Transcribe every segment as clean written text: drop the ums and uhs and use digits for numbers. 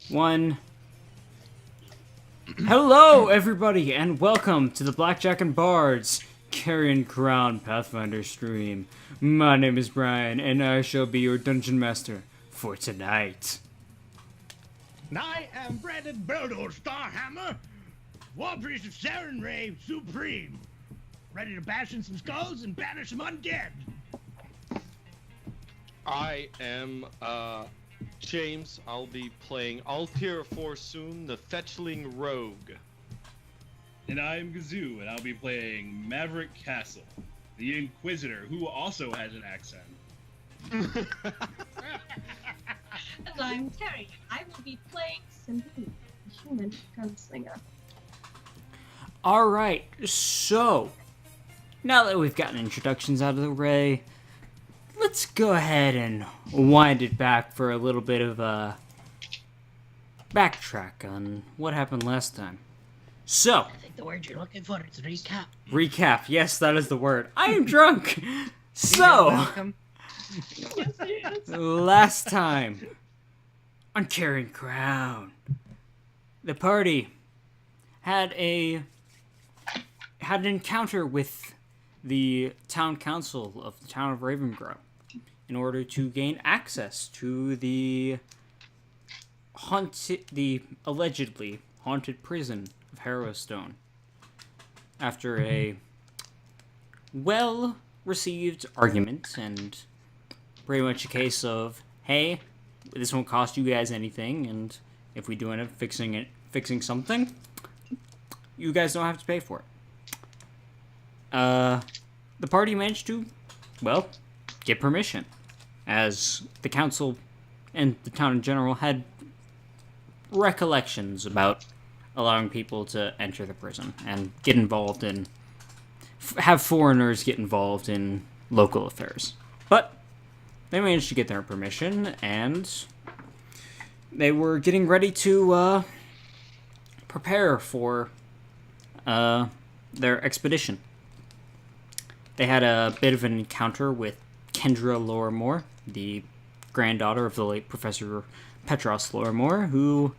One. Hello, everybody, and welcome to the Blackjack and Bards Carrion Crown Pathfinder stream. My name is Brian, and I shall be your dungeon master for tonight. I am Brandon Beldor Starhammer, War Priest of Saren Ray Supreme, ready to bash in some skulls and banish some undead. I am James. I'll be playing Altir Forsoon, the Fetchling Rogue. And I'm Gazoo, and I'll be playing Maverick Castle, the Inquisitor, who also has an accent. And I'm Carrion. I will be playing Simbu, the human gunslinger. Alright, so, now that we've gotten introductions out of the way, let's go ahead and wind it back for a little bit of a backtrack on what happened last time. So, I think the word you're looking for is recap. recap. Yes, that is the word. I am drunk. So, Welcome. last time on Carrion Crown, the party had an encounter with the town council of the town of Ravengrow in order to gain access to the allegedly haunted prison of Harrowstone. After a well-received argument and pretty much a case of, hey, this won't cost you guys anything, and if we do end up fixing something, you guys don't have to pay for it. The party managed to, well, get permission, as the council and the town in general had recollections about allowing people to enter the prison and get involved in, have foreigners get involved in local affairs. But they managed to get their permission, and they were getting ready to prepare for their expedition. They had a bit of an encounter with Kendra Lorimore, the granddaughter of the late Professor Petros Lorimore,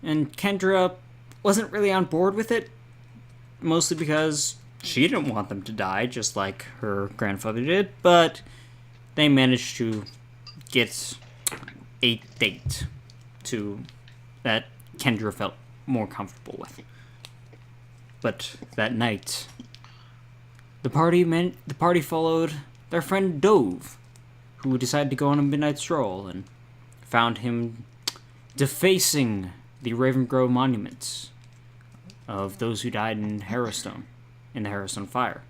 and Kendra wasn't really on board with it, mostly because she didn't want them to die, just like her grandfather did, but they managed to get a date that Kendra felt more comfortable with. But that night, the party followed their friend Dove, who decided to go on a midnight stroll and found him defacing the Ravengrow monuments of those who died in Harrowstone, in the Harrowstone fire.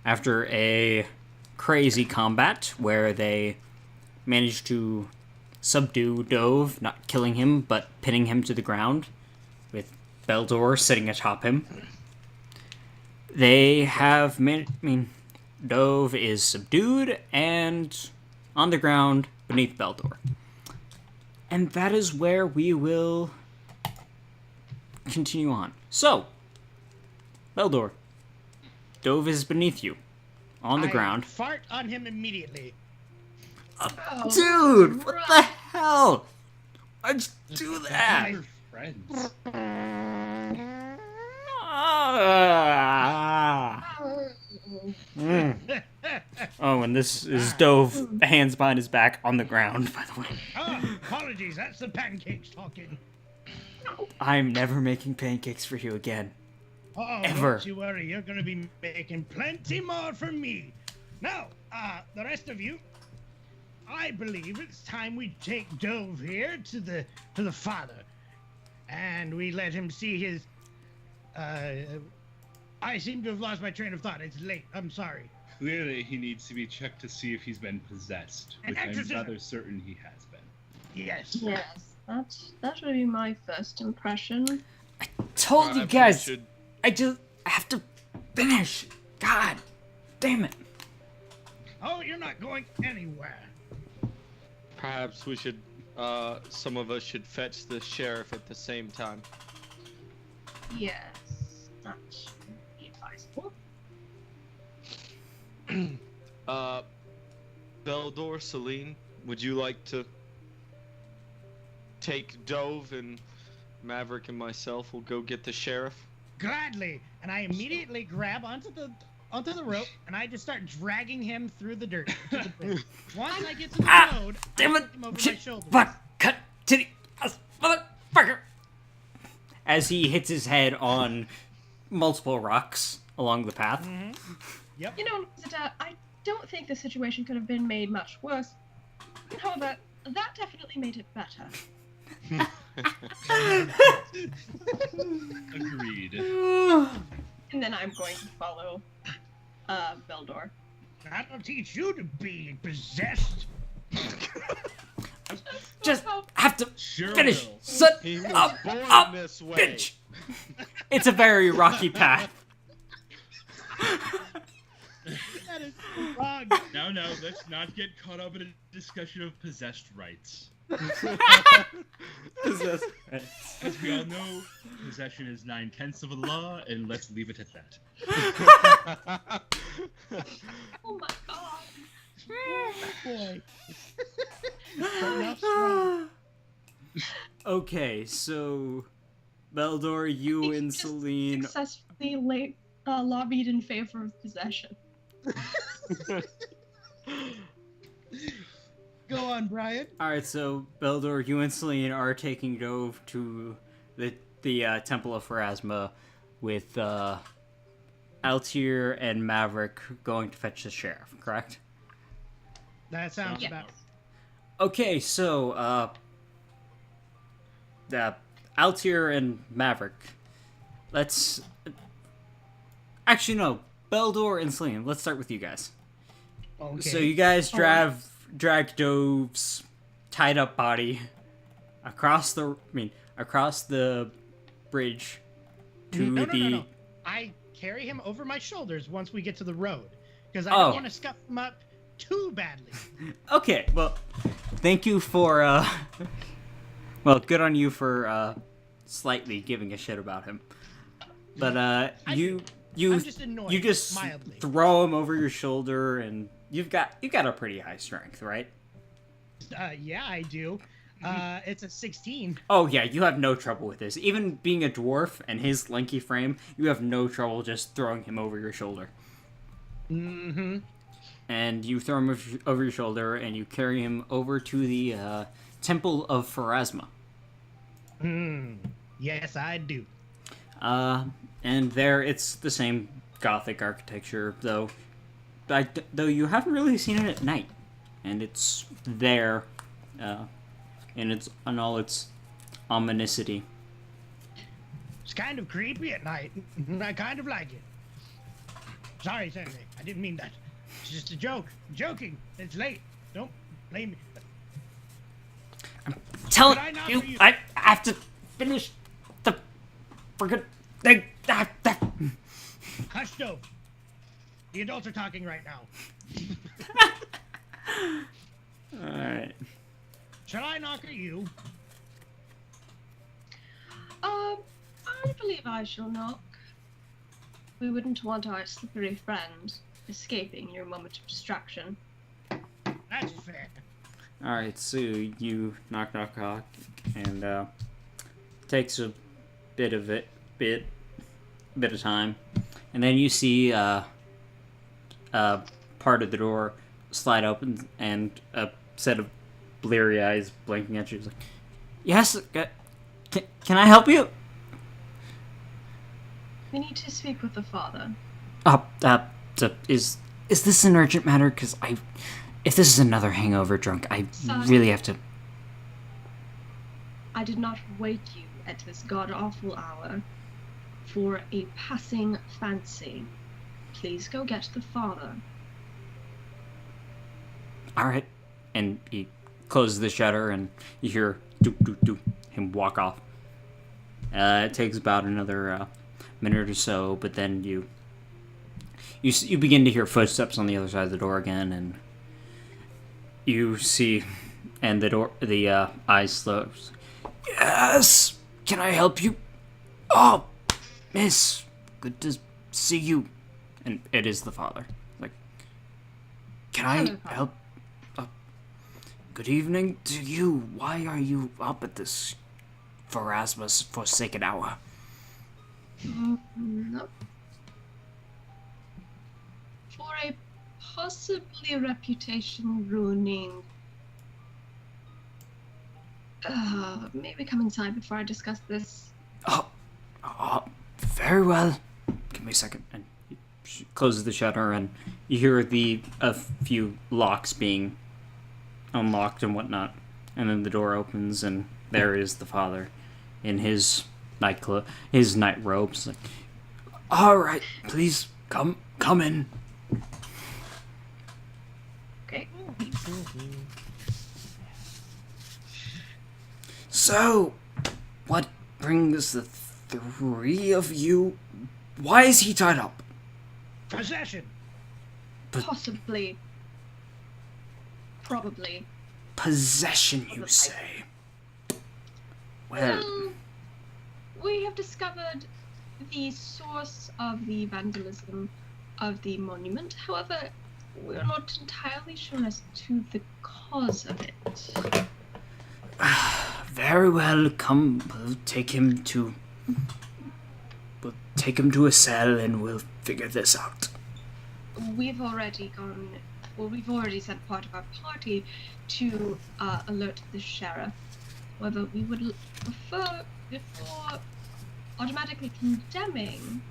After a crazy combat where they managed to subdue Dove, not killing him, but pinning him to the ground, with Beldor sitting atop him, they have Dove is subdued and on the ground beneath Beldor. And that is where we will continue on. So, Beldor, Dove is beneath you, on the ground. Fart on him immediately. Dude, what the hell? Why'd you do that? We're friends. Oh, and this is Dove, hands behind his back on the ground, by the way. Oh, apologies, that's the pancakes talking. I'm never making pancakes for you again. Oh, Ever. don't you worry, you're gonna be making plenty more for me. Now, the rest of you, I believe it's time we take Dove here to the father, and we let him see his. I seem to have lost my train of thought. It's late. I'm sorry. Clearly, he needs to be checked to see if he's been possessed, An which I'm exorcism. rather certain he has been. Yes. Yes, that would be my first impression. Told you Perhaps guys, we should- I have to finish. God damn it. Oh, you're not going anywhere. Perhaps we should, some of us should fetch the sheriff at the same time. Yes, that should be advisable. Beldor, Celine, would you like to take Dove, and Maverick and myself will go get the sheriff. Gladly. And I immediately grab onto the rope, and I just start dragging him through the dirt. To the bridge. Once I get to the road, I Damn put it! him over my Shit! shoulder. Fuck! Cut to the motherfucker! As he hits his head on multiple rocks along the path. Yep. You know, I don't think the situation could have been made much worse. However, that definitely made it better. Agreed. And then I'm going to follow Beldor. That'll teach you to be possessed. Just have to Sure finish. will. Son He was of born a this way. bitch! It's a very rocky path. That is wrong. No, let's not get caught up in a discussion of possessed rights. As we all know, possession is 9/10 of the law, and let's leave it at that. Oh my god. Boy. Enough strong. Okay, so Beldor, you and Just Celine. successfully lobbied in favor of possession. Go on, Brian. Alright, so Beldor, you and Celine are taking Dove to the Temple of Pharasma with Altair and Maverick going to fetch the sheriff, correct? That sounds Yes. about. Okay, so Altair and Maverick. Let's actually no, Beldor and Celine. Let's start with you guys. Okay. So you guys drag Dove's tied up body across the bridge to No. I carry him over my shoulders once we get to the road because I don't want to scuff him up too badly. Okay, well, thank you for well, good on you for slightly giving a shit about him. But I'm just annoyed, you just mildly. throw him over your shoulder, and you got a pretty high strength, right? Yeah, I do. It's a 16. Oh yeah, you have no trouble with this. Even being a dwarf and his lanky frame, you have no trouble just throwing him over your shoulder. Mm-hmm. And you throw him over your shoulder, and you carry him over to the Temple of Pharasma. Yes, I do. And there it's the same Gothic architecture, though you haven't really seen it at night. And it's there, in all its ominousity. It's kind of creepy at night. I kind of like it. Sorry, Sensei. I didn't mean that. It's just a joke. I'm joking. It's late. Don't blame me. Telling Could I not you, for you? I have to finish the friggin' thing. Hush, Dove. The adults are talking right now. Alright. Shall I knock at you? I believe I shall knock. We wouldn't want our slippery friend escaping your moment of distraction. That's fair. Alright, so you knock, and takes a bit of time, and then you see part of the door slide open, and a set of bleary eyes blinking at you. He's like, "Yes, can I help you?" We need to speak with the father. Is this an urgent matter? Because if this is another hangover drunk, I Son. really have to. I did not wake you at this god-awful hour for a passing fancy. Please go get the father. Alright. And he closes the shutter, and you hear him walk off. It takes about another minute or so, but then you begin to hear footsteps on the other side of the door again, and you see, and the eyes slow. Yes! Can I help you? Oh, miss, good to see you. And it is the father. Like, can I Hello, help? Good evening to you. Why are you up at this Pharasma's forsaken hour? No. For a possibly reputation ruining. Maybe come inside before I discuss this. Very well. Give me a second. And she closes the shutter, and you hear a few locks being unlocked and whatnot. And then the door opens, and there is the father in his his night robes. Like, all right, please come in. Okay. So, what brings the three of you? Why is he tied up? Possession. Possibly. Probably. Possession, you say? Well, We have discovered the source of the vandalism of the monument. However, we're not entirely sure as to the cause of it. very well. Come, we'll take him to a cell, and we'll figure this out. We've already sent part of our party to alert the sheriff. However, we would prefer, before automatically condemning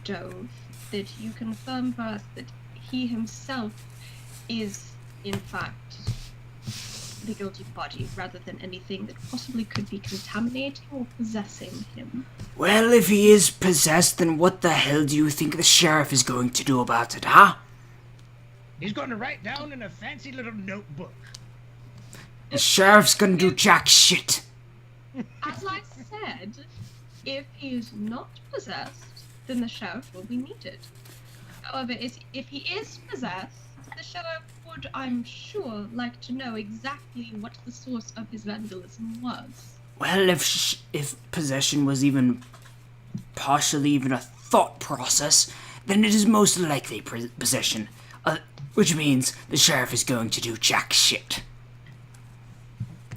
Dove, that you confirm for us that he himself is, in fact, the guilty party, rather than anything that possibly could be contaminating or possessing him. Well, if he is possessed, then what the hell do you think the sheriff is going to do about it, huh? He's going to write down in a fancy little notebook. The sheriff's gonna do jack shit. As I said, if he is not possessed, then the sheriff will be needed. However, if he is possessed, the sheriff would, I'm sure, like to know exactly what the source of his vandalism was. Well, if possession was even partially even a thought process, then it is most likely possession. Which means the sheriff is going to do jack shit.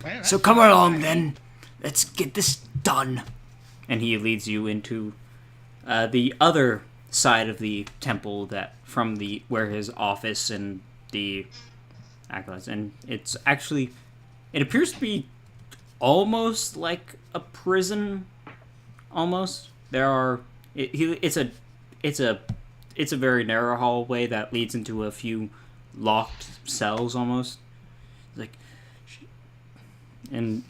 Well, So come along then. Let's get this done. And he leads you into the other side of the temple, that from where his office and the acolytes, and it appears to be almost like a prison. Almost. It's a very narrow hallway that leads into a few locked cells almost. Like, and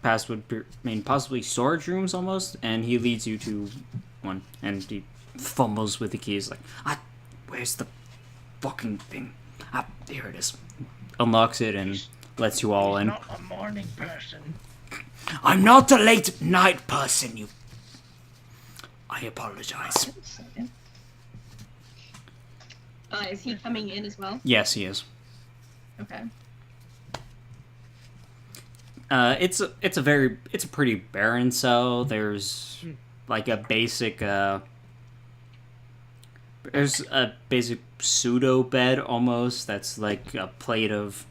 past would mean possibly storage rooms almost, and he leads you to one, and he fumbles with the keys like, where's the fucking thing? Here it is. Unlocks it and lets you all in. Not a morning person. I'm not a late night person, I apologize. Is he coming in as well? Yes, he is. Okay. It's a pretty barren cell. There's like a basic pseudo bed almost that's like a plate of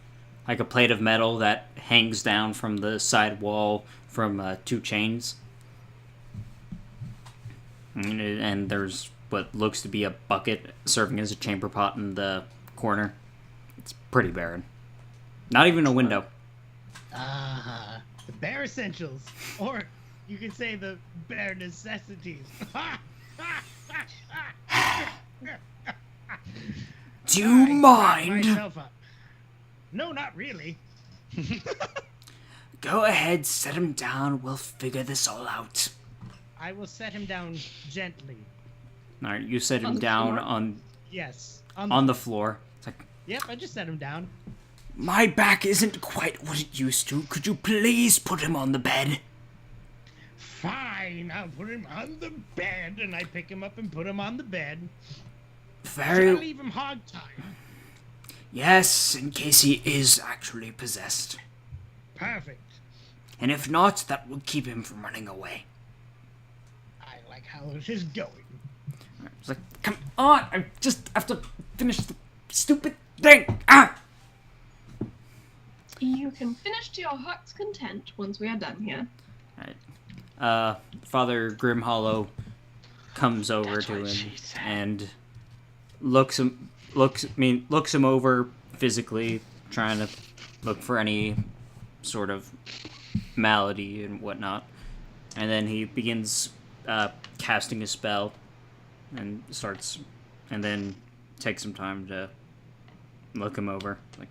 metal that hangs down from the side wall from two chains. And there's what looks to be a bucket serving as a chamber pot in the corner. It's pretty barren. Not even a window. The bare essentials. Or you could say the bare necessities. Do you mind? Myself up. No, not really. Go ahead, set him down. We'll figure this all out. I will set him down gently. Alright, you set him On the down floor? Yes. on the floor. It's like, Yep, I just set him down. my back isn't quite what it used to. Could you please put him on the bed? Fine, I'll put him on the bed, and I pick him up and put him on the bed. Should I Very... leave him hog-tied? Yes, in case he is actually possessed. Perfect. And if not, that will keep him from running away. I like how this is going. It's like, come on, I just have to finish the stupid thing. You can finish to your heart's content once we are done here. Father Grimhollow comes over That's to what him she said. and looks him over physically, trying to look for any sort of malady and whatnot. And then he begins casting a spell and then takes some time to look him over. Like,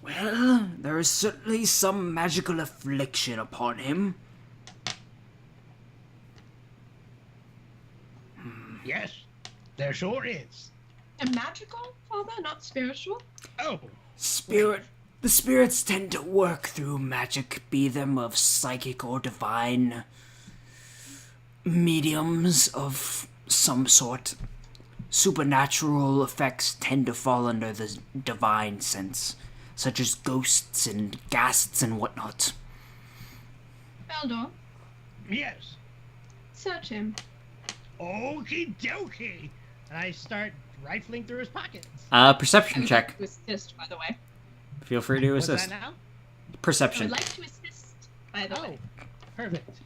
well, there is certainly some magical affliction upon him. Yes, there sure is. And magical, Father, not spiritual? Oh, The spirits tend to work through magic, be them of psychic or divine mediums of some sort. Supernatural effects tend to fall under the divine sense, such as ghosts and ghasts and whatnot. Beldor, yes. search him. Okie dokie. And I start rifling through his pockets. Perception I would check. like to assist, by the way. Feel free to What's assist. that now? I Perception. would like to assist, by the way. Perfect.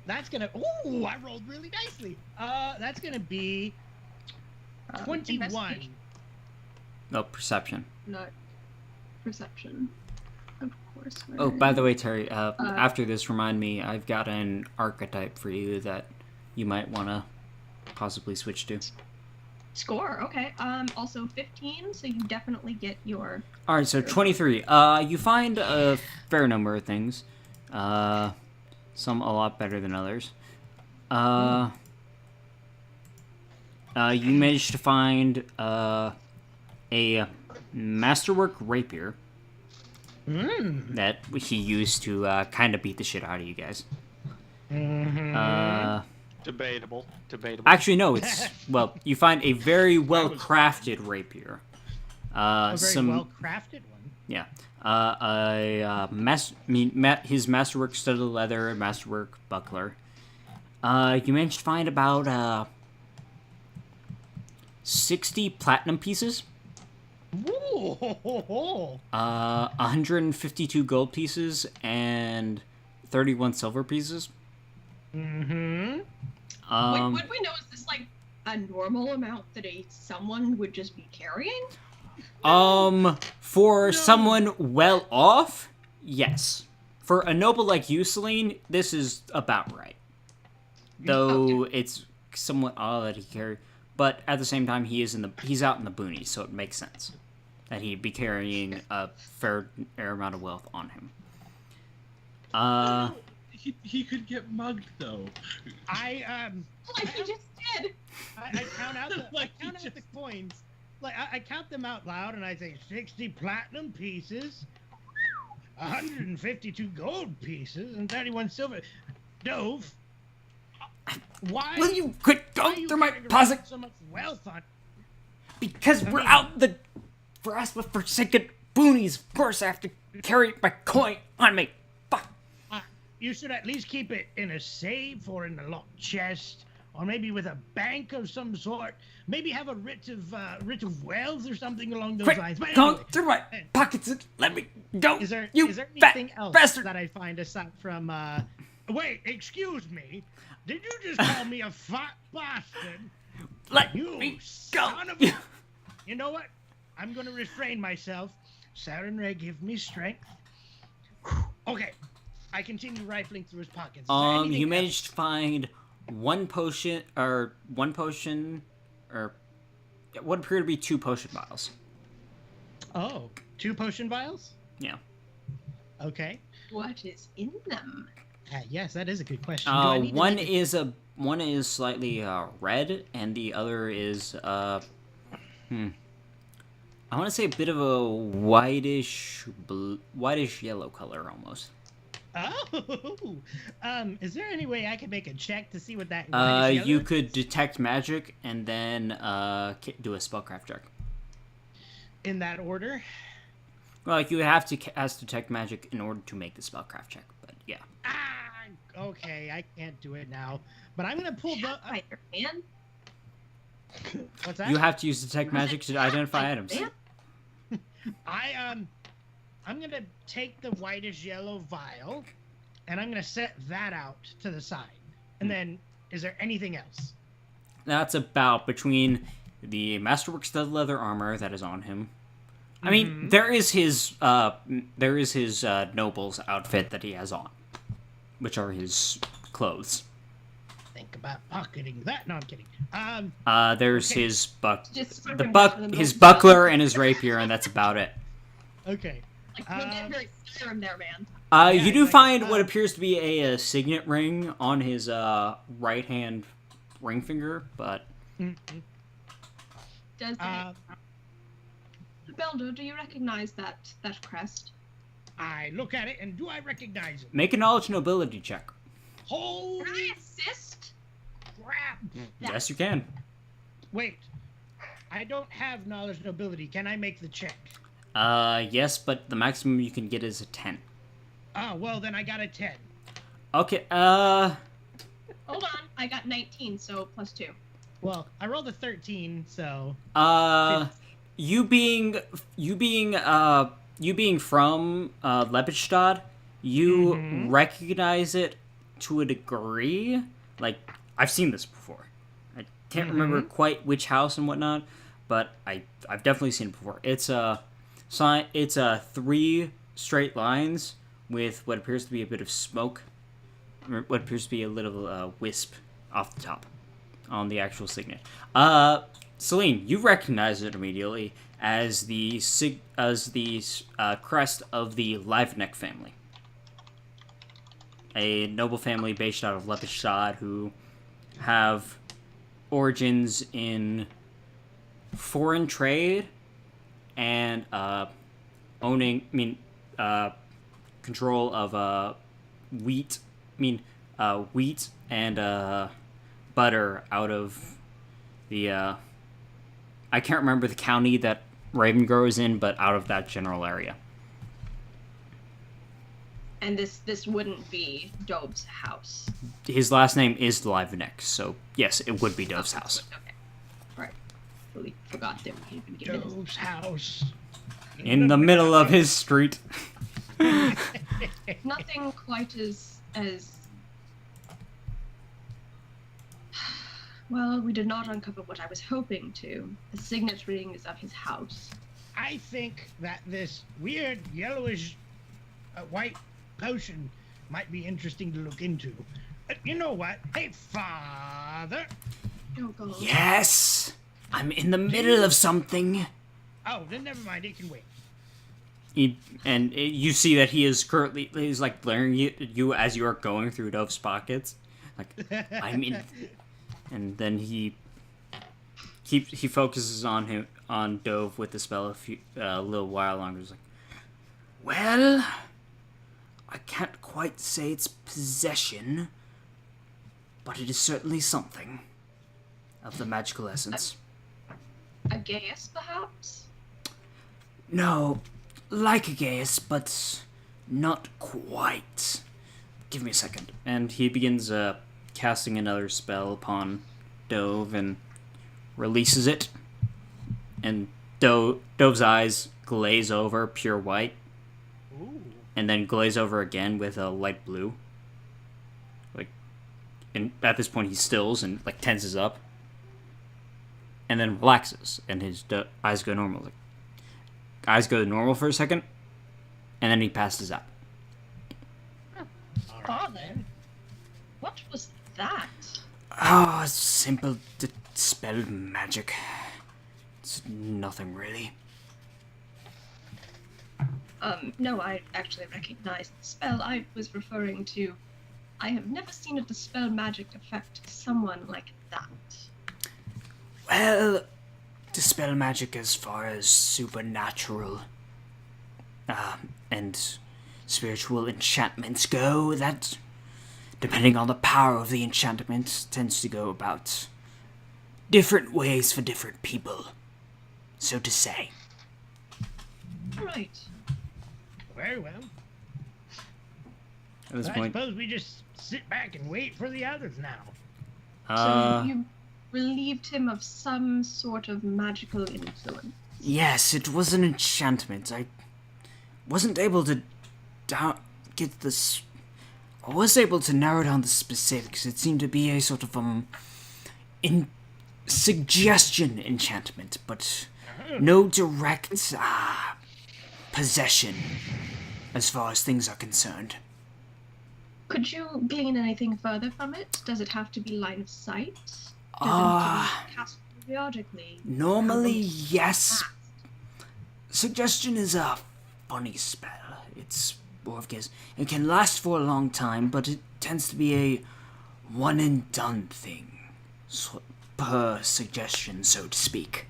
That's gonna. Ooh, I rolled really nicely. That's gonna be 21. Investigation. No, perception. No. Perception. Of course. Oh, by the way, Terry, after this, remind me, I've got an archetype for you that you might want to possibly switch to. Score, okay. Also 15, so you definitely get your... Alright, so 23. You find a fair number of things. Some a lot better than others. You managed to find a masterwork rapier that he used to kind of beat the shit out of you guys. Debatable. Actually, no, it's... Well, you find a very well-crafted rapier. A very well-crafted one. Yeah. His masterwork studded leather and masterwork buckler. You managed to find about 60 platinum pieces. Ooh. 152 gold pieces and 31 silver pieces. Mm-hmm. would we know, is this like a normal amount that someone would just be carrying? For someone well off, yes. For a noble like you, Celine, this is about right. Though it's somewhat odd that he carry, but at the same time, he's out in the boonies, so it makes sense that he'd be carrying a fair amount of wealth on him. He could get mugged though. Like he just did. I count out the, Like I count out the coins. Like I count them out loud, and I say 60 platinum pieces, 152 gold pieces, and 31 silver. Dove, why? Will you quit why are going you through my carrying around closet? so much wealth on? Because we're out the forsaken boonies. Of course, I have to carry my coin on me. Fuck. You should at least keep it in a safe or in a locked chest, or maybe with a bank of some sort. Maybe have a writ of wealth or something along those Quit lines. But going anyway, through my pockets and let me go. is there you anything fat else bastard. that I find aside from? Wait, excuse me. Did you just call me a fat bastard? Let You me son go. of a... You know what? I'm gonna refrain myself. Sarenrae, give me strength. Okay, I continue rifling through his pockets. Is there anything You else? managed to find one potion, or what appear to be 2 potion vials. Oh, 2 potion vials? Yeah. Okay. What is in them? Yes, that is a good question. Do I need to One make is slightly red, and the other is I want to say a bit of a whitish yellow color almost. Oh, is there any way I could make a check to see what that? You could detect magic and then do a spellcraft check. In that order? Well, you have to cast detect magic in order to make the spellcraft check, but yeah. Okay, I can't do it now. But I'm gonna pull the. By your hand? What's that? You have to use detect magic to identify items. Man? I'm gonna take the whitish yellow vial, and I'm gonna set that out to the side. And then, is there anything else? That's about between the Masterwork stud leather armor that is on him. I mean, there is his noble's outfit that he has on, which are his clothes. Think about pocketing that. No, I'm kidding. There's okay. his His buckler and his rapier, and that's about it. Okay. Like, we're getting very firm there, man. You do exactly. find what appears to be a signet ring on his right hand ring finger, but Does Beldo, do you recognize that crest? I look at it, and do I recognize it? make a knowledge nobility check. Holy Can I assist? crap! Yes, you can. Wait. I don't have knowledge nobility. Can I make the check? Yes, but the maximum you can get is a 10. Oh, well, then I got a 10. Okay, Hold on, I got 19, so +2. Well, I rolled a 13, so... you being from Lepidstadt, you recognize it to a degree. Like, I've seen this before. I can't remember quite which house and whatnot, but I've definitely seen it before. It's a 3 straight lines with what appears to be a bit of smoke, or what appears to be a little wisp off the top on the actual signet. Celine, you recognize it immediately as the crest of the Liveneck family, a noble family based out of Lepidstadt who have origins in foreign trade and control of wheat and butter out of the I can't remember the county that Raven grows in, but out of that general area. And this wouldn't be Dove's house. His last name is Liveneck, so yes, it would be Dove's house. Okay. Right. Fully forgot that we even get into Joe's house. In the middle of his street. Nothing quite as well, we did not uncover what I was hoping to. The signet ring is of his house. I think that this weird yellowish white potion might be interesting to look into. You know what? Hey, Father! Oh god. Yes! I'm in the middle of something. Oh, then never mind. It can wait. You see that he's like glaring at you as you are going through Dove's pockets. Like, I'm in... And then he focuses on Dove with the spell a little while longer. He's like, well, I can't quite say it's possession, but it is certainly something of the magical essence. A Gaius, perhaps? No, like a Gaius, but not quite. Give me a second. And he begins casting another spell upon Dove and releases it. And Dove's eyes glaze over pure white. Ooh. And then glaze over again with a light blue. And at this point he stills and tenses up. And then relaxes. And his eyes go normal. Eyes go normal for a second. And then he passes out. Father, what was that? Oh, simple dispel magic. It's nothing really. No, I actually recognize the spell. I was referring to... I have never seen a dispel magic affect someone like that. Well, dispel magic as far as supernatural and spiritual enchantments go, that, depending on the power of the enchantment, tends to go about different ways for different people, so to say. Right. Very well. At this I point, suppose we just sit back and wait for the others now. So you relieved him of some sort of magical influence. yes, it was an enchantment. wasn't able to get this. I was able to narrow down the specifics. It seemed to be a sort of suggestion enchantment, but no direct possession as far as things are concerned. Could you glean anything further from it? Does it have to be line of sight? Does it have to be cast periodically? Normally, yes. Suggestion is a funny spell. It's more of guess. It can last for a long time, but it tends to be a one and done thing. Per suggestion, so to speak.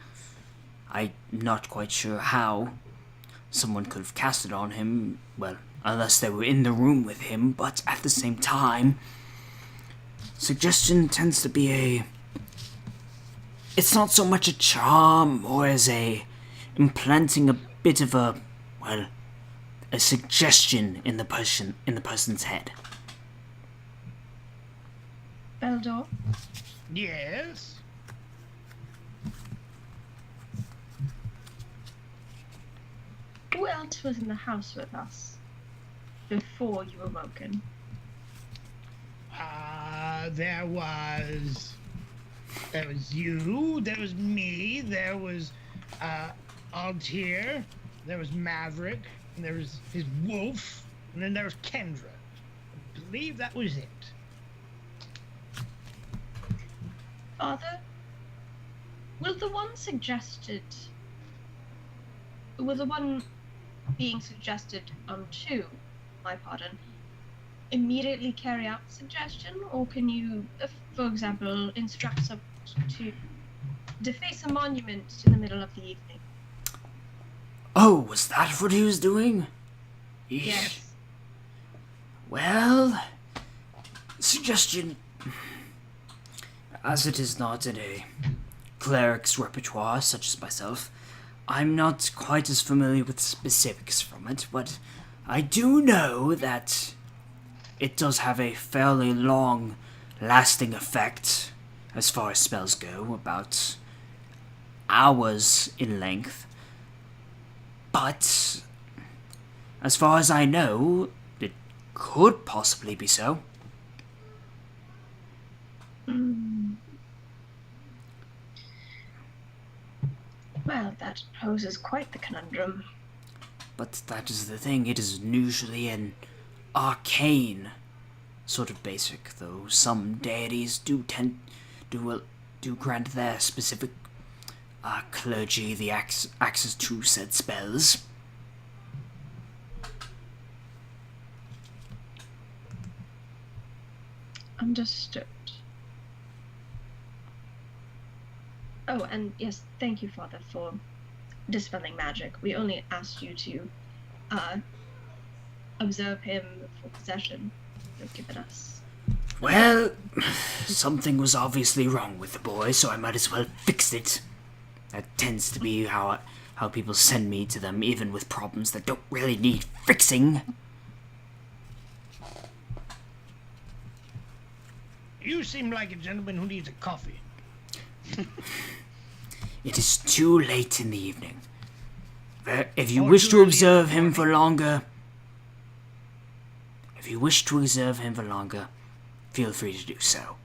I'm not quite sure how someone could have cast it on him, well, unless they were in the room with him, but at the same time, suggestion tends to be it's not so much a charm, or as implanting a bit of a suggestion in the person's head. Beldor? Yes? Who else was in the house with us before you were woken? There was you, there was me, there was Altair, there was Maverick, and there was his wolf, and then there was Kendra. I believe that was it. Father, will the one being suggested to, my pardon, immediately carry out the suggestion, or can you, for example, instruct someone to deface a monument in the middle of the evening? Oh, was that what he was doing? Eesh. Yes. Well, suggestion, as it is not in a cleric's repertoire such as myself, I'm not quite as familiar with specifics from it, but I do know that it does have a fairly long-lasting effect as far as spells go, about hours in length. But as far as I know, it could possibly be so. Well, that poses quite the conundrum. But that is the thing, it is usually an arcane sort of basic, though some deities do grant their specific clergy the access to said spells. Understood. Oh, and yes, thank you, Father, for dispelling magic. We only asked you to observe him for possession you've given us. Well, something was obviously wrong with the boy, so I might as well fix it. That tends to be how people send me to them, even with problems that don't really need fixing. You seem like a gentleman who needs a coffee. It is too late in the evening. If you wish to observe him for longer, feel free to do so.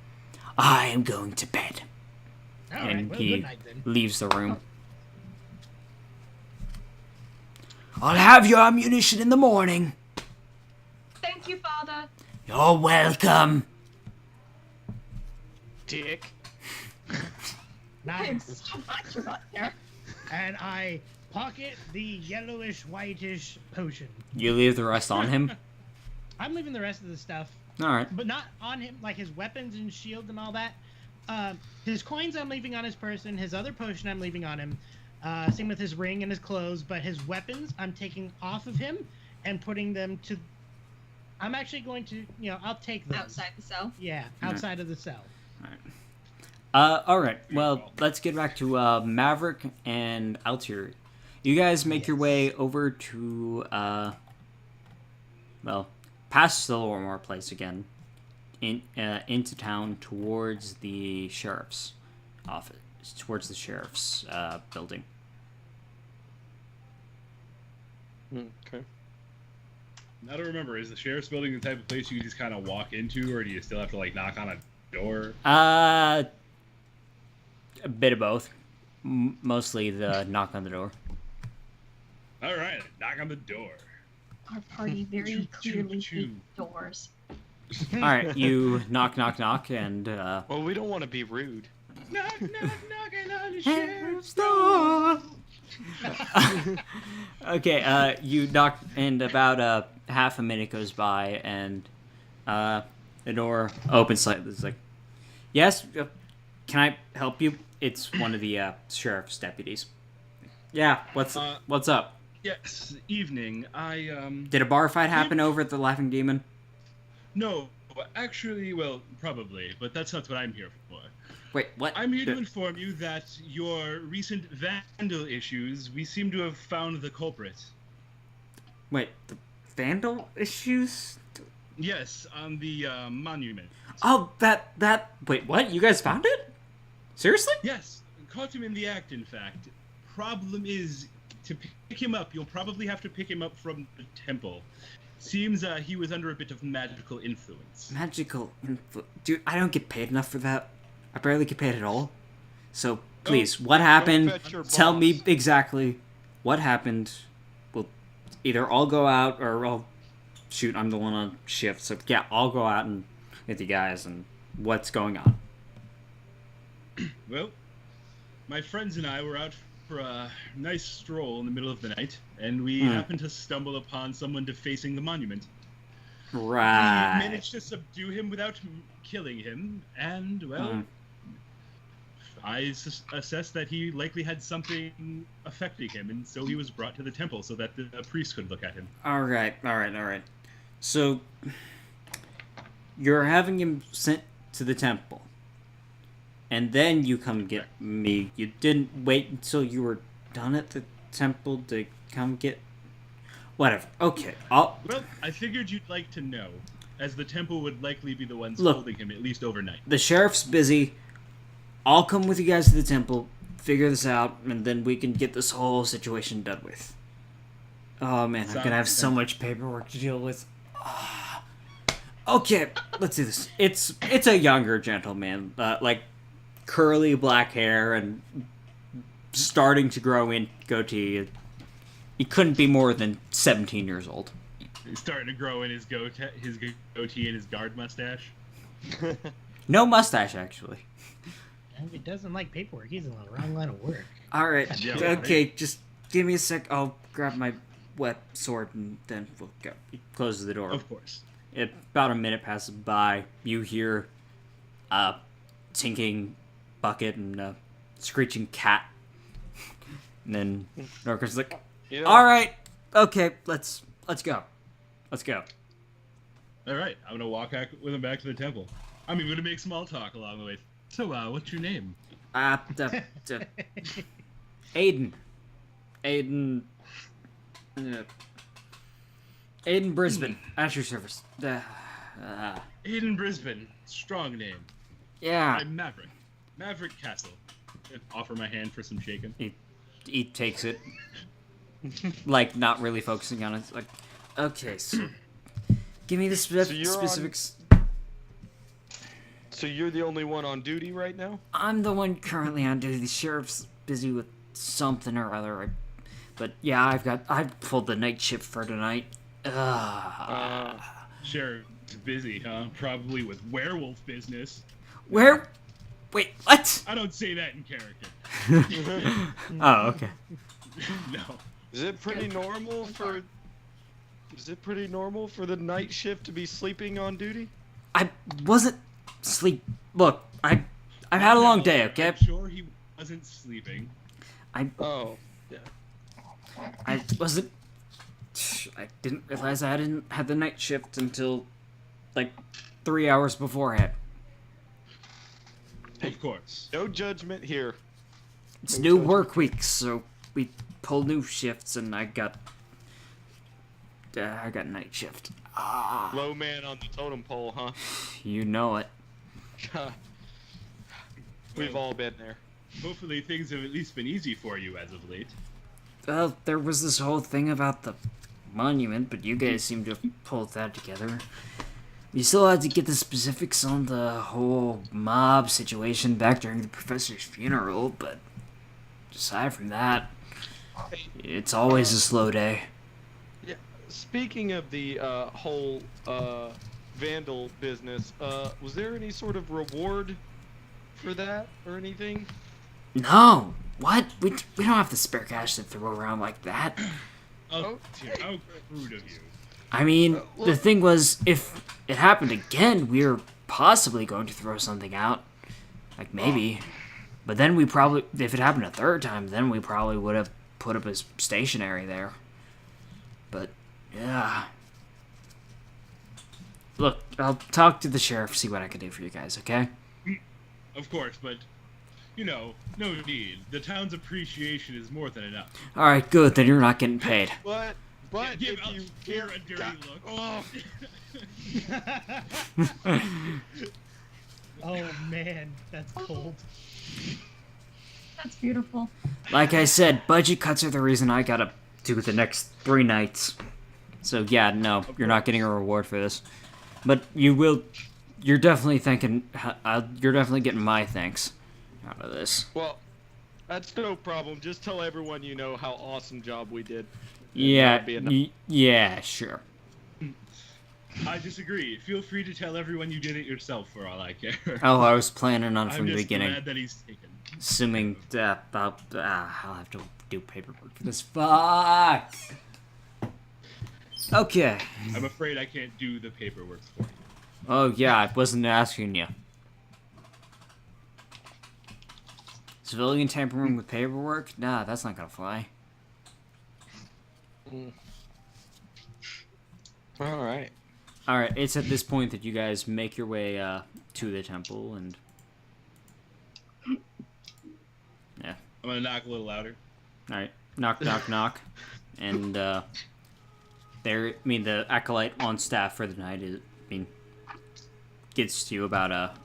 I am going to bed. Alright, well, he good night then. leaves the room. I'll have your ammunition in the morning. Thank you, Father. You're welcome. Dick. I am Nice. so much about there. And I pocket the yellowish, whitish potion. You leave the rest on him? I'm leaving the rest of the stuff, Alright. but not on him, like his weapons and shield and all that. His coins I'm leaving on his person. His other potion I'm leaving on him. Same with his ring and his clothes. But his weapons I'm taking off of him and putting them to... I'm actually going to, I'll take those. Outside the cell. Yeah, outside of the cell. Alright, well, let's get back to Maverick and Altair. You guys make your way over to, past the Loremore place again, into town towards the sheriff's office, towards the sheriff's building. Okay. I don't remember. Is the sheriff's building the type of place you just kind of walk into, or do you still have to like knock on a door? A bit of both. Mostly the knock on the door. All right, knock on the door. Our party very clearly choo. hates doors. All right, you knock, and Well, we don't want to be rude. Knock, knock, knocking on the sheriff's sheriff's door. Okay, you knock, and about half a minute goes by, and the door opens slightly. It's like, yes, can I help you? It's one of the sheriff's deputies. Yeah, what's up? Yes, evening. Did a bar fight happen over at the Laughing Demon? No, actually, well, probably, but that's not what I'm here for. Wait, what? I'm here to inform you that your recent vandal issues, we seem to have found the culprit. Wait, the vandal issues? Yes, on the monument. Oh, that. Wait, what? You guys found it? Seriously? Yes, caught him in the act, in fact. Problem is, to pick him up, you'll probably have to pick him up from the temple. Seems he was under a bit of magical influence. Dude, I don't get paid enough for that. I barely get paid at all. So, please, what happened? fetch your Tell me boss. exactly what happened. We'll either I'll go out or I'll... Shoot, I'm the one on shift. So, yeah, I'll go out and with you guys and what's going on. Well, my friends and I were out for a nice stroll in the middle of the night, and we happened to stumble upon someone defacing the monument. Right. We managed to subdue him without killing him, and, well, I assessed that he likely had something affecting him, and so he was brought to the temple so that the priest could look at him. All right. So, you're having him sent to the temple. And then you come get me. You didn't wait until you were done at the temple to come get... Whatever. Okay. Well, I figured you'd like to know, as the temple would likely be the ones holding him, at least overnight. The sheriff's busy. I'll come with you guys to the temple, figure this out, and then we can get this whole situation done with. Oh, man. I'm going to have so much paperwork to deal with. Okay. Let's do this. It's a younger gentleman. Curly black hair and starting to grow in goatee. He couldn't be more than 17 years old. He's starting to grow in his goatee and his guard mustache. No mustache, actually. If he doesn't like paperwork, he's in the wrong line of work. All right. Yeah, Okay, just give me a sec. I'll grab my wet sword and then we'll go. He closes the door. Of course. About a minute passes by. You hear a tinking bucket and a screeching cat. And then Norker's like, Yeah. all right, okay, let's go. Let's go. All right, I'm gonna walk back with him back to the temple. I'm even gonna make small talk along the way. So, what's your name? Aiden. Aiden Brisbane. At your service. Aiden Brisbane. Strong name. Yeah. I'm Maverick. Maverick Castle. Offer my hand for some shaking. He takes it. Like, not really focusing on it. Like, okay, so... Give me the specifics. So you're the only one on duty right now? I'm the one currently on duty. The sheriff's busy with something or other. But yeah, I've pulled the night shift for tonight. Sheriff's busy, huh? Probably with werewolf business. Where? Wait, what? I don't say that in character. Oh, okay. No. Is it pretty normal for the night shift to be sleeping on duty? I wasn't Look, I've had a long day, okay? I'm sure he wasn't sleeping. Oh, yeah. I didn't realize I hadn't had the night shift until, 3 hours beforehand. Of course. No judgment here. It's new work week, so we pull new shifts, and I got night shift. Low man on the totem pole, huh? You know it. We've all been there. Hopefully things have at least been easy for you as of late. Well, there was this whole thing about the monument, but you guys seem to have pulled that together. We still had to get the specifics on the whole mob situation back during the professor's funeral, but aside from that, it's always a slow day. Yeah. Speaking of the whole vandal business, was there any sort of reward for that or anything? No! What? We don't have the spare cash to throw around like that. Oh, dear, how crude of you. I mean, the thing was, if it happened again, we were possibly going to throw something out. Like, maybe. But then we probably, if it happened a third time, then we probably would have put up as stationary there. But, yeah. Look, I'll talk to the sheriff, see what I can do for you guys, okay? Of course, but, you know, no need. The town's appreciation is more than enough. Alright, good, then you're not getting paid. But Give if out you here a dirty look. Oh man, that's cold. That's beautiful. Like I said, budget cuts are the reason I gotta do the next 3 nights. So yeah, no, you're not getting a reward for this. But you will, you're definitely thinking, you're definitely getting my thanks out of this. Well, that's no problem. Just tell everyone you know how awesome job we did. Yeah, that'd be enough. yeah, sure. I disagree. Feel free to tell everyone you did it yourself for all I care. Oh, I was planning on I'm from the just beginning. glad that he's taken. Assuming that I'll have to do paperwork for this. Fuck! Okay. I'm afraid I can't do the paperwork for you. Oh, yeah, I wasn't asking you. Civilian tampering with paperwork? Nah, that's not gonna fly. Alright. Alright, it's at this point that you guys make your way to the temple, and... yeah. I'm gonna knock a little louder. Alright, knock, knock, knock. And, the acolyte on staff for the night gets to you about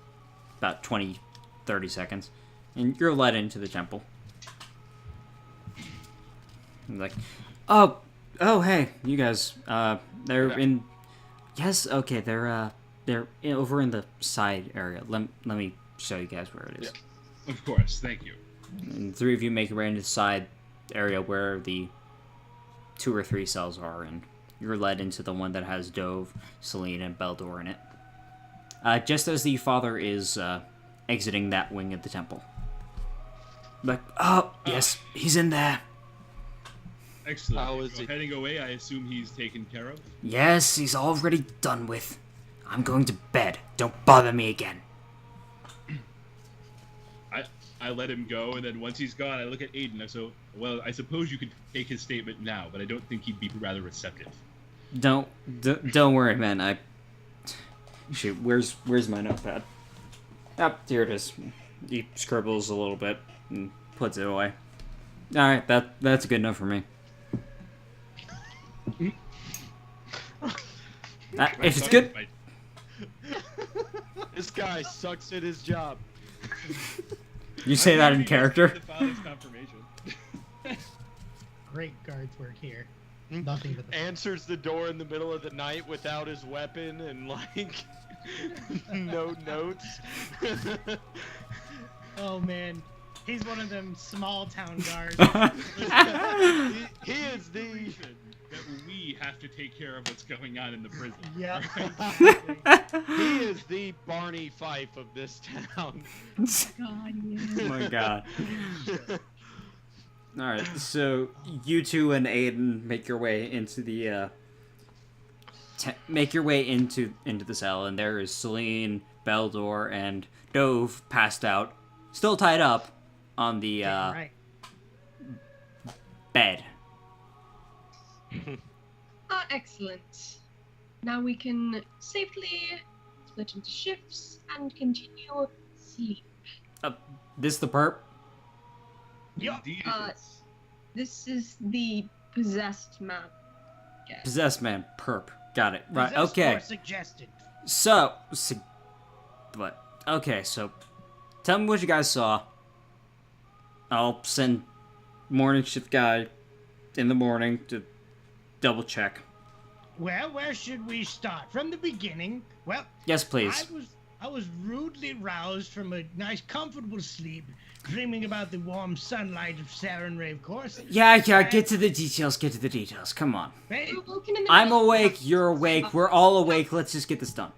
20, 30 seconds. And you're led into the temple. And like, oh, hey, you guys, they're in, yes, okay, they're over in the side area. Let me show you guys where it is. Yeah. Of course, thank you. And 3 of you make your way into the side area where the 2 or 3 cells are, and you're led into the one that has Dove, Celine, and Beldor in it. Just as the father is exiting that wing of the temple. Like, oh, yes, he's in there. Excellent. How is he? Heading away, I assume he's taken care of? Yes, he's already done with. I'm going to bed. Don't bother me again. I let him go, and then once he's gone, I look at Aiden. Well, I suppose you could take his statement now, but I don't think he'd be rather receptive. Don't worry, man. Shoot, where's my notepad? Yep, here it is. He scribbles a little bit and puts it away. Alright, that's good enough for me. If it's good... This guy sucks at his job. You say that in character? The father's confirmation. Great guards work here. Nothing but the Answers the door in the middle of the night without his weapon and like no notes. Oh man, he's one of them small town guards. he is the that we have to take care of what's going on in the prison. Yeah. he is the Barney Fife of this town. God, yeah. Oh my god. Alright, so you two and Aiden make your way into the into the cell, and there is Celine, Beldor, and Dove passed out, still tied up on the Right. bed. Excellent. Now we can safely split into shifts and continue sleep. This the perp? Yup. Indeed Uh, it is. This is the possessed man. Yes. Possessed man, perp. Got it. Right, Possessed okay. or suggested. So, so tell me what you guys saw. I'll send morning shift guy in the morning to double check. Well, where should we start? From the beginning. Well, Yes, please. I was rudely roused from a nice, comfortable sleep, dreaming about the warm sunlight of Sarenrae, of course. Yeah, get to the details. Come on. Hey, We're walking in the I'm middle of awake, the- you're awake, we're all awake, let's just get this done.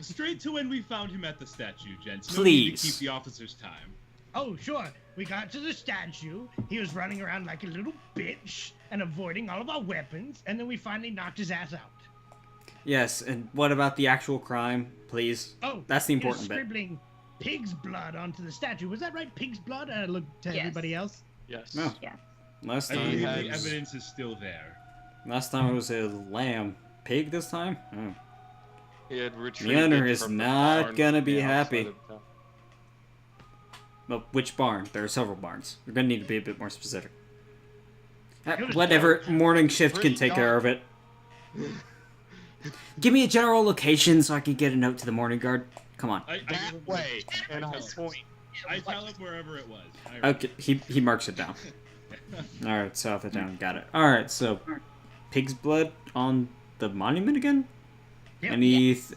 Straight to when we found him at the statue, gents. No Please. need to keep the officer's time. oh, sure. We got to the statue. He was running around like a little bitch and avoiding all of our weapons, and then we finally knocked his ass out. Yes, and what about the actual crime, please? Oh, That's the he was important bit. scribbling pig's blood onto the statue. Was that right? Pig's blood? I looked to Yes. everybody else. Yes. No. Yeah. Last I time, believe had- the evidence is still there. it was a lamb. Pig this time? Oh. He had retreated owner is from the not barn gonna from be the outside happy. of town. Well, which barn? There are several barns. We're gonna need to be a bit more specific. It was Whatever, dark. morning shift can Pretty take care of it. Give me a general location so I can get a note to the morning guard. Come on. That way, and I'll point. I tell him wherever it was. I Okay, he marks it down. Alright, south of town, got it. Alright, so pig's blood on the monument again? Yep.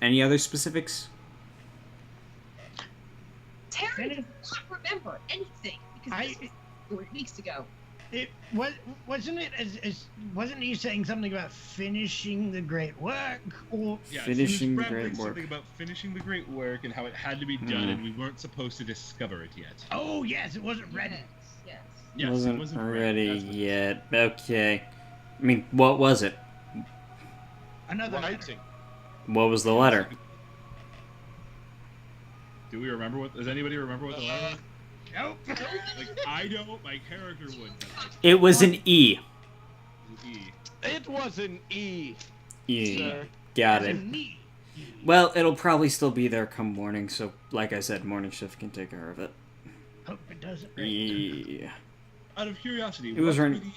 Any other specifics? Terry does not remember anything because I- this was 4 weeks ago. It wasn't it as wasn't he saying something about finishing the great work or Yeah, Finishing the she was great rambling work. something about finishing the great work and how it had to be done, Hmm. and we weren't supposed to discover it yet. oh yes, it wasn't ready. Yes. Yes, wasn't, it wasn't ready That's what- yet. Okay. I mean, what was it? Another letter. Writing. What was the letter? Do we remember what? Does anybody remember what the letter was? Nope. Like, I don't. My character would. But like, It was an E. E. It was an E. E. Sir. Got As it. in me. Well, it'll probably still be there come morning, so like I said, morning shift can take care of it. Hope it doesn't rain. E. Out of curiosity, It what was were right- the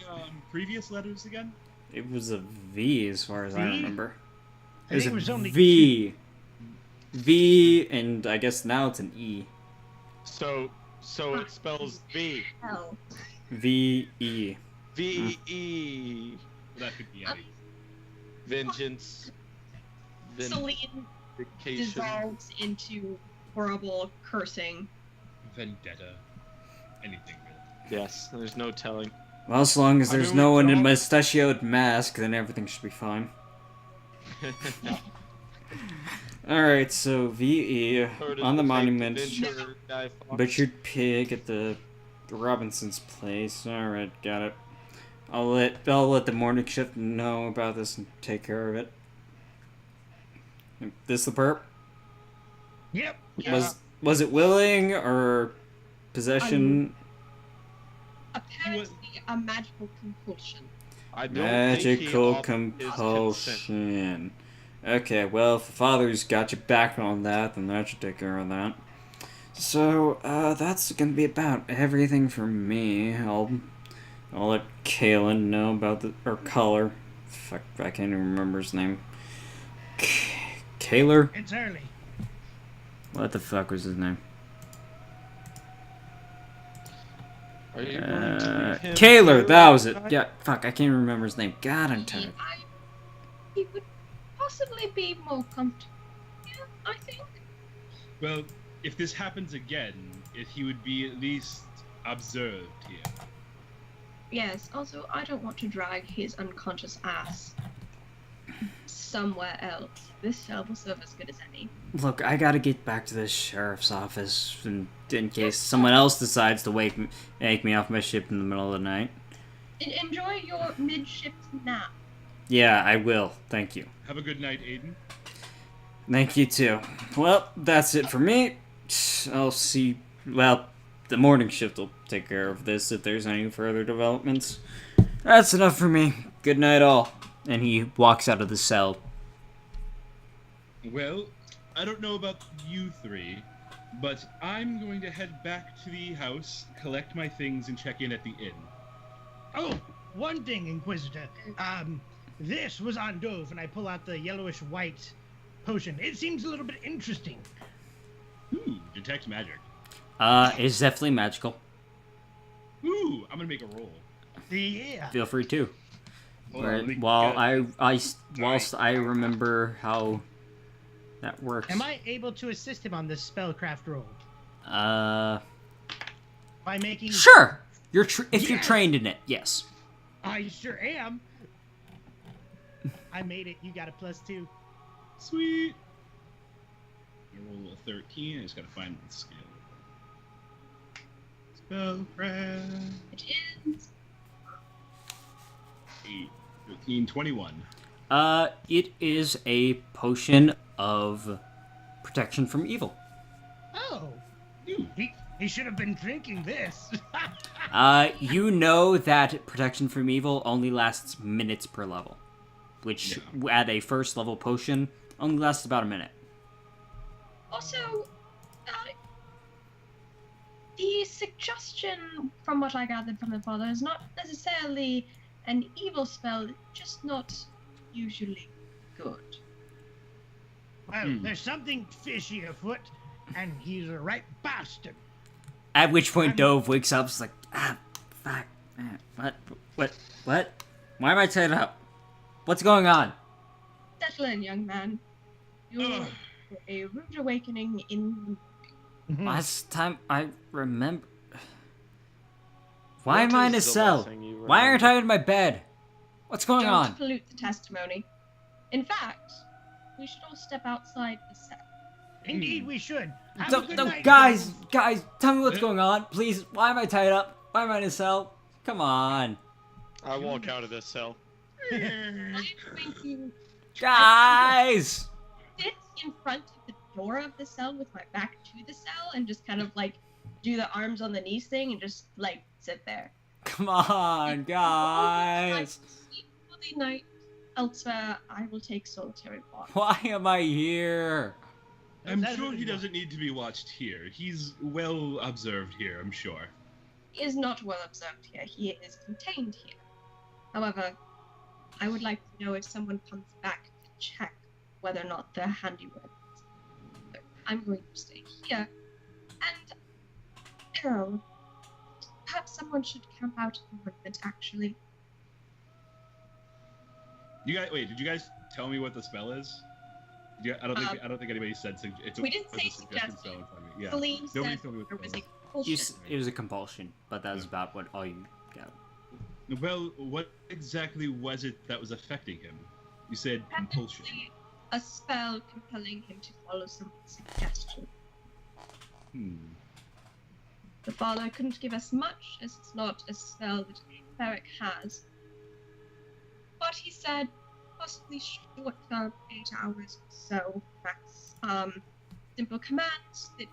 previous letters again? It was a V as far as I V? remember. I think it was only V. V, and I guess now it's an E. So it spells V. Hell. V E. V-E. Well, that could be any. Vengeance. Celine Vindication. dissolves into horrible cursing. Vendetta. Anything really. Yes, there's no telling. Well, as long as I there's mean, no we one in all- mustachioed mask, then everything should be fine. Alright, so VE on the monument. Butchered pig at the Robinson's place. Alright, got it. I'll let the morning shift know about this and take care of it. This the perp? Yep. Was it willing or possession? Apparently, a magical compulsion. I don't think he Magical offered his consent. compulsion. Okay, well, if the father's got your back on that, then that should take care of that. So, that's gonna be about everything for me. I'll let Kalen know about or Color. Fuck, I can't even remember his name. Kaler? It's early. What the fuck was his name? Are you going to leave him Kaler, here that was it. tonight? Yeah, fuck, I can't remember his name. God, I'm tired. He would possibly be more comfortable. Yeah, I think. Well, if this happens again, he would be at least observed here. Yes, also, I don't want to drag his unconscious ass somewhere else. This cell will serve as good as any. Look, I gotta get back to the sheriff's office in case someone else decides to make me off my ship in the middle of the night. Enjoy your mid-shift nap. Yeah, I will. Thank you. Have a good night, Aiden. Thank you too. Well, that's it for me. I'll see. Well, the morning shift will take care of this if there's any further developments. That's enough for me. Good night, all. And he walks out of the cell. Well, I don't know about you three, but I'm going to head back to the house, collect my things, and check in at the inn. Oh, one thing, Inquisitor. This was on Dove, and I pull out the yellowish white potion. It seems a little bit interesting. Ooh, detect magic. It's definitely magical. Ooh, I'm gonna make a roll. Yeah. Feel free to. Hold on, let me Whilst I remember how that works. Am I able to assist him on this spellcraft roll by making? Sure. You're if you're Yes! trained in it, yes. I sure am. I made it. You got a +2. Sweet. I roll a 13. I just gotta find the skill. Spellcraft. It is. 8, 13, 21. It is a potion of protection from evil. Oh, Ooh. he should have been drinking this. You know that protection from evil only lasts minutes per level, which at a first level potion only lasts about a minute. Also, the suggestion, from what I gathered from the father, is not necessarily an evil spell, just not usually good. Well, there's something fishy afoot, and he's a right bastard. At which point Dove wakes up, is like, fuck, what? Why am I tied up? What's going on? Settle in, young man. You're a rude awakening in. Last time I remember. Why What am I in a is the cell? last thing you Why aren't remember? I in my bed? What's going Don't on? pollute the testimony. In fact, we should all step outside the cell. Indeed, we should. Have a good night, Guys, Dove. tell me what's going on, please. Why am I tied up? Why am I in a cell? Come on, I walk out of this cell. I'm going to guys. sit in front of the door of the cell with my back to the cell and just kind of like do the arms on the knees thing and just like sit there. Come on, guys. Sleep for the night. Elsewhere, I will take solitary walk. Why am I here? I'm sure he doesn't need to be watched here. He's well observed here, I'm sure. He is not well observed here. He is contained here. However, I would like to know if someone comes back to check whether or not they're handiwork. So I'm going to stay here. And, perhaps someone should camp out in the monument, actually. You guys, wait, did you guys tell me what the spell is? I don't think anybody said it's We didn't was say a suggestion spell in front of me. Yeah. Celine Nobody said told me what there the was spell a compulsion. It was a compulsion, but that was about what all you got. Well, what exactly was it that was affecting him? You said compulsion. Apparently, a spell compelling him to follow someone's suggestion. The father couldn't give us much, as it's not a spell that a cleric has. But he said, possibly short term, 8 hours or so, max. Simple commands that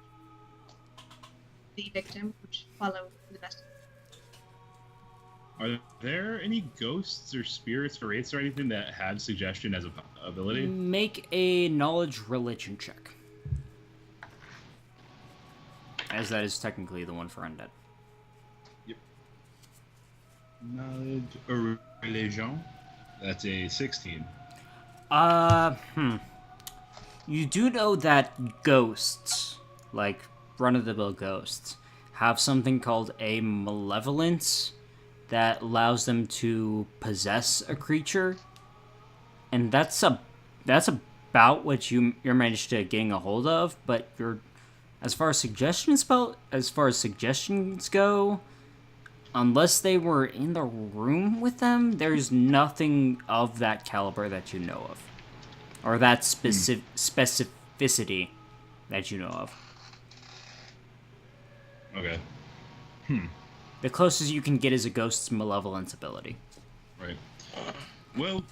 the victim would follow for the rest of Are there any ghosts or spirits or wraiths or anything that have suggestion as an ability? Make a knowledge religion check. As that is technically the one for undead. Yep. Knowledge or religion? That's a 16. You do know that ghosts, like run-of-the-mill ghosts, have something called a malevolence that allows them to possess a creature, and that's about what you're managed to getting a hold of. But as far as suggestions go, unless they were in the room with them, there's nothing of that caliber that you know of. Or that specificity that you know of. Okay. The closest you can get is a ghost's malevolence ability. Right. Well,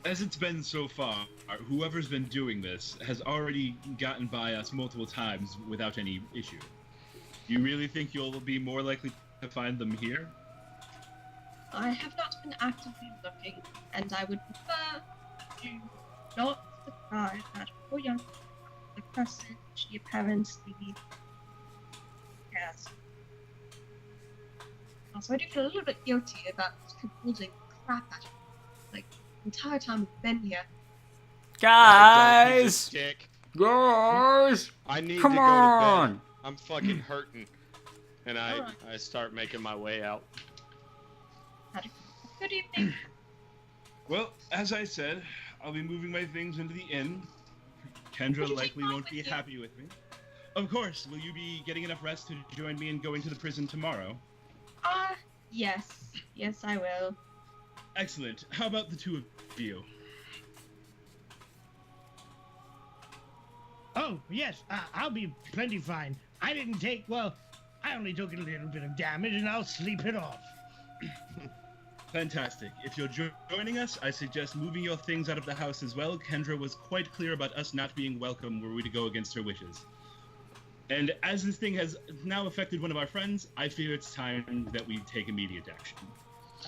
as it's been so far, whoever's been doing this has already gotten by us multiple times without any issue. You really think you'll be more likely to find them here? I have not been actively looking, and I would prefer to not surprise that poor young the person she apparently has. Also, I do feel a little bit guilty about holding crap at her. Like, the entire time we've been here. Guys! Dick. Guys! I need Come to go on! to bed. I'm fucking hurting. And Alright. I start making my way out. Good evening. Well, as I said, I'll be moving my things into the inn. Kendra Would you likely take won't mine be with you? happy with me. Of course, will you be getting enough rest to join me in going to the prison tomorrow? Yes. Yes, I will. Excellent. How about the two of you? Oh, yes, I'll be plenty fine. I only took a little bit of damage, and I'll sleep it off. Fantastic. If you're joining us, I suggest moving your things out of the house as well. Kendra was quite clear about us not being welcome were we to go against her wishes. And as this thing has now affected one of our friends, I fear it's time that we take immediate action.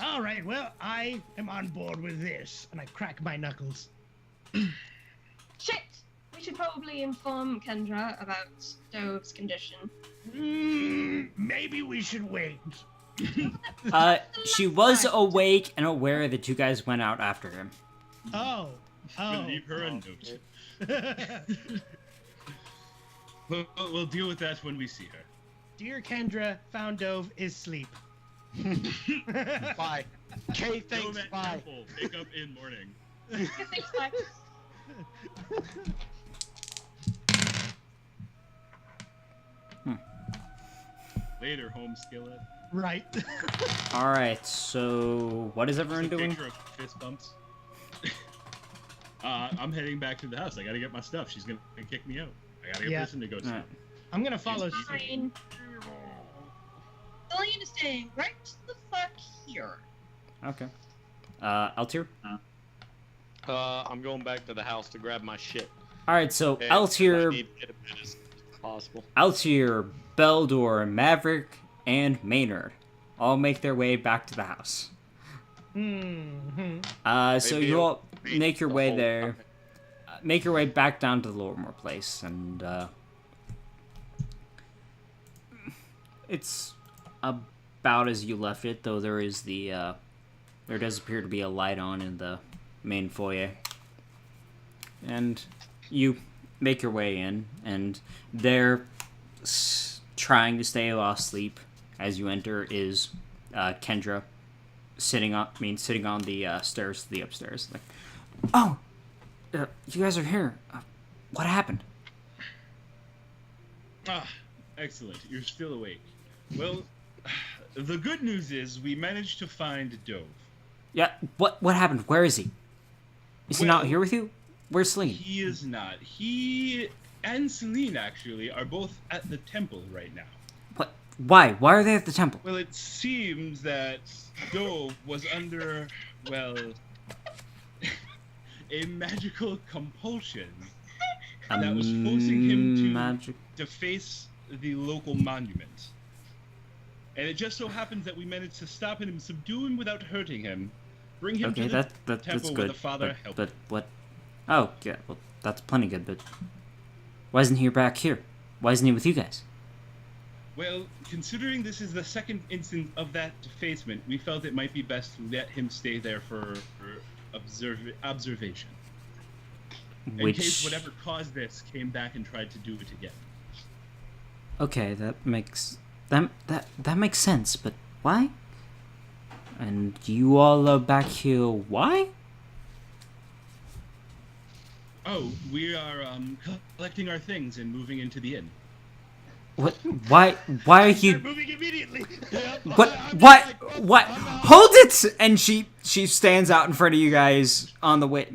All right, well, I am on board with this, and I crack my knuckles. Shit! We should probably inform Kendra about Stove's condition. Maybe we should wait. She was awake and aware that you guys went out after him. Oh. We'll leave her a note. We'll deal with that when we see her. Dear Kendra, found Dove is sleep. Bye. Kay, thanks. Nomad Bye. Temple, wake up in morning. Thanks, bye. Later, home skillet. Right. Alright, so what is everyone Just a doing? picture of fist bumps. I'm heading back to the house. I gotta get my stuff. She's gonna kick me out. I gotta get Yeah. prison to go to. Alright. I'm gonna follow She's suit. Fine. Still need to stay right the fuck here. Okay. Altier? I'm going back to the house to grab my shit. Alright, so And I Altier, need to get a bit as possible. Altier, Beldor, Maverick, and Maynard all make their way back to the house. Mm-hmm. So Maybe you all it'll be make your the way whole there. time. Make your way back down to the Lowermore place, and it's about as you left it, though there is there does appear to be a light on in the main foyer. And you make your way in, and there, trying to stay off sleep as you enter, is Kendra sitting on the stairs to the upstairs. Like, oh, you guys are here. What happened? Ah, excellent. You're still awake. Well, the good news is we managed to find Dove. Yeah, what happened? Where is he? Is he not Well, here with you? Where's Celine? He is not. He and Celine actually are both at the temple right now. What? Why? Why are they at the temple? Well, it seems that Dove was under, well, a magical compulsion that was forcing him to Magic. deface the local monument. And it just so happens that we managed to stop him, subdue him without hurting him, bring him Okay, to the that's temple good. where the father helped. But what? Oh, yeah. Well, that's plenty good. But why isn't he back here? Why isn't he with you guys? Well, considering this is the second instance of that defacement, we felt it might be best to let him stay there for observation. In case whatever caused this came back and tried to do it again. Okay, that makes sense. But why? And you all are back here. Why? Oh, we are collecting our things and moving into the inn. What? Why? Why are Start you? moving immediately. What? Hold it! And she stands out in front of you guys on the way.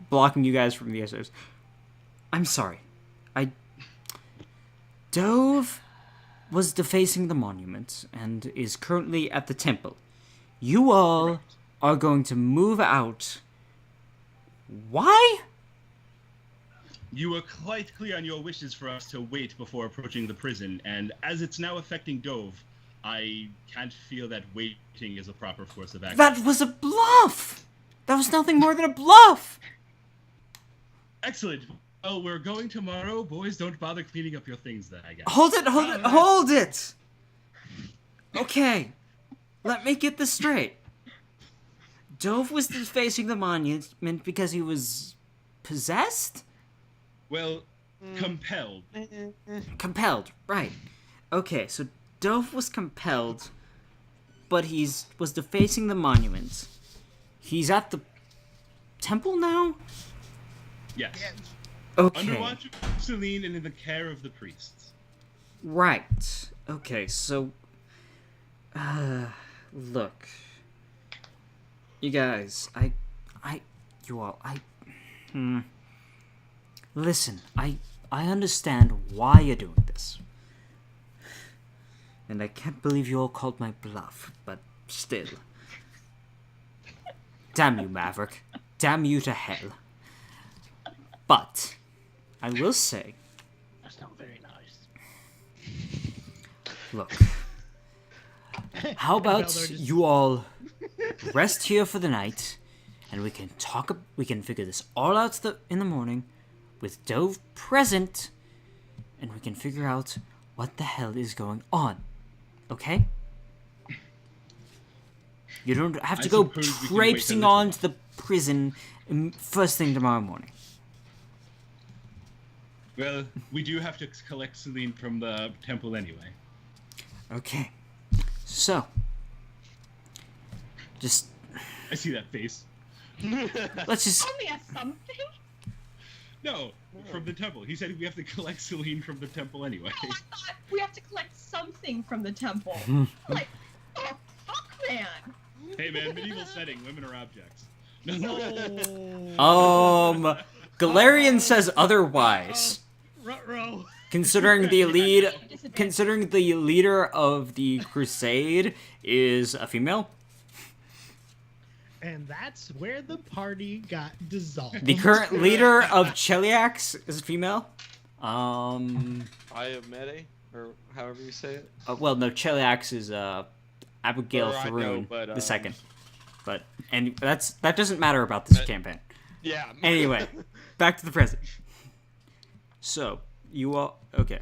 Blocking you guys from the stairs. I'm sorry. Dove was defacing the monument and is currently at the temple. You all Correct. are going to move out. Why? You were quite clear on your wishes for us to wait before approaching the prison, and as it's now affecting Dove, I can't feel that waiting is a proper course of action. That was a bluff! That was nothing more than a bluff! Excellent. Well, we're going tomorrow. Boys, don't bother cleaning up your things then, I guess. Hold it! Okay, let me get this straight. Dove was defacing the monument because he was possessed? Well, compelled. Compelled, right. Okay, so Dove was compelled, but was defacing the monument. He's at the temple now? Yes. Okay. Under watch of Celine and in the care of the priests. Right. Okay, so... look. You guys, Listen, I understand why you're doing this. And I can't believe you all called my bluff, but still. Damn you, Maverick. Damn you to hell. But, I will say... That's not very nice. Look. How about you all rest here for the night, and we can figure this all out in the morning, with Dove present, and we can figure out what the hell is going on. Okay? You don't have to go suppose we can wait a traipsing little on to the prison first thing tomorrow morning. Well, we do have to collect Celine from the temple anyway. Okay. So, just I see that face. let's just... Only a something? No, from the temple. He said we have to collect Celine from the temple anyway. Oh, I thought we have to collect something from the temple. Like, oh, fuck, man. Hey man, medieval setting, women are objects. Galarian says otherwise. Ruh-roh. Considering the leader of the crusade is a female. And that's where the party got dissolved. The current leader of Cheliax is a female. Iomede, or however you say it. Well, no, Cheliax is Abigail I know, Tharoon, but, the second. And that doesn't matter about this campaign. Yeah. Anyway, back to the present. So, you all... Okay.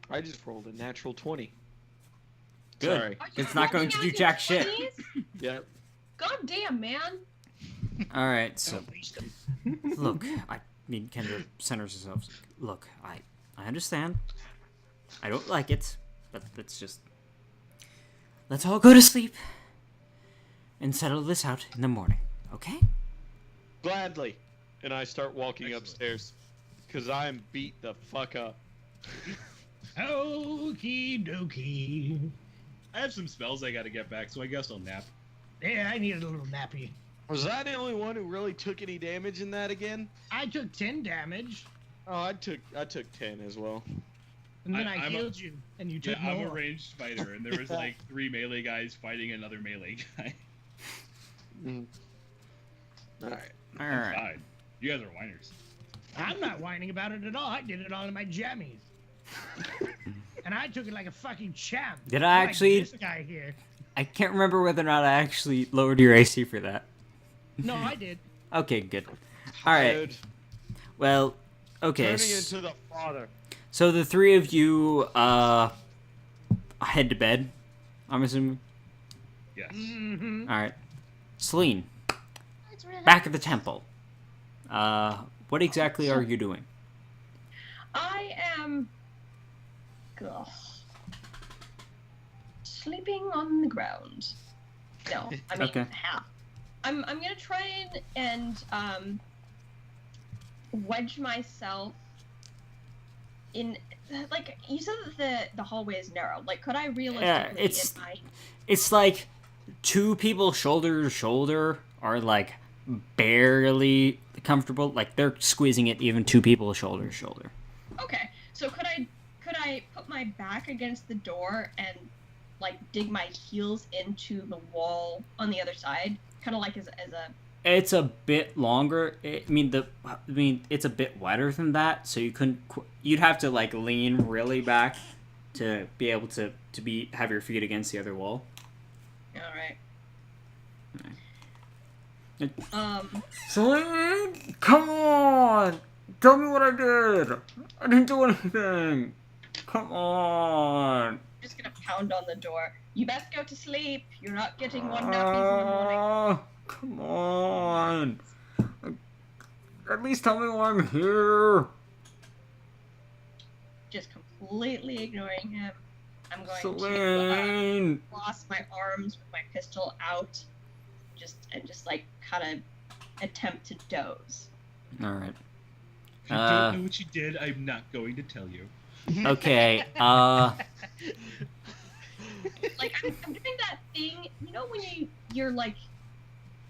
I just rolled a natural 20. Good. Sorry. It's not going to do jack shit. Yep. God damn, man. Alright, so... Look, I mean, Kendra centers herself. Look, I understand. I don't like it, but let's just... Let's all go to sleep and settle this out in the morning, okay? Gladly. And I start walking Excellent. upstairs. Because I'm beat the fuck up. Okie dokie. I have some spells I gotta get back, so I guess I'll nap. Yeah, I needed a little nappy. Was I the only one who really took any damage in that again? I took 10 damage, Oh, I took 10 as well. and then I'm I a- healed you, and you Yeah, took I'm a more. ranged fighter, and there was like 3 melee guys fighting another melee guy. Alright. Alright. Fine. You guys are whiners. I'm not whining about it at all. I did it all in my jammies. And I took it like a fucking champ. Did I Like actually- This guy here. I can't remember whether or not I actually lowered your AC for that. No, I did. Okay, good. Alright, Dude, well, okay. turning into the father. So the three of you, head to bed, I'm assuming? Yes. Mm-hmm. Alright. Celine, back at the temple. What exactly are you doing? I am. Ugh. Sleeping on the ground. No, I mean Okay. half. I'm gonna try and wedge myself in. Like you said that the hallway is narrow. Like, could I realistically it's- in my It's like two people shoulder to shoulder are like barely comfortable. Like they're squeezing it even two people shoulder to shoulder. Okay, so could I put my back against the door and like dig my heels into the wall on the other side, kind of like as a It's a bit longer. It's a bit wider than that, so you couldn't. You'd have to like lean really back to be able to have your feet against the other wall. all right. It- Um, Celine, come on! Tell me what I did. I didn't do anything. Come on. I'm just gonna pound on the door. You best go to sleep. You're not getting one nappies in the morning. Come on. At least tell me why I'm here. Just completely ignoring him. I'm going to Celine. cross my arms with my pistol out just like kind of attempt to doze. All right. If you don't know what you did, I'm not going to tell you. Okay. Like I'm doing that thing, you know, when you're like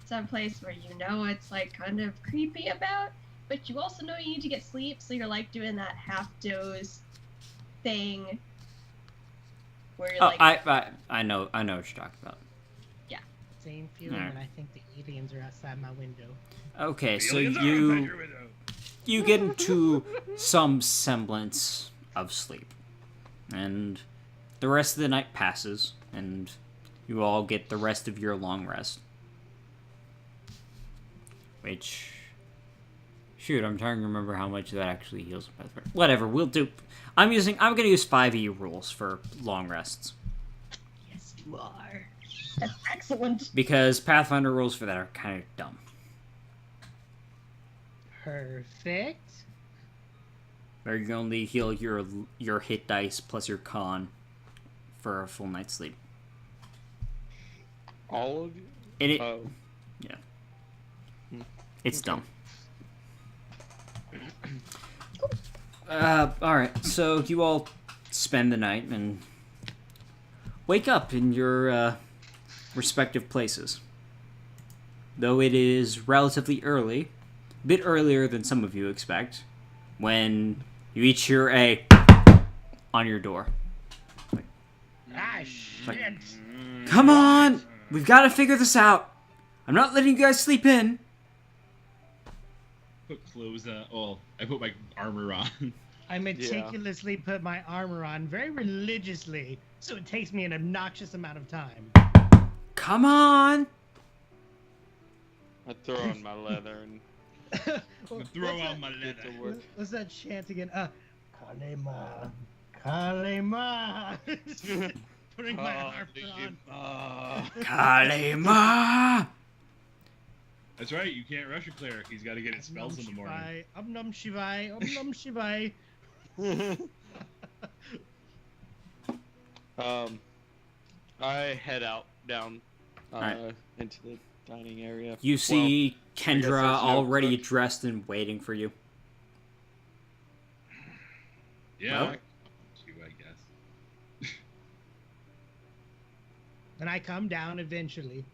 someplace where you know it's like kind of creepy about, but you also know you need to get sleep, so you're like doing that half doze thing where you're like, I know what you're talking about. Same feeling Alright. when I think the aliens are outside my window. Okay, so Aliens are outside your window. you get into some semblance of sleep, and the rest of the night passes, and you all get the rest of your long rest. Which, shoot, I'm trying to remember how much that actually heals. Whatever, we'll do. I'm gonna use 5e rules for long rests. Yes, you are. that's excellent. Because Pathfinder rules for that are kind of dumb. Perfect. Where you can only heal your hit dice plus your con for a full night's sleep. All of you? And it, Oh. it's dumb. Alright, so you all spend the night and wake up in your respective places. Though it is relatively early, a bit earlier than some of you expect, when you each hear a on your door. Ah, shit. Come on! We've got to figure this out! I'm not letting you guys sleep in! Put clothes, I put my armor on. I meticulously put my armor on very religiously, so it takes me an obnoxious amount of time. Come on! I throw on my leather and Throw on my get to leather. work. What's that chant again? Kalema. Kalema. Putting my armor on. Kalema! That's right, you can't rush a cleric. He's got to get his spells in the morning. Om Nom Shivai. Om Nom Shivai. I head out down Alright. into the dining area. You see Kendra there's no already cook. dressed and waiting for you. Yeah. Well. You, I guess. Then I come down eventually.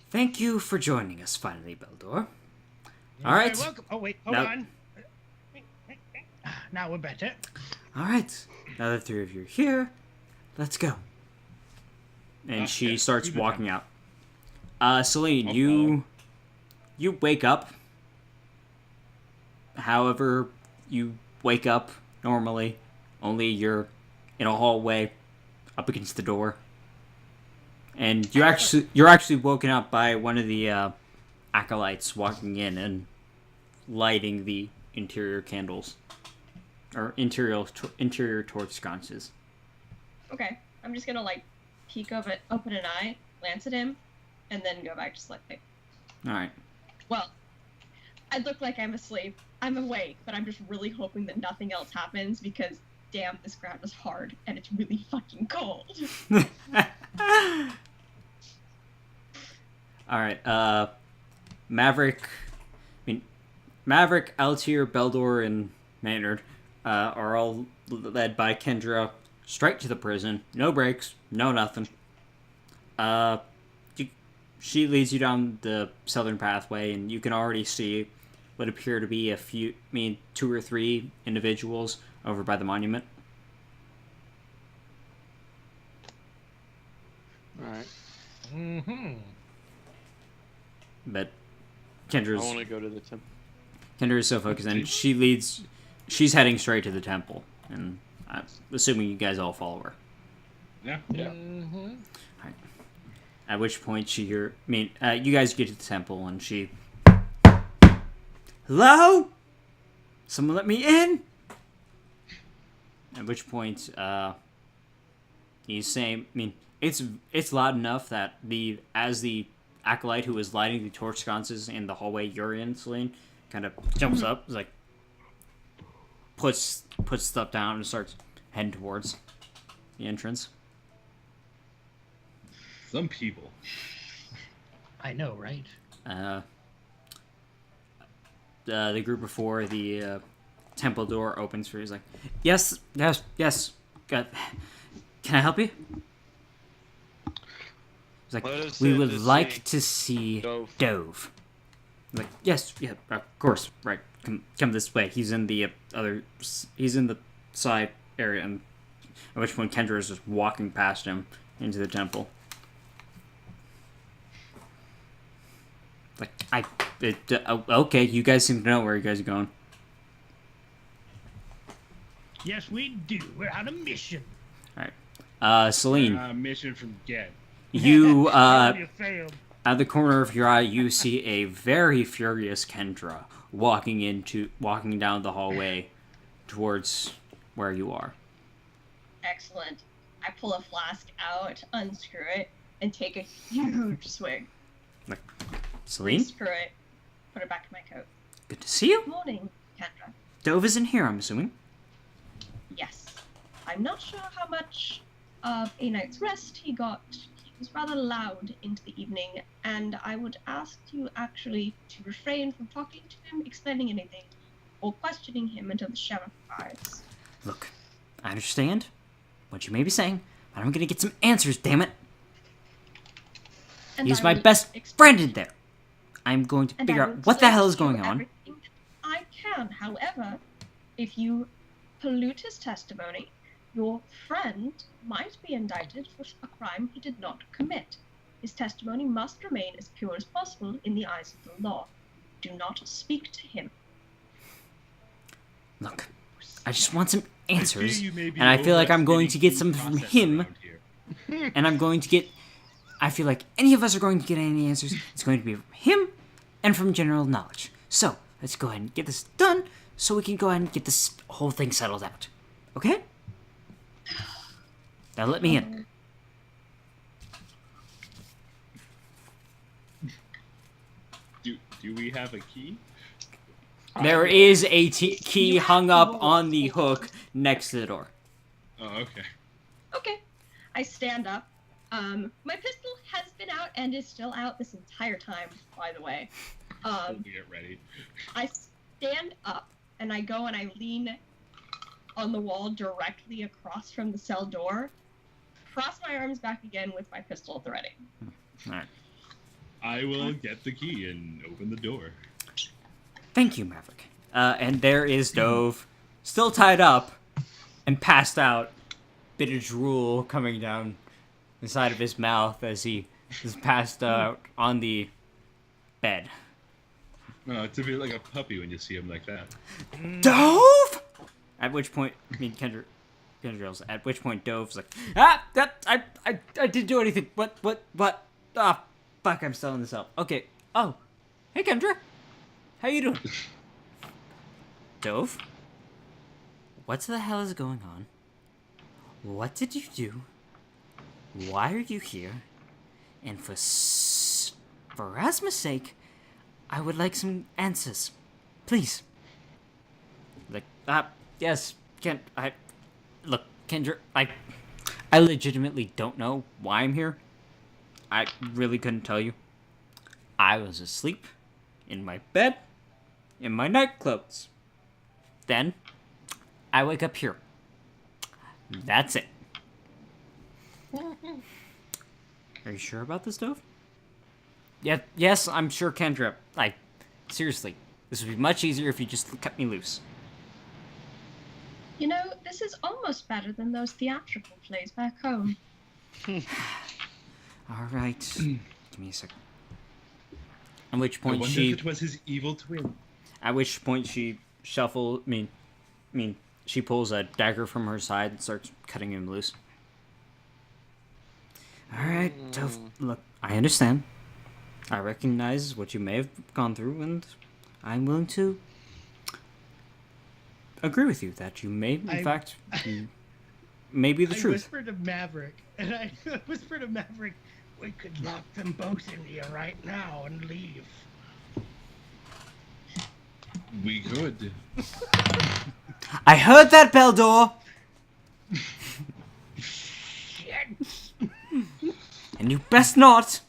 Thank you for joining us finally, Beldor. You're Alright. very welcome. Oh, wait. Hold Now- on. Now we're better. Alright. Now that the three of you are here, let's go. And she Okay, starts keep it walking out. Celine, I'll you wake up. However, you wake up normally. Only you're in a hallway up against the door. And you're actually woken up by one of the acolytes walking in and lighting the interior candles. Or interior torch sconces. Okay, I'm just gonna like peek of it, open an eye, glance at him, and then go back to sleeping. Alright. Well, I look like I'm asleep. I'm awake, but I'm just really hoping that nothing else happens because damn, this ground is hard and it's really fucking cold. Alright, Maverick, Altair, Beldor, and Maynard are all led by Kendra straight to the prison. No breaks, no nothing. She leads you down the southern pathway, and you can already see what appear to be two or three individuals over by the monument. Alright. Mm-hmm. But I want Kendra to go to the temple. is so focused, and she's heading straight to the temple, and I'm assuming you guys all follow her. Yeah. Yeah. Mm-hmm. At which point you guys get to the temple, and she... Hello? Someone let me in? At which point, he's saying... it's loud enough that as the acolyte who is lighting the torch sconces in the hallway you're in, Celine, kind of jumps up, is like... puts stuff down and starts heading towards the entrance. Some people. I know, right? The group before the temple door opens for you. He's like, yes. Can I help you? He's like, Let us we in would to like see to see Dove. Dove. He's like, yes, yeah, of course, right. Come this way. He's in the he's in the side area, and at which point Kendra is just walking past him into the temple. Like, okay, you guys seem to know where you guys are going. Yes, we do. We're on a mission. Celine, Mission from Get. you, You failed. out of the corner of your eye, you see a very furious Kendra walking down the hallway towards where you are. Excellent. I pull a flask out, unscrew it, and take a huge swig. Celine, Screw it. Put it back in my coat. good to see you. Good morning, Kendra. Dove isn't here, I'm assuming. Yes. I'm not sure how much of a night's rest he got. He was rather loud into the evening, and I would ask you actually to refrain from talking to him, explaining anything, or questioning him until the sheriff arrives. Look, I understand what you may be saying, but I'm gonna get some answers, damn it. And He's I my will best explain- friend in there. I'm going to and figure I will out what the explain hell is to you going on. everything that I can. However, if you pollute his testimony, your friend might be indicted for a crime he did not commit. His testimony must remain as pure as possible in the eyes of the law. Do not speak to him. Look, I just want some answers, you may be and I feel like I'm going to get overestimating some from process him, around here. and I'm going to get... I feel like any of us are going to get any answers. It's going to be from him and from general knowledge. So, let's go ahead and get this done so we can go ahead and get this whole thing settled out. Okay? Now let me in. Do we have a key? There is a key hung up on the hook next to the door. Oh, okay. Okay. I stand up. My pistol has been out and is still out this entire time, by the way. Holding it ready. I stand up and I go and I lean on the wall directly across from the cell door, cross my arms back again with my pistol at the ready. Alright. I will get the key and open the door. Thank you, Maverick. And there is Dove, still tied up and passed out. Bit of drool coming down the side of his mouth as he is passed out on the bed. To be like a puppy when you see him like that. Dove! At which point, Kendra yells. At which point, Dove's like, I didn't do anything. What? Ah, fuck! I'm still in this up. Okay. Oh, hey, Kendra. How you doing? Dove? What the hell is going on? What did you do? Why are you here? And for Erasmus' sake, I would like some answers. Please. Like, yes, look, Kendra, I legitimately don't know why I'm here. I really couldn't tell you. I was asleep in my bed, in my night clothes. Then, I wake up here. That's it. Are you sure about this, Dove? Yeah, yes, I'm sure, Kendra. Seriously, this would be much easier if you just cut me loose. You know, this is almost better than those theatrical plays back home. Alright. Give me a second. At which I point wonder she... if it was his evil twin. At which point she she pulls a dagger from her side and starts cutting him loose. Alright, Dove, look, I understand. I recognize what you may have gone through, and I'm willing to agree with you that you may, in fact, may be the I truth. whispered to Maverick, and I whispered to Maverick, we could lock them both in here right now and leave. We could. I heard that, Beldor! Shit. And you best not!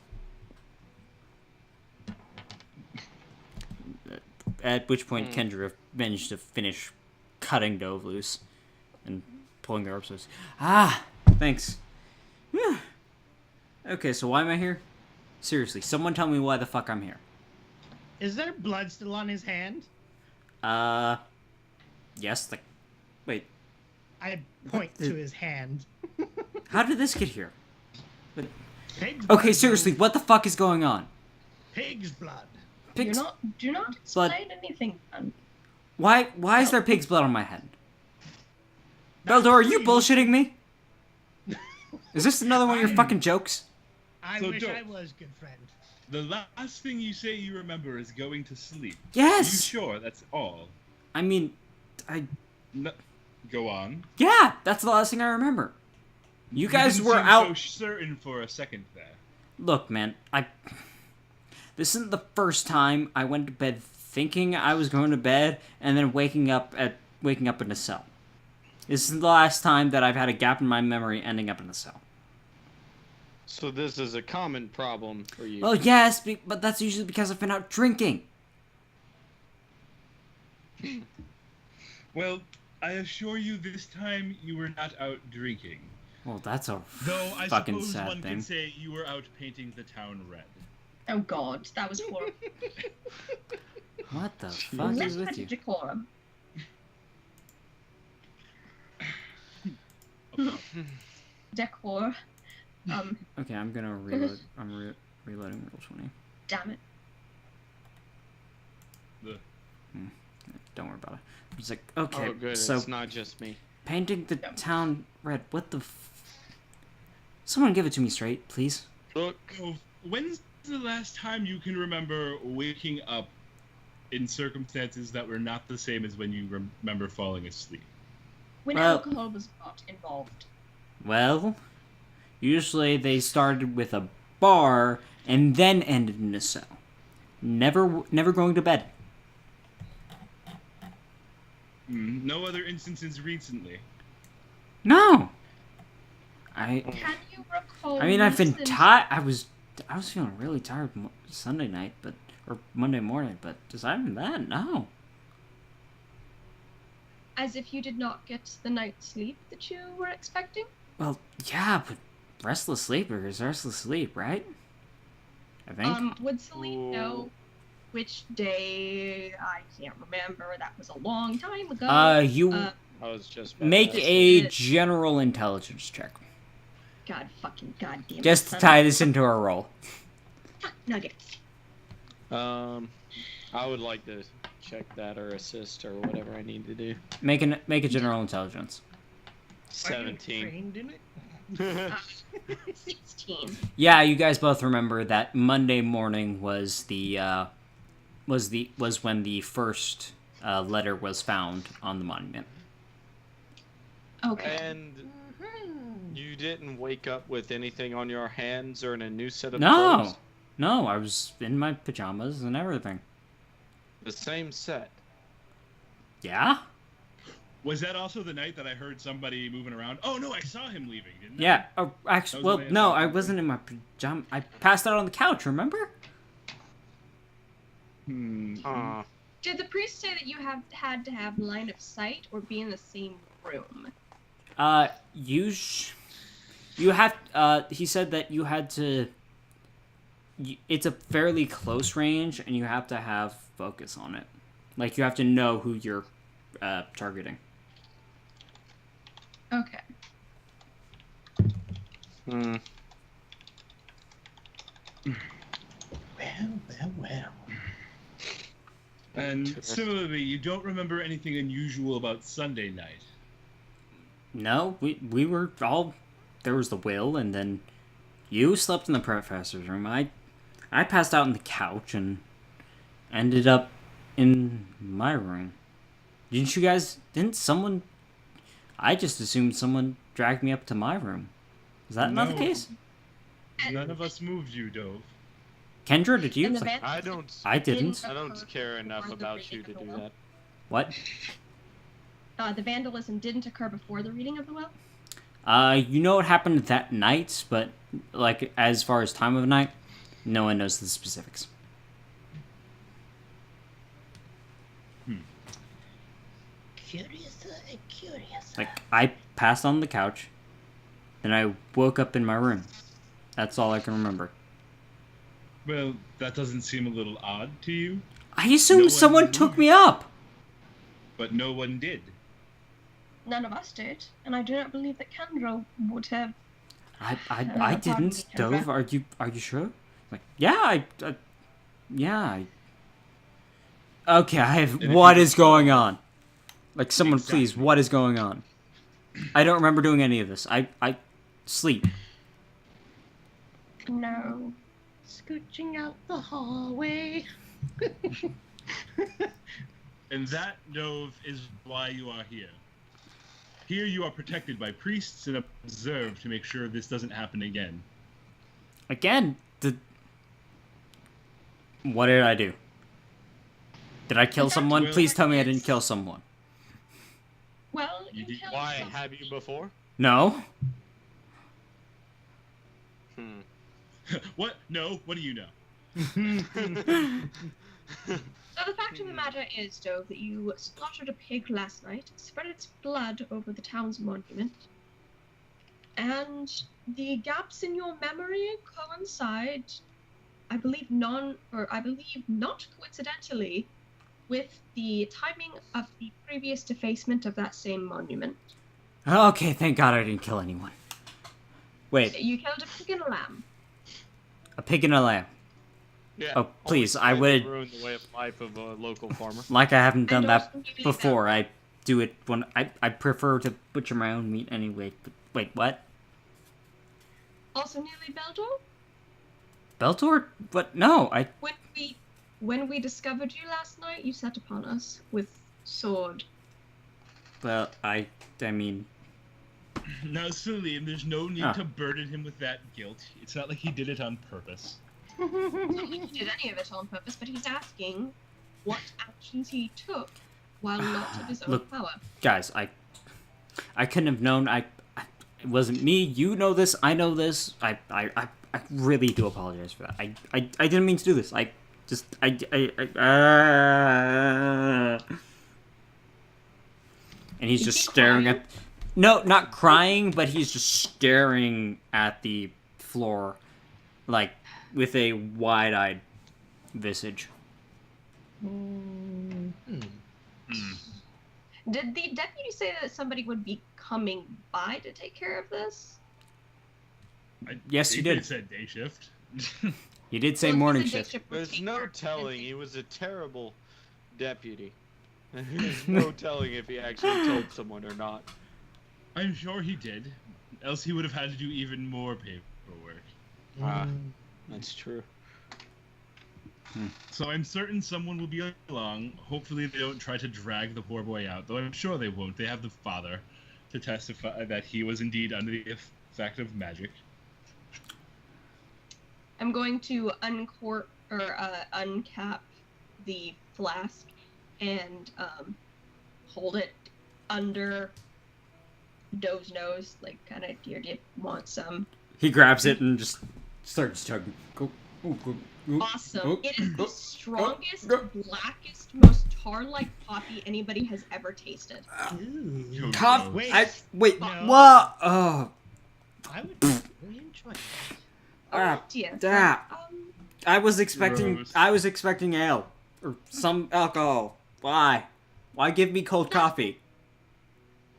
At which point, Kendra managed to finish cutting Dove loose and pulling her up. So thanks. Whew. Okay, so why am I here? Seriously, someone tell me why the fuck I'm here. Is there blood still on his hand? Yes. Wait. I point to his hand. How did this get here? Pig's Okay, blood, seriously, what the fuck is going on? Pig's blood. Pigs. Do not explain anything, man. Why is there pig's blood on my head? Beldor, are you bullshitting me? Is this another one of your fucking jokes? I So wish don't- I was, good friend. The last thing you say you remember is going to sleep. Yes! You sure that's all? I mean, No, go on. yeah, that's the last thing I remember. You guys didn't were seem out. so certain for a second there. Look, man, this isn't the first time I went to bed thinking I was going to bed and then waking up in a cell. This is the last time that I've had a gap in my memory ending up in a cell. So this is a common problem for you. Well, yes, but that's usually because I've been out drinking. Well, I assure you this time you were not out drinking. Well, that's a Though I fucking suppose sad one thing. could say you were out painting the town red. Oh god, that was horrible. What the fuck Let's is with have you? decorum. Decor. Okay, I'm gonna reload. I'm reloading roll 20. Damn it. Don't worry about it. It's like, okay, Oh, good. so It's not just me. painting the town red. What the? Someone give it to me straight, please. Look, Oh, when's the last time you can remember waking up in circumstances that were not the same as when you remember falling asleep? When Well- alcohol was not involved. Well, usually they started with a bar and then ended in a cell. Never going to bed. No other instances recently. No. I Can you recall? mean, I've been recent- tired. I was feeling really tired Sunday night, or Monday morning. But aside from that, no. As if you did not get the night's sleep that you were expecting? Well, yeah, but restless sleeper is restless sleep, right? I think. Would Celine know which day? I can't remember. That was a long time ago. You uh, I was just about make to ask. a general intelligence check. God fucking goddamn. Just to son tie of a this into a roll. fuck nuggets. I would like to check that or assist or whatever I need to do. Make a general intelligence. Are you 17. trained in it? 16. Yeah, you guys both remember that Monday morning was when the first letter was found on the monument. Okay. And you didn't wake up with anything on your hands or in a new set of No, clothes? no, I was in my pajamas and everything. The same set. Yeah, Was that also the night that I heard somebody moving around? Oh no, I saw him leaving, didn't yeah. I? Actually, That was well, the night no, I I saw wasn't in my pajamas. I passed out on the couch. Remember? Did the priest say that you had to have line of sight or be in the same room? You have. He said that you had to. It's a fairly close range, and you have to have focus on it. Like you have to know who you're targeting. Okay. Well. And similarly, you don't remember anything unusual about Sunday night. No, we were all. There was the will, and then you slept in the professor's room. I passed out on the couch and ended up in my room. Didn't you guys? Didn't someone? I just assumed someone dragged me up to my room. Is that not the No. case? None of us moved you, Dove. Kendra, did you? And the Like, I don't. I didn't. I don't care enough about you to do that. What? The vandalism didn't occur before the reading of the will? You know what happened that night, but like as far as time of night, no one knows the specifics. Curious. Like, I passed on the couch, and I woke up in my room. That's all I can remember. Well, that doesn't seem a little odd to you, I assumed No someone one took moved. me up. but no one did. None of us did, and I do not believe that Kendra would have. I pardon didn't, me, Dove. Kendra. Are you sure? Like, yeah, yeah. Okay, if what you is going on? Like, someone please, Exactly. what is going on? I don't remember doing any of this. I sleep. No. Scooching out the hallway. And that, Dove, is why you are here. Here you are protected by priests and observed to make sure this doesn't happen again. Again, what did I do? Did I kill someone? Well- Please tell me I didn't kill someone. Well, You you did- killed Why some- have you before? No. What? No, what do you know? So the fact of the matter is, Dove, that you slaughtered a pig last night, spread its blood over the town's monument, and the gaps in your memory coincide, I believe not coincidentally, with the timing of the previous defacement of that same monument. Okay, thank God I didn't kill anyone. Wait, You killed a pig and a lamb. a pig and a lamb. Yeah. Oh, please, always I trying to would- ruin the way of life of a local farmer. Like I haven't done And that also newly before. married. I do it when I prefer to butcher my own meat anyway. But wait, what? Also nearly Beldor? Beltor? What? No, When we discovered you last night, you set upon us with sword. well, I mean, Now, Celine, there's no need Ah. to burden him with that guilt. It's not like he did it on purpose. Not like he did any of it on purpose, but he's asking what actions he took while not of his own Look. power. guys, I couldn't have known. It wasn't me. You know this. I know this. I really do apologize for that. I didn't mean to do this. And he's just he staring crying? at. No, not crying, but he's just staring at the floor, like with a wide-eyed visage. Hmm. Did the deputy say that somebody would be coming by to take care of this? Yes, you did. It said day shift. You did say Well, if morning it's a day shift. we'll There's take no care of it. telling. He was a terrible deputy. There's no telling if he actually told someone or not. I'm sure he did. Else he would have had to do even more paperwork. Ah, that's true. So I'm certain someone will be along. Hopefully they don't try to drag the poor boy out, though I'm sure they won't. They have the father to testify that he was indeed under the effect of magic. I'm going to uncap the flask and hold it under Dove's nose, like kind of, do you want some? He grabs it and just starts chugging. Go. Awesome. It is the strongest, blackest, most tar-like coffee anybody has ever tasted. Ooh. Cough. Wait. Wait. No. What? Oh. I would really enjoy that. Ah, Dear. that. I was expecting. Gross. I was expecting ale or some alcohol. Why? Why give me cold coffee?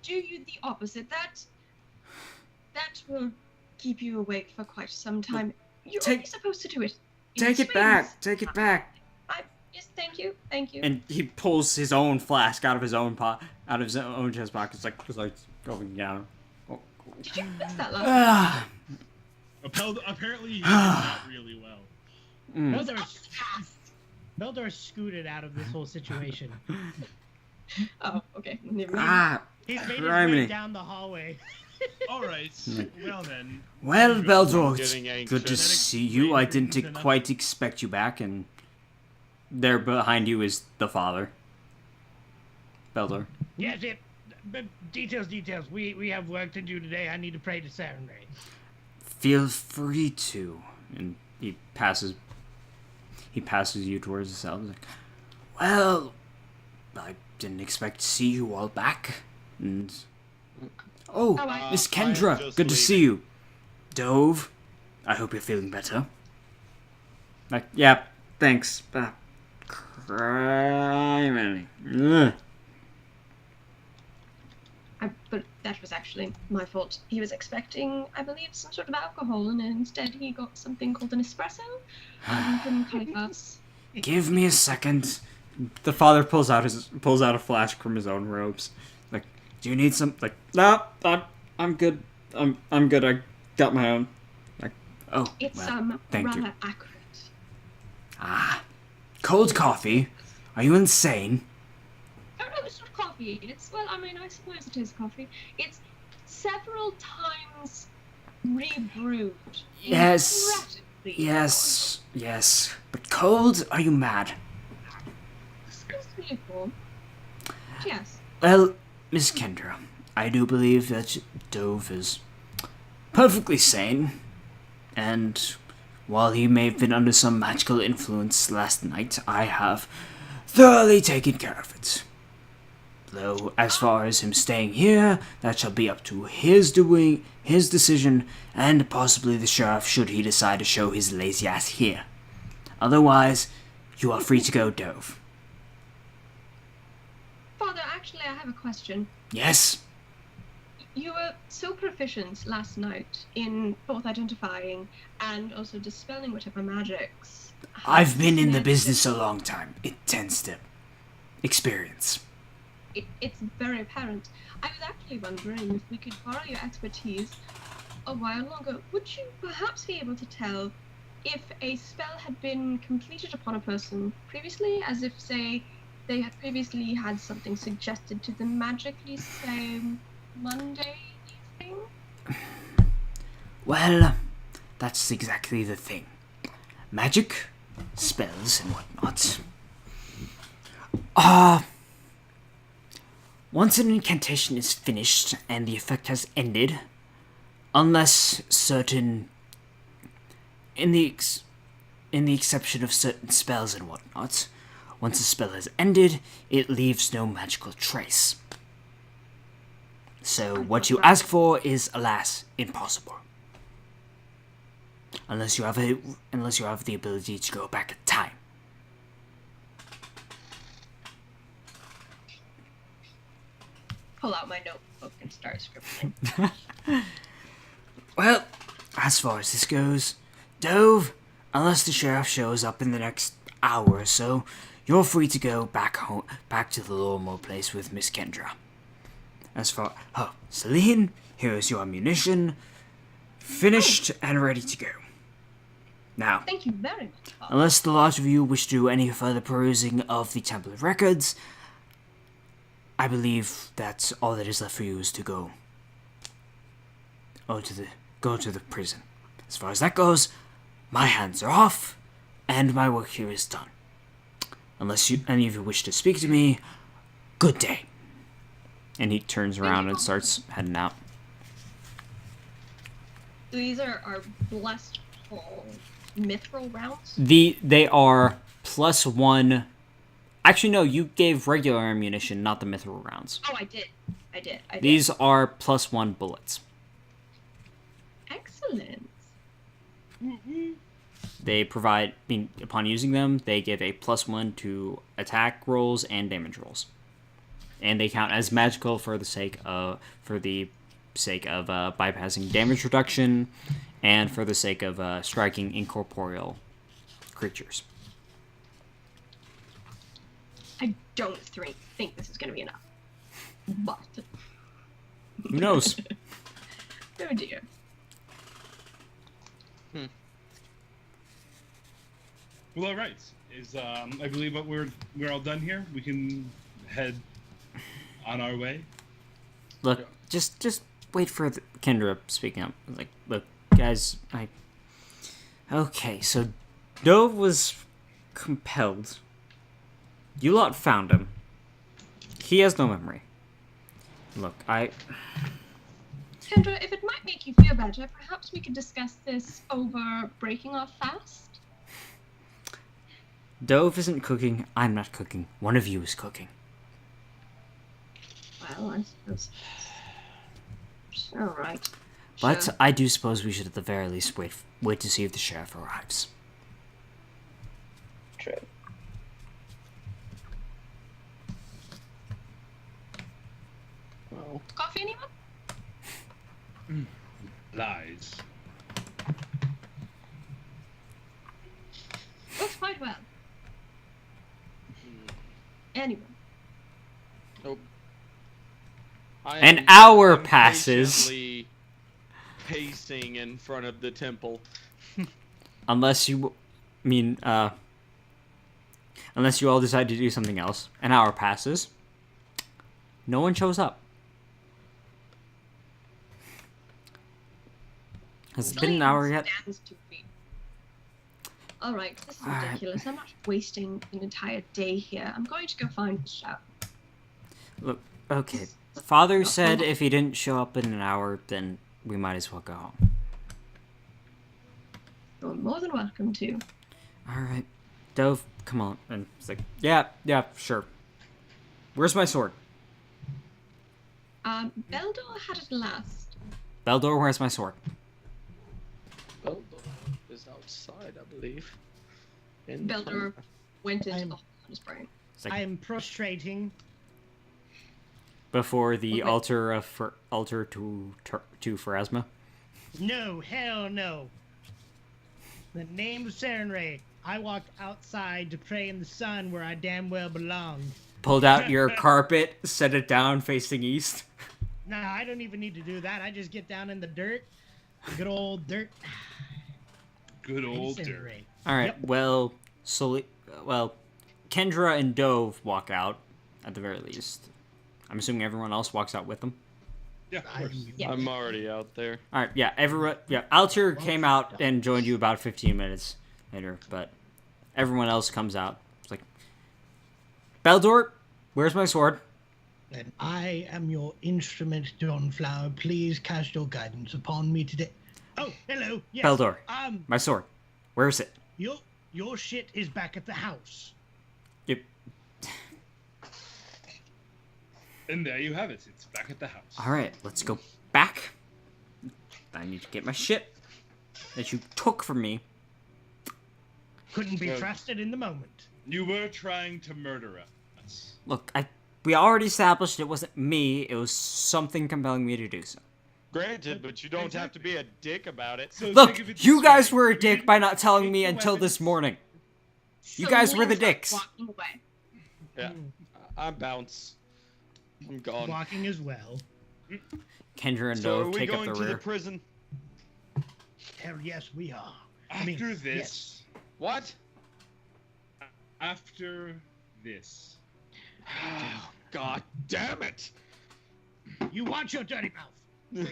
Do you the opposite? That will keep you awake for quite some time. You're Take- only supposed to do it. in Take it swings. back. Take it back. Yes, thank you. And he pulls his own flask out of his own own chest pocket. It's like going down. Oh. Did you miss that last? Ah. Apparently he did not really well. Mm. Beldor scooted out of this whole situation. Oh, okay. Never mind. Ah. He's made his Criminy. way down the hallway. Alright, well then. Well, I'm Beldor, it's getting good to anxious. see you. I didn't Enough. quite expect you back, and there behind you is the father. Beldor. Yes, but details. We have work to do today. I need to pray to Sarenrae. Feel free to. And he passes you towards the cell. He's like, well, didn't expect to see you all back. And oh, I- Miss I am Kendra, just good to see leaving. you. Dove, I hope you're feeling better. Like, yeah, thanks. Criminy. Ugh. But that was actually my fault. He was expecting, I believe, some sort of alcohol, and instead he got something called an espresso from Caliphas. Give me a second. The father pulls out a flask from his own robes. Like, do you need some? Like, no, I'm good. I'm good. I got my own. Like, oh, It's well, thank rather you. accurate. Ah, cold coffee? Are you insane? Oh no, it's not coffee. It's, well, I mean, I suppose it is coffee. It's several times rebrewed. Yes. Incredibly Yes. But cold? Are you mad? It's really cool. Yes. Well, Miss Kendra, I do believe that Dove is perfectly sane, and while he may have been under some magical influence last night, I have thoroughly taken care of it. Though, as far as him staying here, that shall be up to his decision, and possibly the sheriff should he decide to show his lazy ass here. Otherwise, you are free to go, Dove. Father, actually, I have a question. Yes? You were so proficient last night in both identifying and also dispelling whatever magics. I've been in the business a long time. It tends to experience. It's very apparent. I was actually wondering if we could borrow your expertise a while longer. Would you perhaps be able to tell if a spell had been completed upon a person previously, as if, say, they had previously had something suggested to them magically, say, Monday evening? Well, that's exactly the thing. Magic, spells, and whatnot. Once an incantation is finished and the effect has ended, unless certain, in the exception of certain spells and whatnot, once a spell has ended, it leaves no magical trace. So what you ask for is, alas, impossible. Unless you have the ability to go back in time. Pull out my notebook and start scribbling. Well, as far as this goes, Dove, unless the sheriff shows up in the next hour or so, you're free to go back to the Lormore place with Miss Kendra. As for Celine, here is your ammunition, finished and ready to go. Now, Thank you very much, Father. unless the lot of you wish to do any further perusing of the Temple of Records, I believe that all that is left for you is to go to the prison. As far as that goes, my hands are off, and my work here is done. Unless any of you wish to speak to me, good day. And he turns around and starts heading out. These are blessed mithril rounds? They are +1. Actually, no, you gave regular ammunition, not the mithril rounds. Oh, I did. These are +1 bullets. Excellent. They provide, upon using them, they give a +1 to attack rolls and damage rolls, and they count as magical for the sake of bypassing damage reduction, and for the sake of striking incorporeal creatures. I don't think this is going to be enough. But Who knows? oh dear. Well, all right. I believe we're all done here. We can head on our way. Look, just wait for Kendra speaking up. Like, look, guys, okay, so Dove was compelled. You lot found him. He has no memory. Look, Kendra, if it might make you feel better, perhaps we could discuss this over breaking our fast? Dove isn't cooking. I'm not cooking. One of you is cooking. Well, I suppose. All right. But Sure. I do suppose we should at the very least wait to see if the sheriff arrives. True. Well, Coffee, anyone? Lies. Works quite well. Anyone? nope. I An am hour passes. impatiently pacing in front of the temple. Unless you all decide to do something else. An hour passes. No one shows up. Has it been an hour yet? Stands to read. All right, this is All right. ridiculous. I'm not wasting an entire day here. I'm going to go find the shop. Look, okay. Father said if he didn't show up in an hour, then we might as well go home. You're more than welcome to. Alright. Dove, come on. And it's like, yeah, sure. Where's my sword? Beldor had it last. Beldor, where's my sword? Beldor is outside, I believe. In Beldor went into I'm- the hole in his brain. It's like I am prostrating. before the Okay. altar to Pharasma. No, hell no. In the name of Sarenrae, I walked outside to pray in the sun where I damn well belong. Pulled out your carpet, set it down facing east. Nah, I don't even need to do that. I just get down in the dirt. The good old dirt. Good old dirt. Sarenrae. Alright, Yep. well, Kendra and Dove walk out, at the very least. I'm assuming everyone else walks out with them. Yeah, of course. Yeah. I'm already out there. Alright, yeah, Altair came out and joined you about 15 minutes later, but everyone else comes out. It's like, Beldor, where's my sword? And I am your instrument, Dawnflower. Please cast your guidance upon me today. Oh, hello. Yes. Beldor, Um, my sword. Where is it? your shit is back at the house. Yep. And there you have it. It's back at the house. Alright, let's go back. I need to get my shit that you took from me. Couldn't be So- trusted in the moment. You were trying to murder us. Look, we already established it wasn't me, it was something compelling me to do so. Granted, but you don't have to be a dick about it. So Look, think of it you this guys way. were a We dick didn't by not telling take me the until this weapons. morning. You So guys were the Lance starts dicks. Walking away. Yeah, I bounce. I'm gone. Walking as well. Kendra and So are Dove we take up going the to the rear. prison? Hell yes, we are. After yes. this. What? After this. God damn it! You watch your dirty mouth.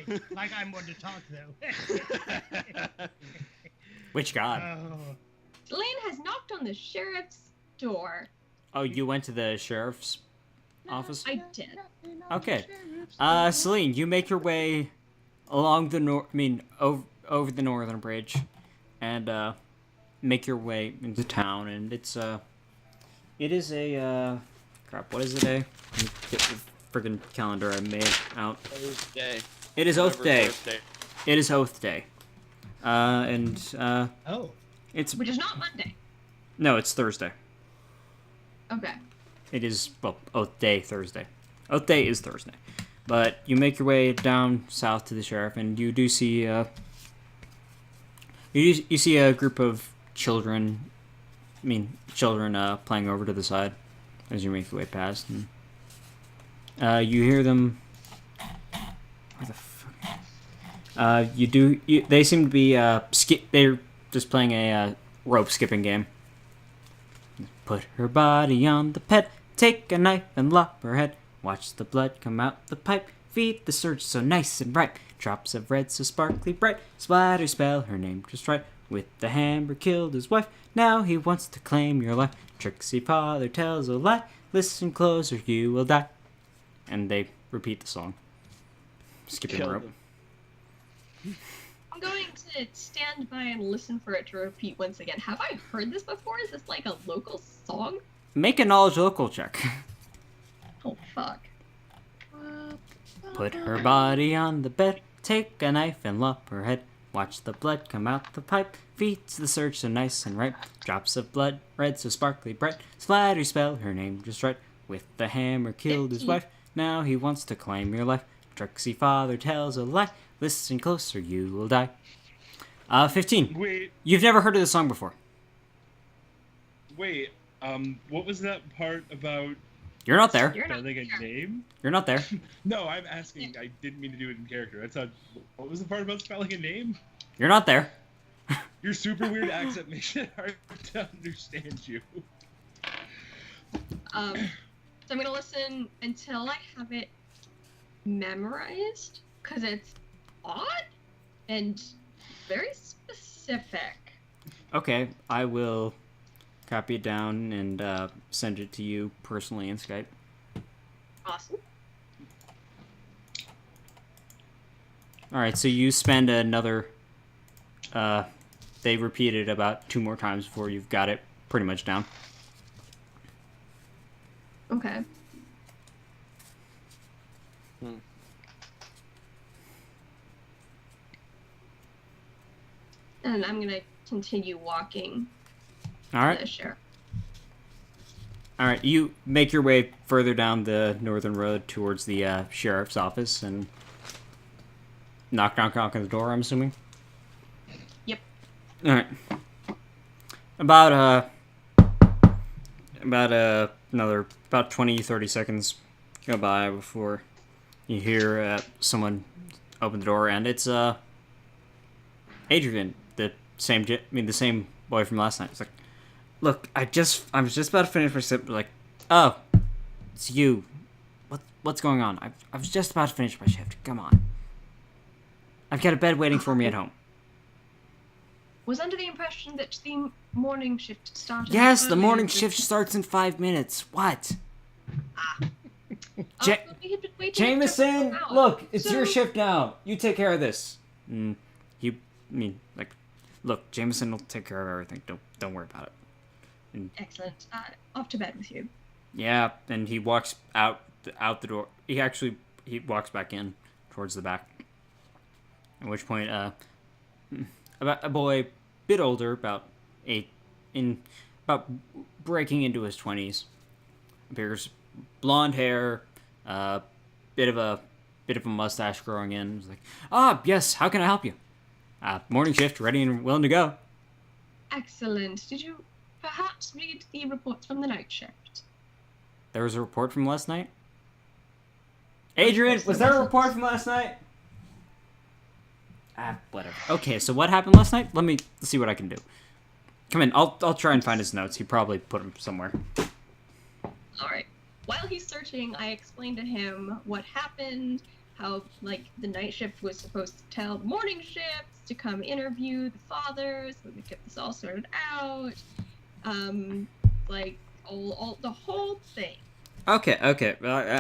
Wait, like I'm one to talk, though. Which god? Oh, Delane has knocked on the sheriff's door. Oh, you went to the sheriff's office? I did. Okay. Celine, you make your way along the over the northern bridge, and make your way into town. And it is a crap. What is the day? Let me get the friggin' calendar I made out. Thursday. It is Oath Whatever Day. Thursday. It is Oath Day. oh, It's Which is not Monday. no, it's Thursday. Okay. It is, well, Oath Day, Thursday. Oath Day is Thursday. But you make your way down south to the sheriff, and you do see, you see a group of children, playing over to the side as you make your way past. And, you hear them, where the fuck? They seem to be, they're just playing a, rope skipping game. Put her body on the pet, take a knife and lop her head. Watch the blood come out the pipe, feed the surge so nice and ripe. Drops of red so sparkly bright, splatter spell her name just right. With the hammer killed his wife, now he wants to claim your life. Tricksy father tells a lie, listen close or you will die. And they repeat the song. Skipping Killed rope. him. I'm going to stand by and listen for it to repeat once again. Have I heard this before? Is this like a local song? Make a knowledge local check. Oh, fuck. Put her body on the bed, take a knife and lop her head. Watch the blood come out the pipe, feet to the surge so nice and ripe. Drops of blood, red so sparkly bright, splatter spell her name just right. With the hammer killed his wife, now he wants to claim your life. Tricksy father tells a lie, listen closer, you will die. 15. Wait, You've never heard of this song before. wait. What was that part about You're not there. You're not spelling a there. name? You're not there. No, I'm asking. I didn't mean to do it in character. That's not. What was the part about spelling a name? You're not there. Your super weird accent makes it hard to understand you. So I'm gonna listen until I have it memorized, because it's odd and very specific. Okay, I will copy it down and send it to you personally in Skype. Awesome. Alright, so you spend another... they repeat it about 2 more times before you've got it pretty much down. Okay. And I'm gonna continue walking Alright. the sheriff. Alright, you make your way further down the northern road towards the sheriff's office and knock on the door, I'm assuming? Yep. Alright. About about 20-30 seconds go by before you hear someone open the door, and it's Adrian, the same boy from last night. It's like, look, I was just about to finish my sip. Like, oh, it's you. What's going on? I was just about to finish my shift. Come on. I've got a bed waiting for me at home. Was under the impression that the morning shift started. Yes, the earlier morning this- shift starts in 5 minutes. What? Oh, but we had been waiting Jameson, for an hour. look, it's So- your shift now. You take care of this. Look, Jameson will take care of everything. Don't worry about it. Excellent. Off to bed with you. Yeah, and he walks out the door. He walks back in towards the back. At which point, about a boy, bit older, about breaking into his 20s, appears, blonde hair, bit of a mustache growing in. He's like, yes, how can I help you? Morning shift, ready and willing to go. Excellent. Did you perhaps read the reports from the night shift? There was a report from last night? Adrian, was there a report from last night? Whatever. Okay, so what happened last night? Let's see what I can do. Come in, I'll try and find his notes. He probably put them somewhere. All right. While he's searching, I explained to him what happened, how, the night shift was supposed to tell the morning shifts to come interview the father so we could get this all sorted out. All the whole thing. Okay.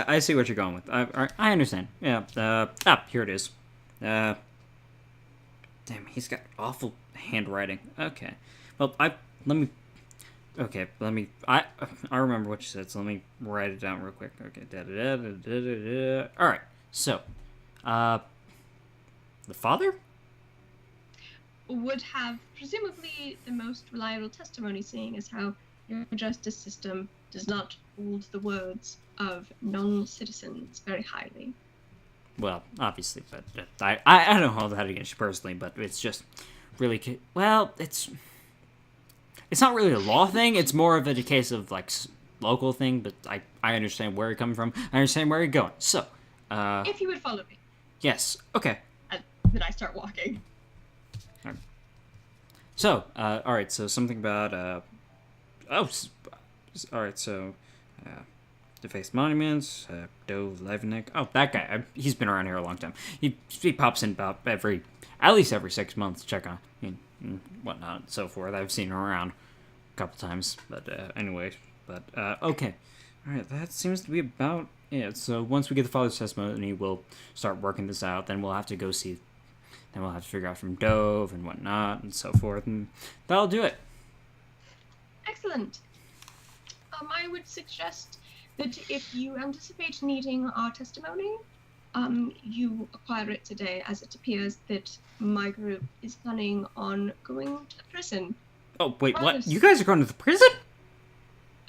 I see what you're going with. I understand. Yeah. Here it is. Damn, he's got awful handwriting. Okay. Well, I remember what you said, so let me write it down real quick. Okay. All right. So, the father? Would have presumably the most reliable testimony, seeing as how your justice system does not hold the words of non-citizens very highly. Well, obviously, but I don't hold that against you personally, but it's just really... Well, it's not really a law thing. It's more of a case of, local thing, but I understand where you're coming from. I understand where you're going. So, If you would follow me. yes. Okay. And then I start walking. So, alright, so something about, alright, so, defaced monuments, Dove Levenik. Oh, that guy. He's been around here a long time. He pops in about at least every 6 months to check on and whatnot and so forth. I've seen him around a couple times, but anyway. But, okay. Alright, that seems to be about it. So once we get the father's testimony, we'll start working this out. Then we'll have to go see... Then we'll have to figure out from Dove and whatnot and so forth. And that'll do it. Excellent. I would suggest that if you anticipate needing our testimony, you acquire it today, as it appears that my group is planning on going to the prison, Oh, wait, what? Honest. You guys are going to the prison?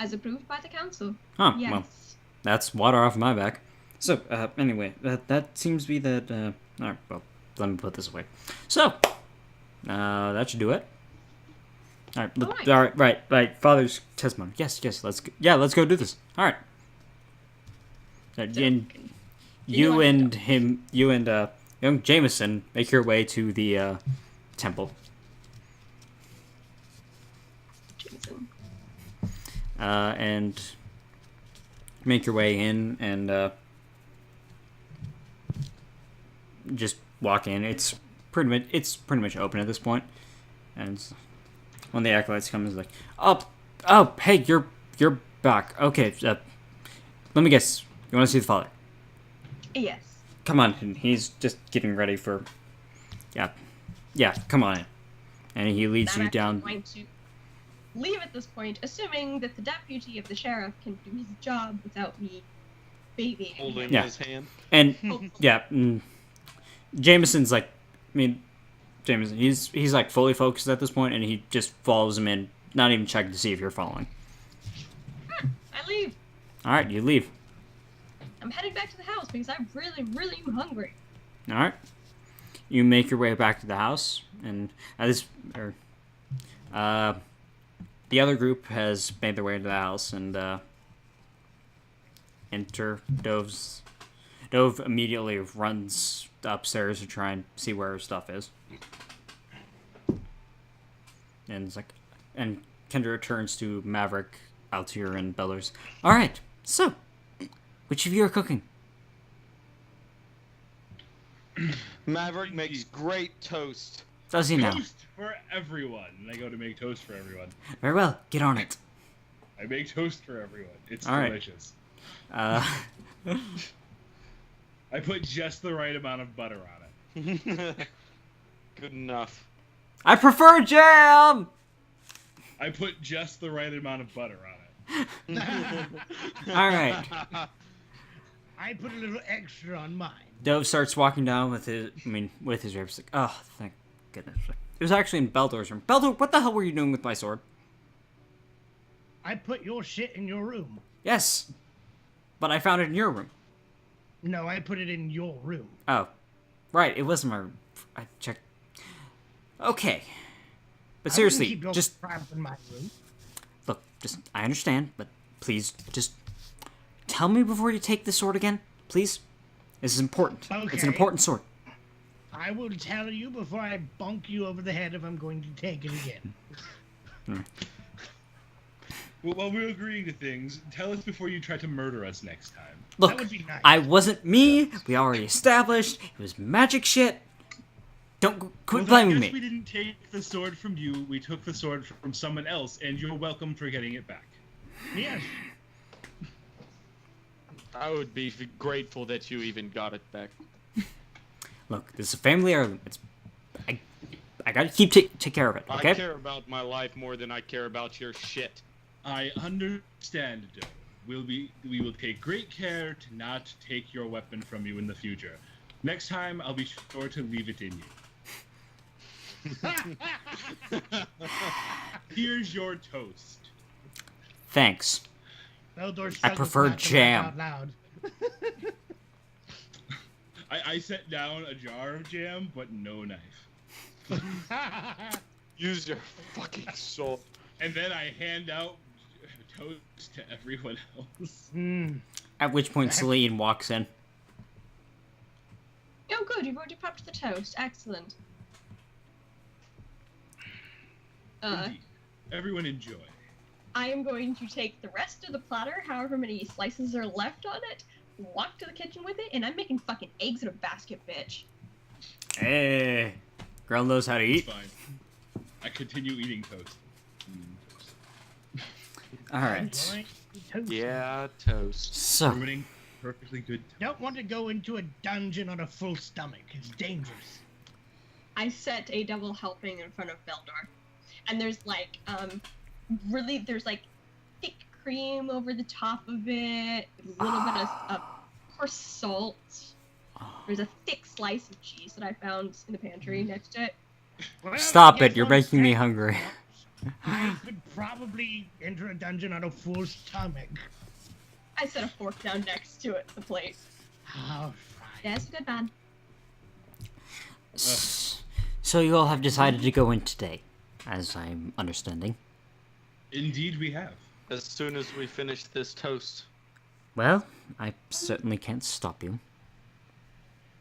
as approved by the council. Oh, Yes. well, that's water off my back. So, anyway, that seems to be that, alright, well, let me put this away. So, that should do it. Alright, Father's testimony. Yes, let's go do this. Alright. And you and young Jameson make your way to the, temple. Jameson. And make your way in and just walk in. It's pretty much open at this point. And when the acolytes come, it's like, oh, hey, you're back. Okay, let me guess. You want to see the father? Yes. Come on. And he's just getting ready for. Yeah. Come on in. And he leads I'm you actually down. going to leave at this point, assuming that the deputy of the sheriff can do his job without me babying him. Holding Yeah. his hand. And Jameson's like, Jameson, he's like fully focused at this point, and he just follows him in, not even checking to see if you're following. I leave. All right, you leave. I'm heading back to the house because I really, really am hungry. All right, you make your way back to the house, and the other group has made their way to the house, and enter Dove immediately runs upstairs to try and see where her stuff is. And it's like, and Kendra turns to Maverick, Altair, and Bellers. All right, so which of you are cooking? Maverick makes great toast. Does he now? Toast for everyone. And I go to make toast for everyone. Very well, get on it. I make toast for everyone. It's All right. delicious. Uh, I put just the right amount of butter on it. Good enough. I prefer jam. I put just the right amount of butter on it. All right. I put a little extra on mine. Dove starts walking down with his rape. Like, oh, thank goodness. It was actually in Beldor's room. Beldor, what the hell were you doing with my sword? I put your shit in your room. Yes, but I found it in your room. No, I put it in your room. Oh, right. It wasn't my room. I checked. Okay, but seriously, I wouldn't keep your just crap in my room. look. I understand, but please, just tell me before you take the sword again, please. This is important. It's Okay. an important sword. I will tell you before I bonk you over the head if I'm going to take it again. Well, while we're agreeing to things, tell us before you try to murder us next time. Look, That would be nice. I wasn't me. We already established it was magic shit. Don't quit Well, blaming I me. guess we didn't take the sword from you. We took the sword from someone else, and you're welcome for getting it back. Yes. I would be grateful that you even got it back. Look, this is a family heirloom. I gotta keep take care of it. Okay. I care about my life more than I care about your shit. I understand, Doe. We will take great care to not take your weapon from you in the future. Next time, I'll be sure to leave it in you. Here's your toast. Thanks. Eldor I says prefer it's not to laugh jam. out loud. I set down a jar of jam, but no knife. Use your fucking soul. And then I hand out toast to everyone else. At which point Celine walks in. Oh, good. You've already prepped the toast. Excellent. Indeed. Everyone enjoy. I am going to take the rest of the platter, however many slices are left on it, walk to the kitchen with it, and I'm making fucking eggs in a basket, bitch. Hey, girl knows how to It's eat. fine. I continue eating toast. All right. Enjoy the toast. Yeah, toast. So, Ruining perfectly good toast. Don't want to go into a dungeon on a full stomach. It's dangerous. I set a double helping in front of Beldor, and there's like, there's like thick cream over the top of it, a little bit of coarse salt. There's a thick slice of cheese that I found in the pantry next to it. Well, Stop I guess it, you're on making me second hungry. thought, I could probably enter a dungeon on a full stomach. I set a fork down next to it, the plate. All right. Yeah, it's a good man. So you all have decided to go in today, as I'm understanding. Indeed, we have. As soon as we finish this toast. Well, I certainly can't stop you.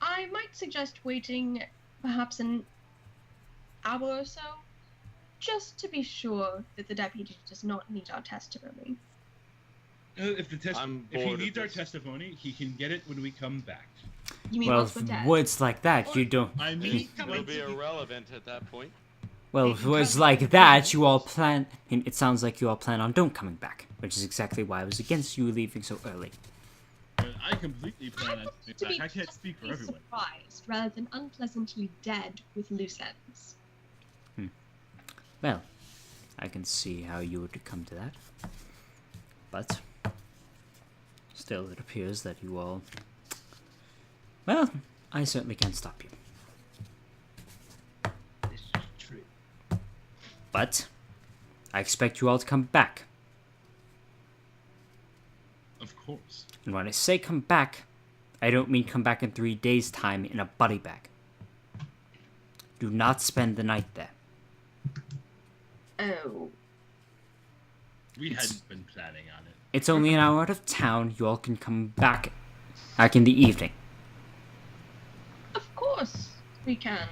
I might suggest waiting perhaps an hour or so, just to be sure that the deputy does not need our testimony. If he bored needs of our this. testimony, he can get it when we come back. You mean Well, once we're dead? words like that, you don't... I He mean, come It'll in be to- irrelevant at that point. Well, He can words come like in that, to- you all plan... It sounds like you all plan on don't coming back, which is exactly why I was against you leaving so early. I completely plan on want coming to be back. I can't speak for pleasantly everyone. surprised rather than unpleasantly dead with loose ends. Well, I can see how you would come to that. But... still, it appears that you all... Well, I certainly can't stop you. This is true. But... I expect you all to come back. Of course. And when I say come back, I don't mean come back in 3 days' time in a body bag. Do not spend the night there. Oh. We hadn't been planning on it. It's only an hour out of town. You all can come back in the evening. Of course we can.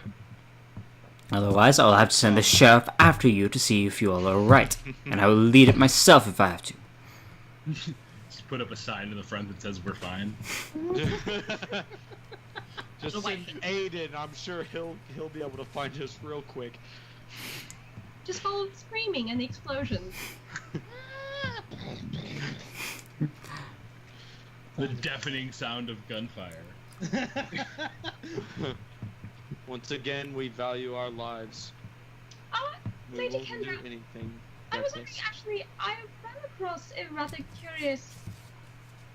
Otherwise, I'll have to send the sheriff after you to see if you all are right. And I will lead it myself if I have to. Just put up a sign in the front that says we're fine. Just The white send Aiden. I'm sure he'll be able to find us real quick. Just follow the screaming and the explosions. The deafening sound of gunfire. Once again, we value our lives. We Lady won't do Kendra, anything. I was reckless. actually, I ran across a rather curious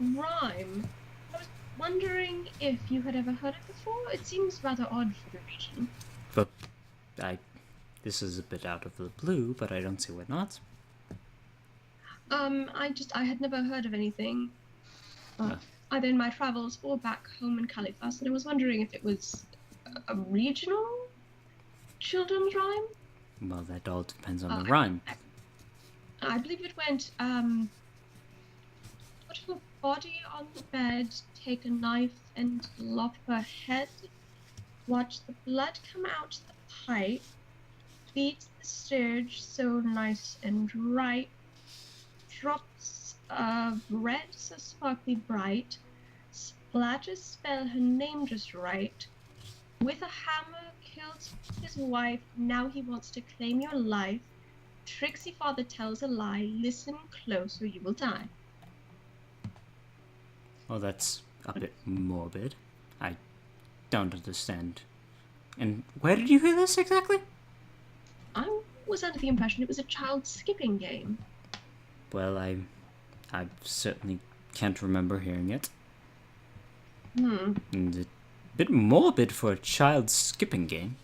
rhyme. I was wondering if you had ever heard it before. It seems rather odd for the region. But this is a bit out of the blue, but I don't see why not. I had never heard of anything, either in my travels or back home in Califas, and I was wondering if it was a regional children's rhyme. Well, that all depends on the I- rhyme. I believe it went, put her body on the bed, take a knife and lop her head, watch the blood come out the pipe, beat the stirge so nice and right, drops of red so sparkly bright, splatters spell her name just right, with a hammer killed his wife, now he wants to claim your life, tricksy father tells a lie, listen close or you will die. Well, that's a bit morbid. I don't understand. And where did you hear this exactly? I was under the impression it was a child skipping game. Well, I certainly can't remember hearing it. And a bit morbid for a child skipping game.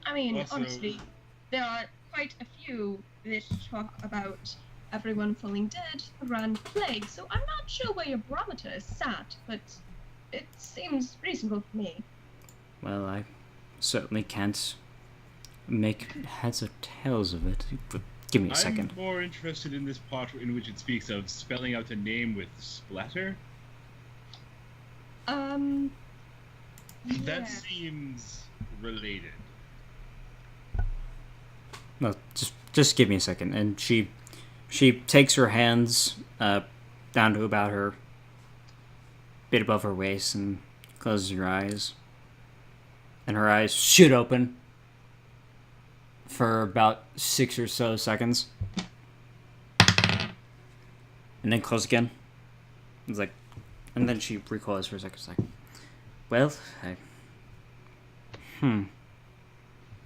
I mean, Also- honestly, there are quite a few that talk about everyone falling dead around plague, so I'm not sure where your barometer is sat, but it seems reasonable for me. Well, I certainly can't make heads or tails of it. But give me a second. I'm more interested in this part in which it speaks of spelling out a name with splatter. Yeah. That seems related. No, just give me a second. And she takes her hands down to about her bit above her waist and closes her eyes. And her eyes shoot open for about 6 or so seconds. And then close again. It's like, and then she recoils for a second. It's like, well, I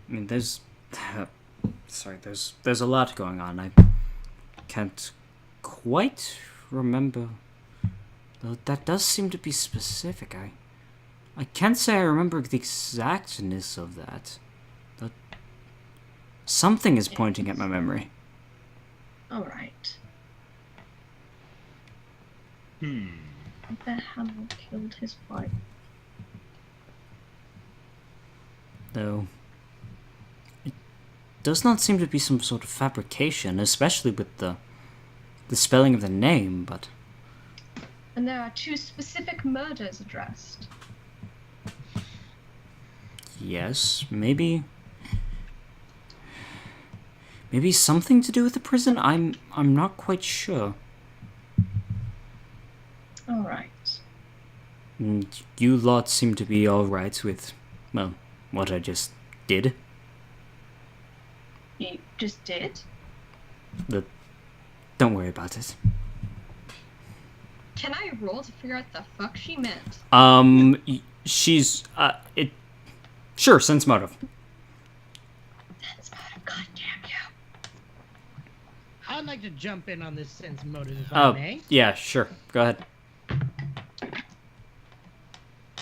mean, there's a lot going on. I can't quite remember. Though that does seem to be specific. I can't say I remember the exactness of that. But something is pointing at my memory. All right. Hmm. The hammer killed his wife. Though it does not seem to be some sort of fabrication, especially with the spelling of the name, but And there are 2 specific murders addressed. yes, maybe something to do with the prison. I'm not quite sure. All right. And you lot seem to be all right with, well, what I just did. You just did? Don't worry about it. Can I roll to figure out the fuck she meant? She's sure, sense motive. That's motive, god damn you. I'd like to jump in on this sense motive, if I Oh, may. yeah, sure. Go ahead.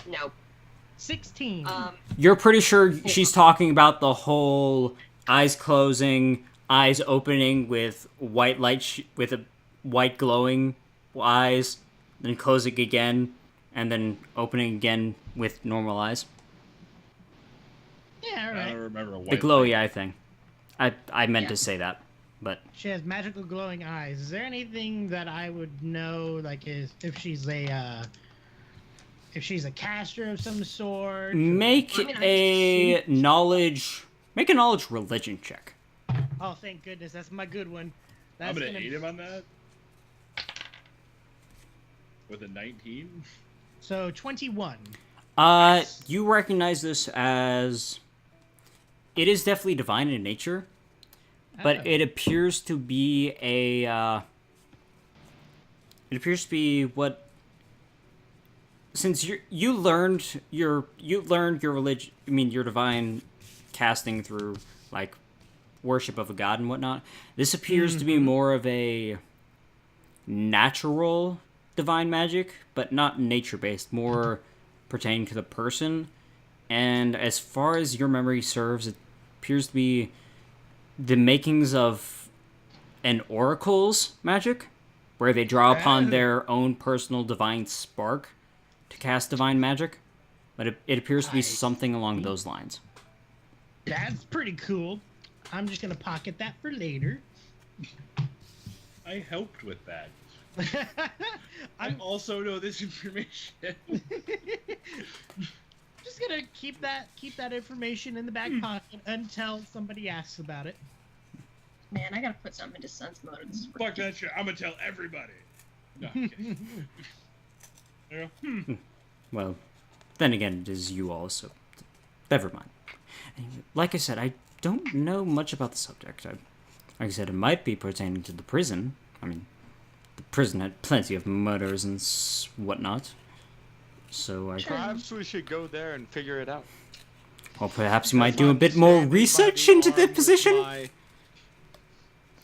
Nope. 16. You're pretty sure she's talking about the whole eyes closing, eyes opening with white light, with a white glowing eyes, then closing again, and then opening again with normal eyes. Yeah, all I right. don't remember what. The glowy eye thing. I meant to say that, but She has magical glowing eyes. Is there anything that I would know, like, if she's a caster of some sort? make a knowledge religion check. Oh, thank goodness, that's my good one. I'm That's gonna aid him on that. With a 19. So 21. You recognize this as it is definitely divine in nature, but Oh. it appears to be what, since you learned your religion, I mean your divine casting through like worship of a god and whatnot. This appears to be more of a natural divine magic, but not nature-based, more pertaining to the person. And as far as your memory serves, it appears to be the makings of an oracle's magic, where they draw upon their own personal divine spark to cast divine magic. But it appears to be something along those lines. That's pretty cool. I'm just gonna pocket that for later. I helped with that. I also know this information. Just gonna keep that information in the back pocket until somebody asks about it. Man, I gotta put something into sense motive. This is Fuck that shit. I'm gonna tell everybody. No, I'm kidding. Yeah. Well, then again, it is you all, so never mind. And like I said, I don't know much about the subject. Like I said, it might be pertaining to the prison. I mean, the prison had plenty of murders and whatnot. So Perhaps we should go there and figure it out. Well, perhaps you might do a bit more research into the position.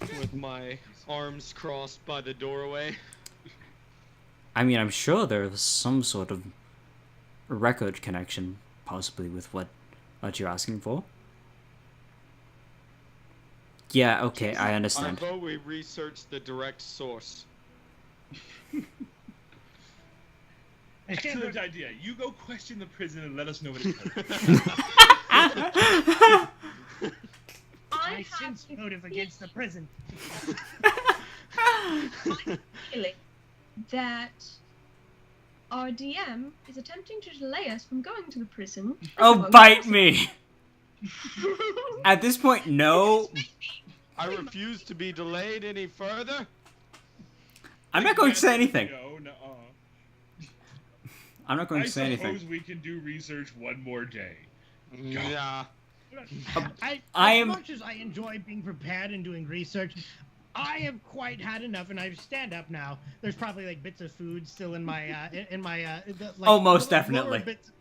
With my arms crossed by the doorway. I mean, I'm sure there's some sort of record connection, possibly, with what you're asking for. Yeah, okay, I understand. Although we research the direct source. Excellent idea. You go question the prison and let us know what it is. I sense motive against the prison. feeling that our DM is attempting to delay us from going to the prison. Oh, bite me! At this point, no. I refuse to be delayed any further. I'm not going to say anything. No, no. I'm not going I to say suppose anything. we can do research one more day. Yeah. As much as I enjoy being prepared and doing research, I have quite had enough, and I stand up now. There's probably like bits of food still in my like, Oh, most lower definitely. bits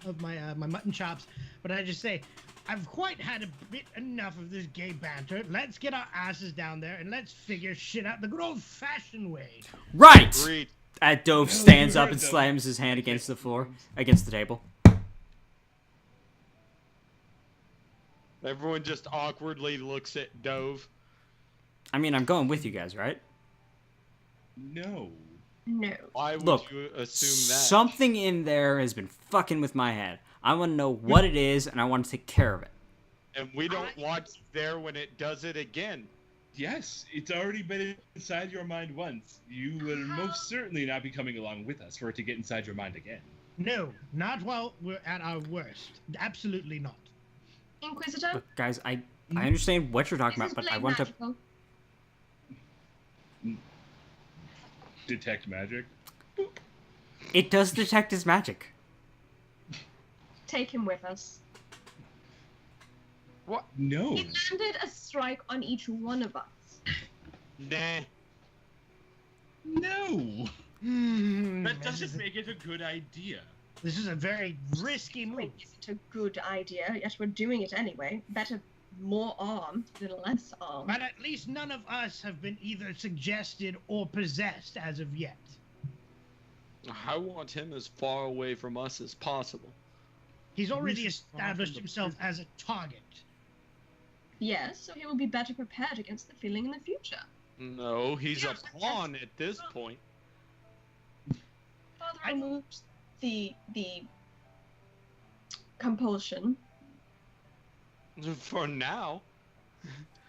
of my my mutton chops, but I just say, I've quite had a bit enough of this gay banter. Let's get our asses down there and let's figure shit out the good old-fashioned way. Right! Agreed. Dove No, stands you up heard and them. slams his hand against the floor, against the table. Everyone just awkwardly looks at Dove. I mean, I'm going with you guys, right? No. No. Why would Look, you assume that? something in there has been fucking with my head. I want to know what it is, and I want to take care of it. And we don't want you there when it does it again. Yes, it's already been inside your mind once. You will most certainly not be coming along with us for it to get inside your mind again. No, not while we're at our worst. Absolutely not. Inquisitor? Look, guys, I understand what you're talking Is about, this but I blade want to... magical? Detect magic? It does detect his magic. Take him with us. What? No. He landed a strike on each one of us. Nah. No. That doesn't make it a good idea. This is a very risky move. Is it a good idea? Yes, we're doing it anyway. Better more armed than less armed. But at least none of us have been either suggested or possessed as of yet. I want him as far away from us as possible. He's already Who's far from established the himself prison? as a target. Yes, so he will be better prepared against the feeling in the future. No, he's Yes, a pawn at this point. Father I- removes the compulsion. For now.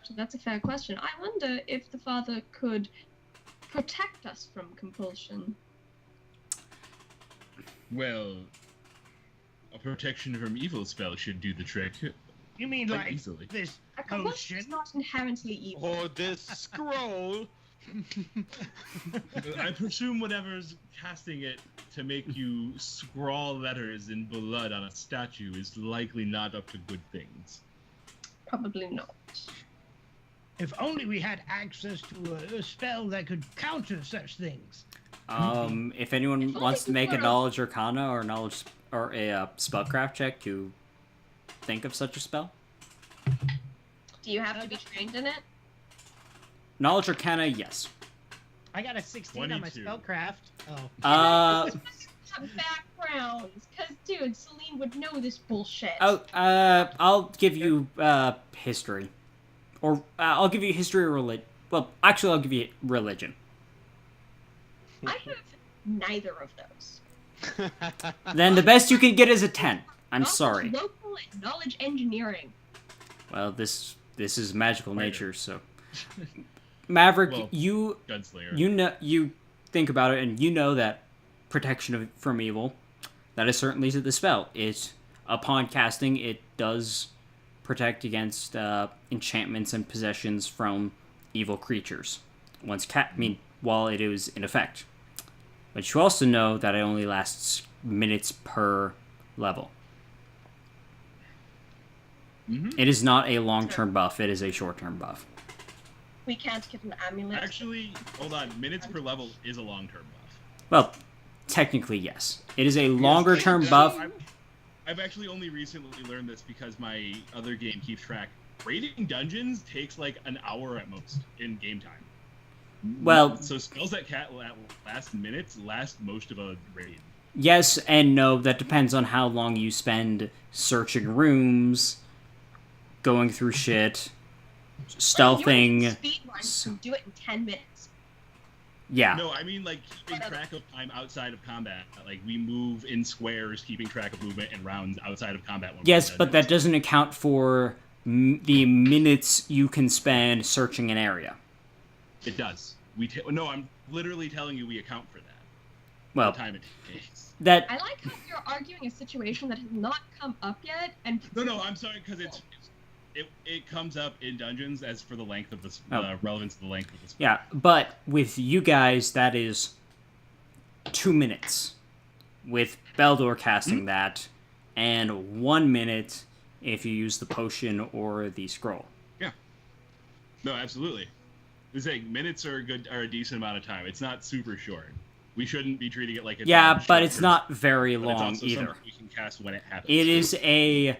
So that's a fair question. I wonder if the father could protect us from compulsion. Well, a protection from evil spell should do the trick. You mean Quite like easily. this A compulsion is potion? not inherently evil. Or this scroll. I presume whatever's casting it to make you scrawl letters in blood on a statue is likely not up to good things. Probably not. If only we had access to a spell that could counter such things. If anyone If wants to only we make a were- knowledge arcana or knowledge or a spellcraft check to think of such a spell. Do you have to be trained in it? Knowledge arcana, yes. I got a 16 on my 22. spellcraft. Oh. Backgrounds, because dude, Celine would know this bullshit. I'll give you history, or I'll give you history or religion. Well, actually, I'll give you religion. I have neither of those. Then the best you can get is a 10. I'm Knowledge sorry. Local and knowledge engineering. Well, this is magical nature, so. Maverick, Well, you Gunslinger. you think about it, and you know that protection from evil, that is certainly the spell. It, upon casting, it does protect against enchantments and possessions from evil creatures. While it is in effect. But you also know that it only lasts minutes per level. Mm-hmm. It is not a long-term buff, it is a short-term buff. We can't get an amulet. Actually, hold on. Minutes per level is a long-term buff. Well, technically, yes. It is a longer-term Yes, buff. I've actually only recently learned this because my other game keeps track. Raiding dungeons takes like an hour at most in game time. Well, So spells that last minutes last most of a raid. yes and no. That depends on how long you spend searching rooms, going through shit, stealthing. Speed run, you can do it in 10 minutes. Yeah. No, I mean like keeping track of time outside of combat. Like we move in squares, keeping track of movement and rounds outside of combat. when we're Yes, in but that dungeons. doesn't account for the minutes you can spend searching an area. It does. No, I'm literally telling you we account for that. Well, The time it takes. that I like how you're arguing a situation that has not come up yet, and No, I'm sorry because it comes up in dungeons as for the length of the Oh. relevance of the length of the spell. yeah. But with you guys, that is 2 minutes. With Beldor casting that, and 1 minute if you use the potion or the scroll. No, absolutely. It's like minutes are a decent amount of time. It's not super short. We shouldn't be treating it like it's Yeah, short but it's burst, not very but it's long also either. something we can cast when it happens. It is a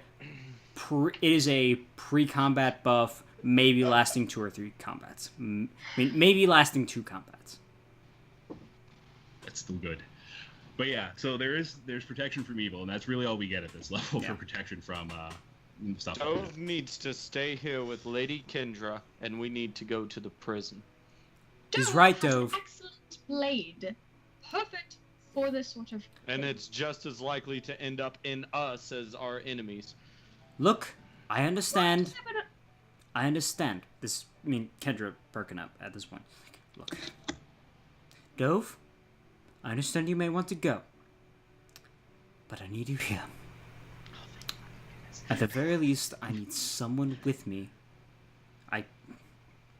it is a pre-combat buff, maybe lasting 2 or 3 combats. I mean, maybe lasting 2 combats. That's still good. But yeah, so there's protection from evil, and that's really all we get at this level for protection from stuff. Dove needs to stay here with Lady Kendra, and we need to go to the prison. He's right, has an Dove. excellent blade. Perfect for this sort of And thing. it's just as likely to end up in us as our enemies. Look, I understand. I understand. Kendra perking up at this point. Look. Dove, I understand you may want to go. But I need you here. At the very least, I need someone with me.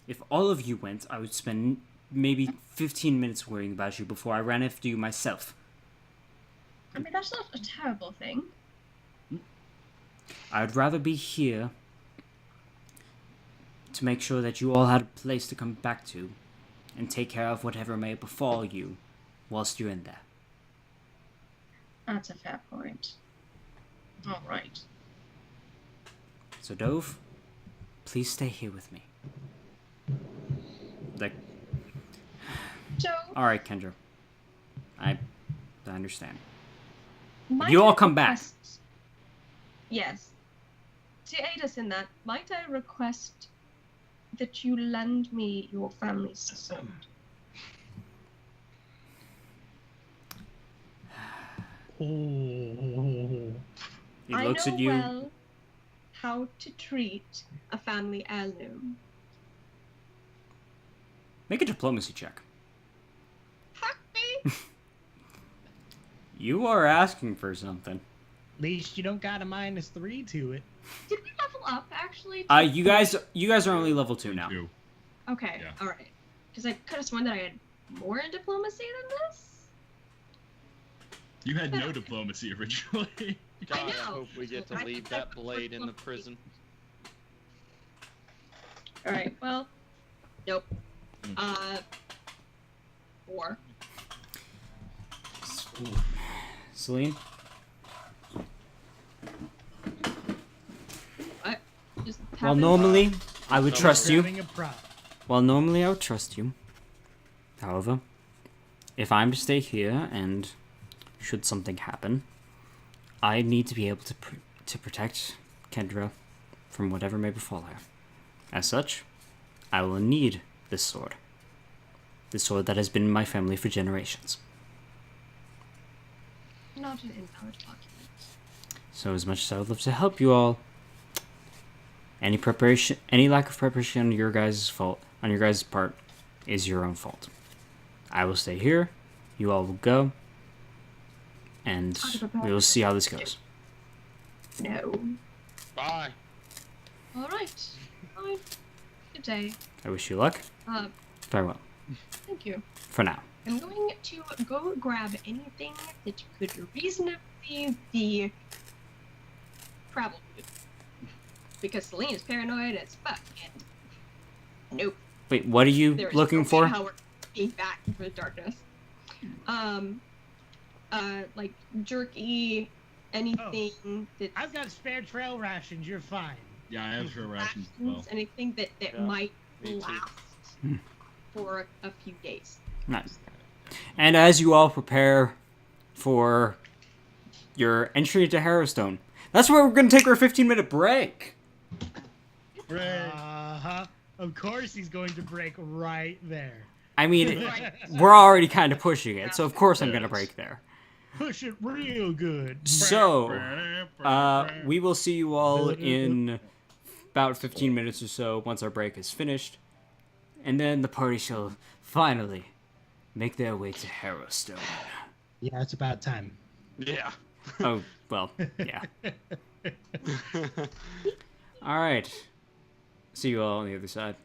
If all of you went, I would spend maybe 15 minutes worrying about you before I ran after you myself. I mean, that's not a terrible thing. I'd rather be here to make sure that you all had a place to come back to and take care of whatever may befall you whilst you're in there. That's a fair point. All right. So, Dove, please stay here with me. So, Alright, Kendra. I understand. might You all I come back. request- Yes. To aid us in that, might I request that you lend me your family's sword? Oh. He I looks know at you. well how to treat a family heirloom. Make a diplomacy check. Fuck me! You are asking for something. At least you don't got a -3 to it. Did we level up actually? You guys are only level 2 now. Two. Okay, Yeah. alright. Because I could have sworn that I had more in diplomacy than this. You had no diplomacy originally. God, I know. hope we get to I leave think that I- blade in the prison. Alright, well, nope. 4. Celine? What? Just Well, having- normally, I would trust you. Grabbing a prop. Well, normally I would trust you. However, if I'm to stay here and should something happen, I need to be able to protect Kendra from whatever may befall her. As such, I will need this sword. The sword that has been in my family for generations. Not an invalid document. So as much as I would love to help you all, any lack of preparation on your guys' part, is your own fault. I will stay here, you all will go, and we will see how this goes. No. Bye. Alright. Fine. Good day. I wish you luck. Farewell. Thank you. For now. I'm going to go grab anything that could reasonably be travel with. Because Celine is paranoid as fuck, and nope. Wait, what are you There is looking no for? Power being back for the darkness. Like jerky, anything that's I've got spare trail rations. You're fine. Yeah, I have for rations as well. anything that Yeah, might me too. last for a few days. Nice. And as you all prepare for your entry into Harrowstone, that's where we're going to take our 15-minute break. Uh-huh. Of course he's going to break right there. I mean, we're already kind of pushing it, so of course I'm going to break there. Push it real good. So, we will see you all in about 15 minutes or so once our break is finished. And then the party shall finally make their way to Harrowstone. Yeah, it's about time. Yeah. Oh, well, yeah. Alright. See you all on the other side.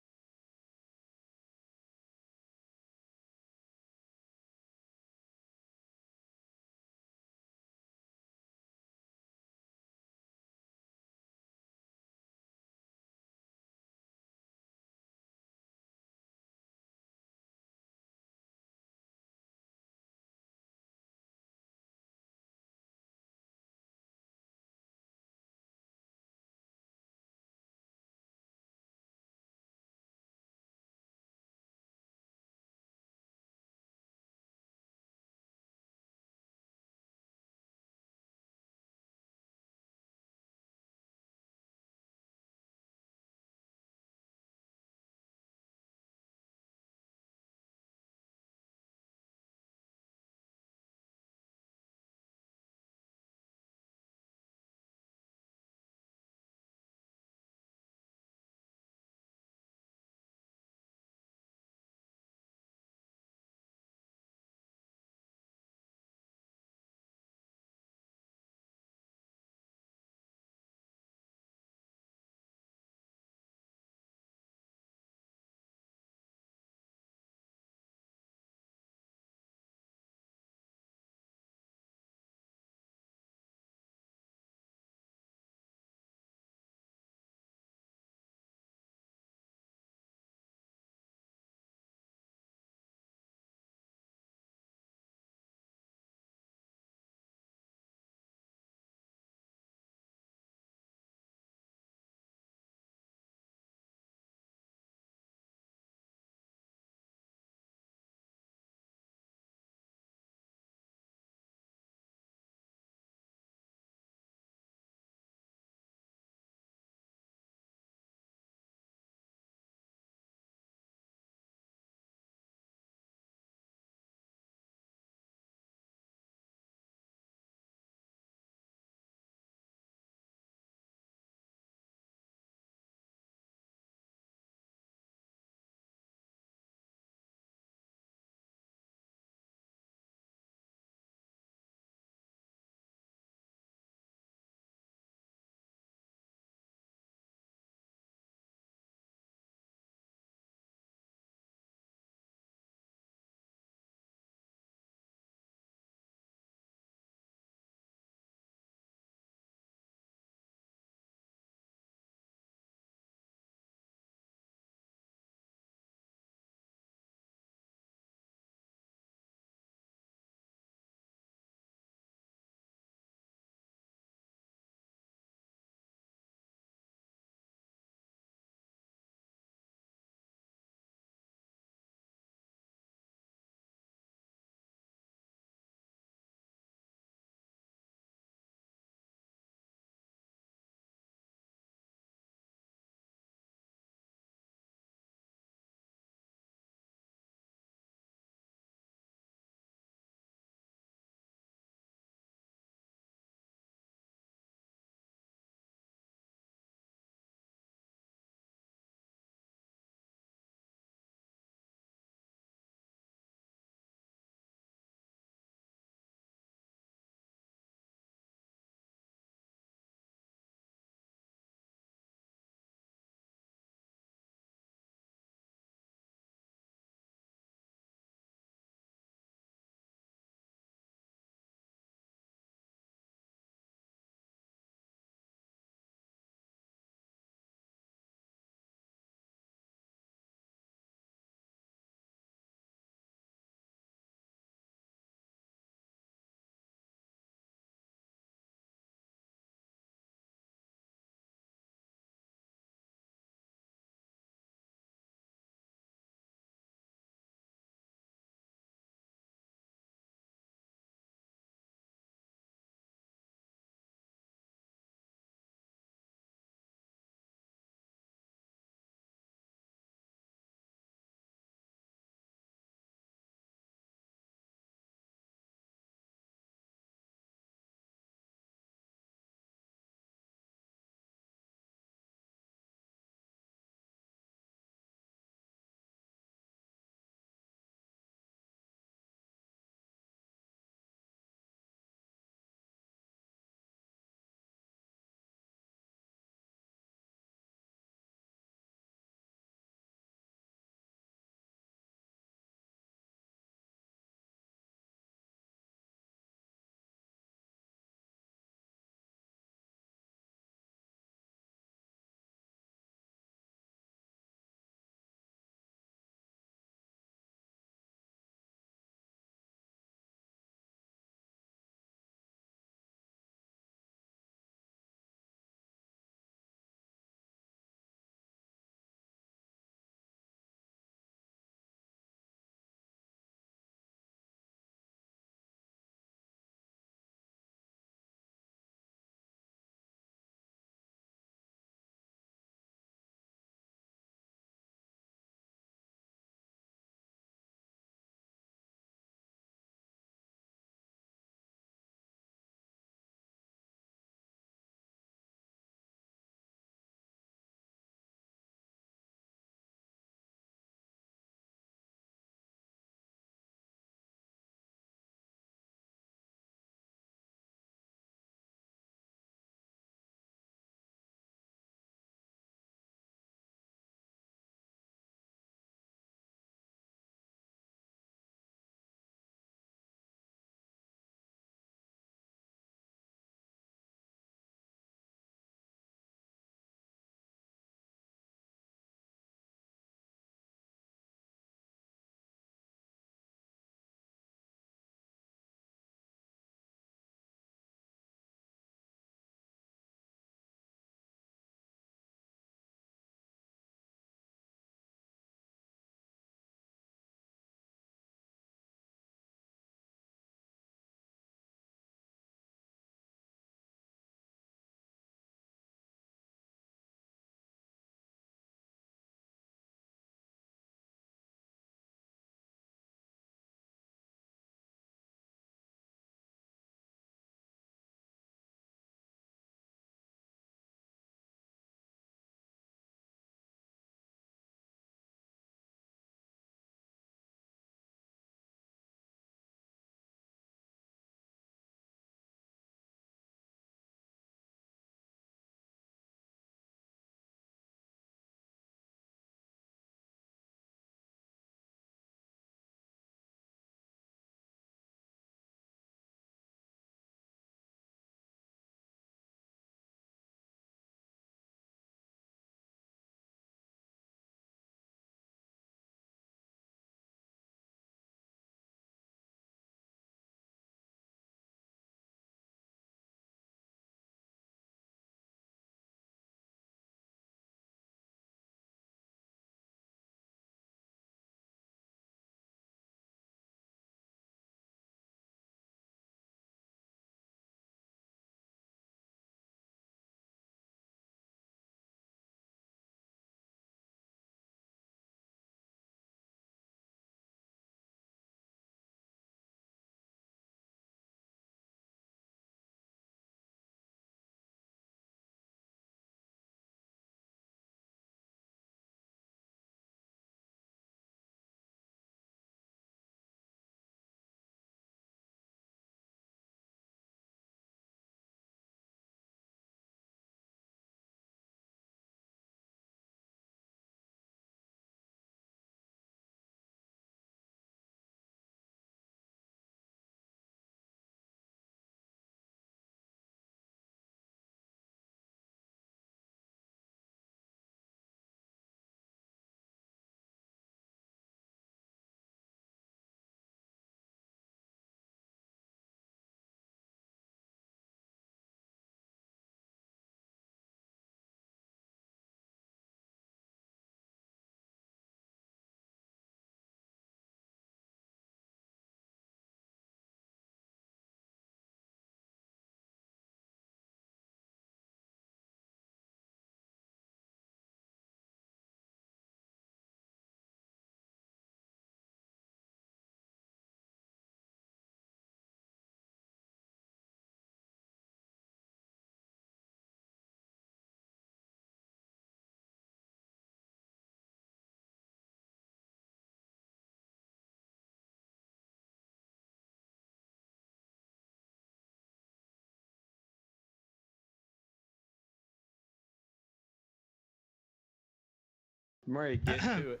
I'm ready to get to it.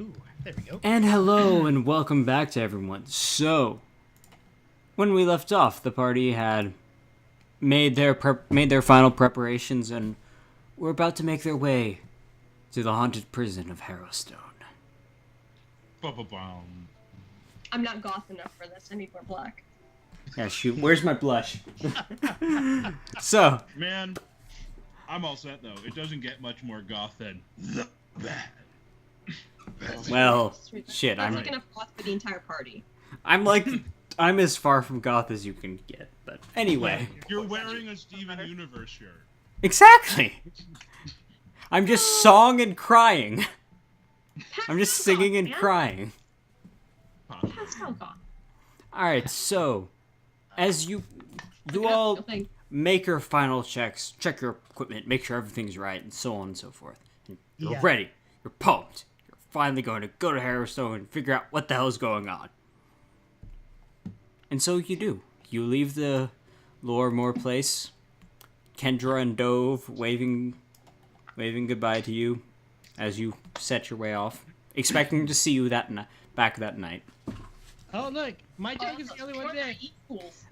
Ooh, there we go. And hello and welcome back to everyone. So, when we left off, the party had made their final preparations and were about to make their way to the Haunted Prison of Harrowstone. Ba-ba-bum. I'm not goth enough for this. I need more black. Yeah, shoot. Where's my blush? So, Man, I'm all set though. It doesn't get much more goth than the bad. well, Sweet. shit. That's like enough goth for the entire party. I'm as far from goth as you can get. But anyway, You're wearing a Steven Universe shirt. exactly. I'm just song and crying. I'm just singing and crying. Pastel goth. All right, so as you all Thing. make your final checks, check your equipment, make sure everything's right, and so on and so forth. And you're Yeah. ready. You're pumped. You're finally going to go to Harrowstone and figure out what the hell is going on. And so you do. You leave the Loremoor place. Kendra and Dove waving goodbye to you as you set your way off, expecting to see you back that night. Oh, look, my tank is the only one there. Equals.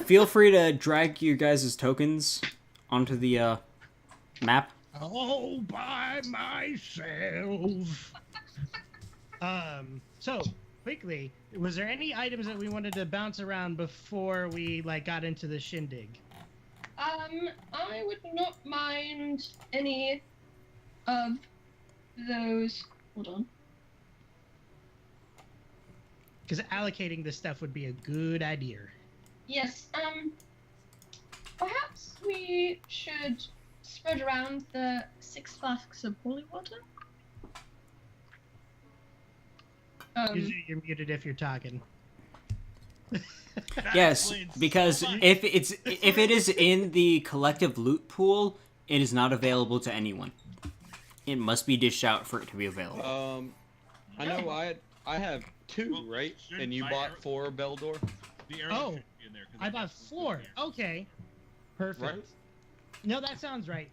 Feel free to drag your guys' tokens onto the map. All by myself. So quickly, was there any items that we wanted to bounce around before we got into the shindig? I would not mind any of those. Hold on. Because allocating this stuff would be a good idea. Yes, perhaps we should spread around the 6 flasks of holy water. Usually you're muted if you're talking. Yes, because if it is in the collective loot pool, it is not available to anyone. It must be dished out for it to be available. I know I have 2, Well, right? shouldn't And you my bought arrow- 4 Beldor, The arrow Oh, should be in there. 'cause I it bought has 4. there. Okay. Perfect. right? No, that sounds right.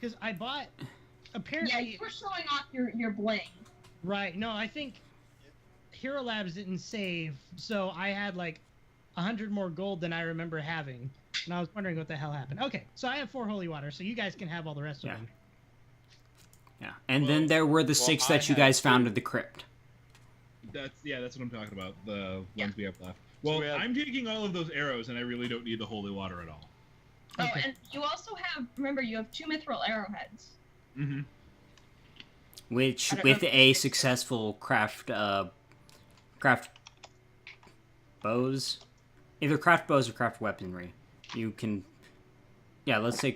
Because I bought. Yeah, Apparently. you were showing off your bling. Right. No, I think Hero Labs didn't save, so I had 100 more gold than I remember having. And I was wondering what the hell happened. Okay, so I have 4 holy water, so you guys can have all the rest Yeah. of them. Yeah, and then there were the 6 I that you had guys 2. found in the crypt. That's what I'm talking about. The Yeah. ones we have left. Well, we have- I'm taking all of those arrows, and I really don't need the holy water at all. Oh, Okay. and you also have, remember, you have 2 mithril arrowheads. Mm-hmm. Which, I don't with know. a successful craft bows, either craft bows or craft weaponry, you can. Yeah, let's say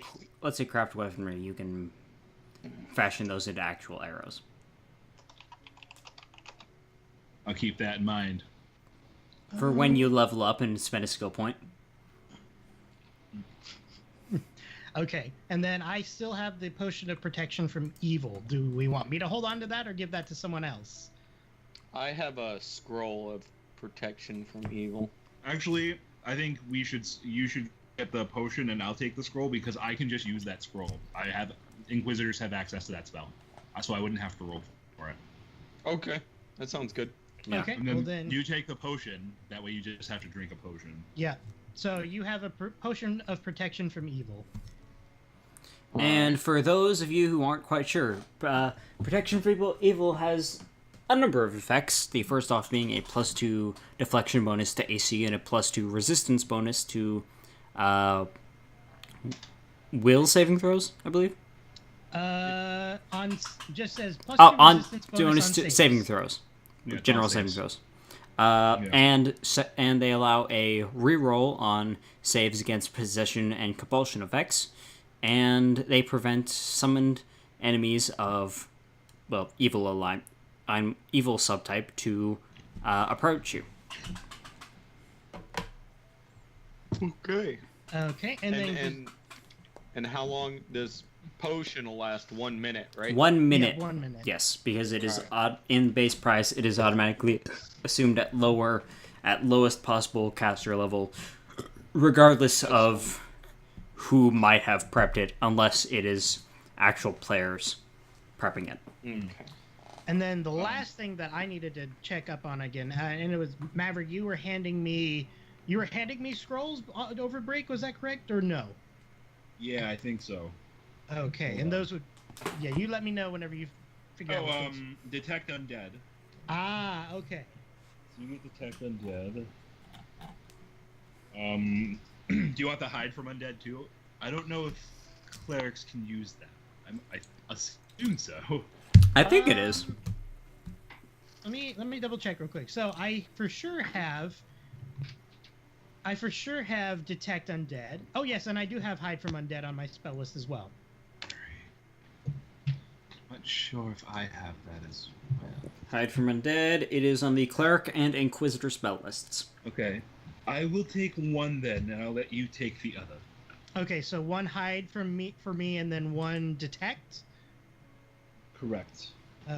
craft weaponry. You can fashion those into actual arrows. I'll keep that in mind. For when you level up and spend a skill point. Okay, and then I still have the potion of protection from evil. Do we want me to hold on to that or give that to someone else? I have a scroll of protection from evil. Actually, I think you should get the potion, and I'll take the scroll because I can just use that scroll. Inquisitors have access to that spell, so I wouldn't have to roll for it. Okay, that sounds good. Yeah. Okay, And then, well then, you take the potion. That way, you just have to drink a potion. yeah. So you have a potion of protection from evil. And for those of you who aren't quite sure, Protection from Evil has a number of effects. The first off being a +2 deflection bonus to AC and a +2 resistance bonus to will saving throws, I believe. Just says plus Oh, 2 on resistance bonus bonus on to saves. saving throws, Yeah, it's general all saving saves. throws. And they allow a reroll on saves against possession and compulsion effects, and they prevent summoned enemies of, well, evil subtype to approach you. Okay. Okay, and then And how long does potion will last? 1 minute, right? 1 minute. 1 minute. Yes, because it is in base price. It is automatically assumed at lowest possible caster level, regardless of who might have prepped it, unless it is actual players. prepping it. Okay. And then the last thing that I needed to check up on again, and it was Maverick. You were handing me scrolls over break. Was that correct or no? Yeah, I think so. Okay, Hold and on. those would, yeah. You let me know whenever you figure out. what things- Detect undead. Ah, okay. So you get detect undead. Do you want the hide from undead too? I don't know if clerics can use that. I assume so. I think it is. Let me double check real quick. So I for sure have detect undead. Oh yes, and I do have hide from undead on my spell list as well. Not sure if I have that as well. Hide from undead. It is on the cleric and inquisitor spell lists. Okay. I will take one then, and I'll let you take the other. Okay, so one hide for me, and then one detect. Correct.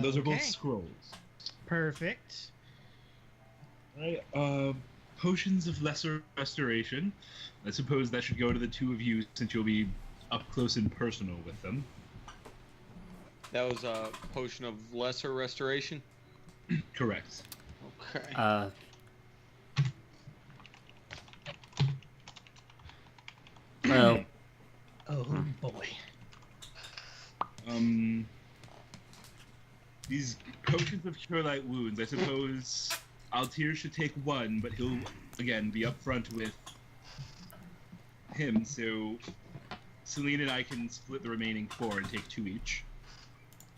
Those are both Okay. scrolls. Perfect. Right. Potions of lesser restoration. I suppose that should go to the two of you since you'll be up close and personal with them. That was a potion of lesser restoration. Correct. Okay. Well, Oh boy. These potions of cure light wounds. I suppose Altir should take one, but he'll again be upfront with him. So Celine and I can split the remaining 4 and take 2 each.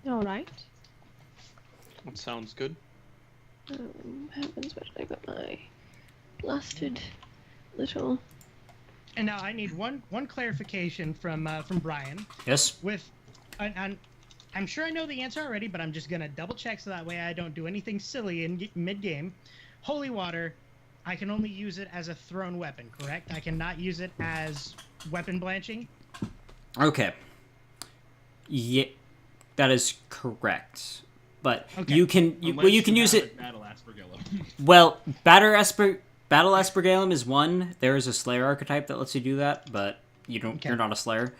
All right. That sounds good. Heavens, where did I got my blasted little? And now I need one clarification from Brian. yes. With, and I'm sure I know the answer already, but I'm just gonna double check so that way I don't do anything silly in mid game. Holy water, I can only use it as a thrown weapon, correct? I cannot use it as weapon blanching. Okay. Yeah, that is correct. But Okay. you can Unless you can use have it. Battle Aspergillum. Well, Battle Aspergillum is one. There is a Slayer archetype that lets you do that, but you don't. Okay. You're not a Slayer.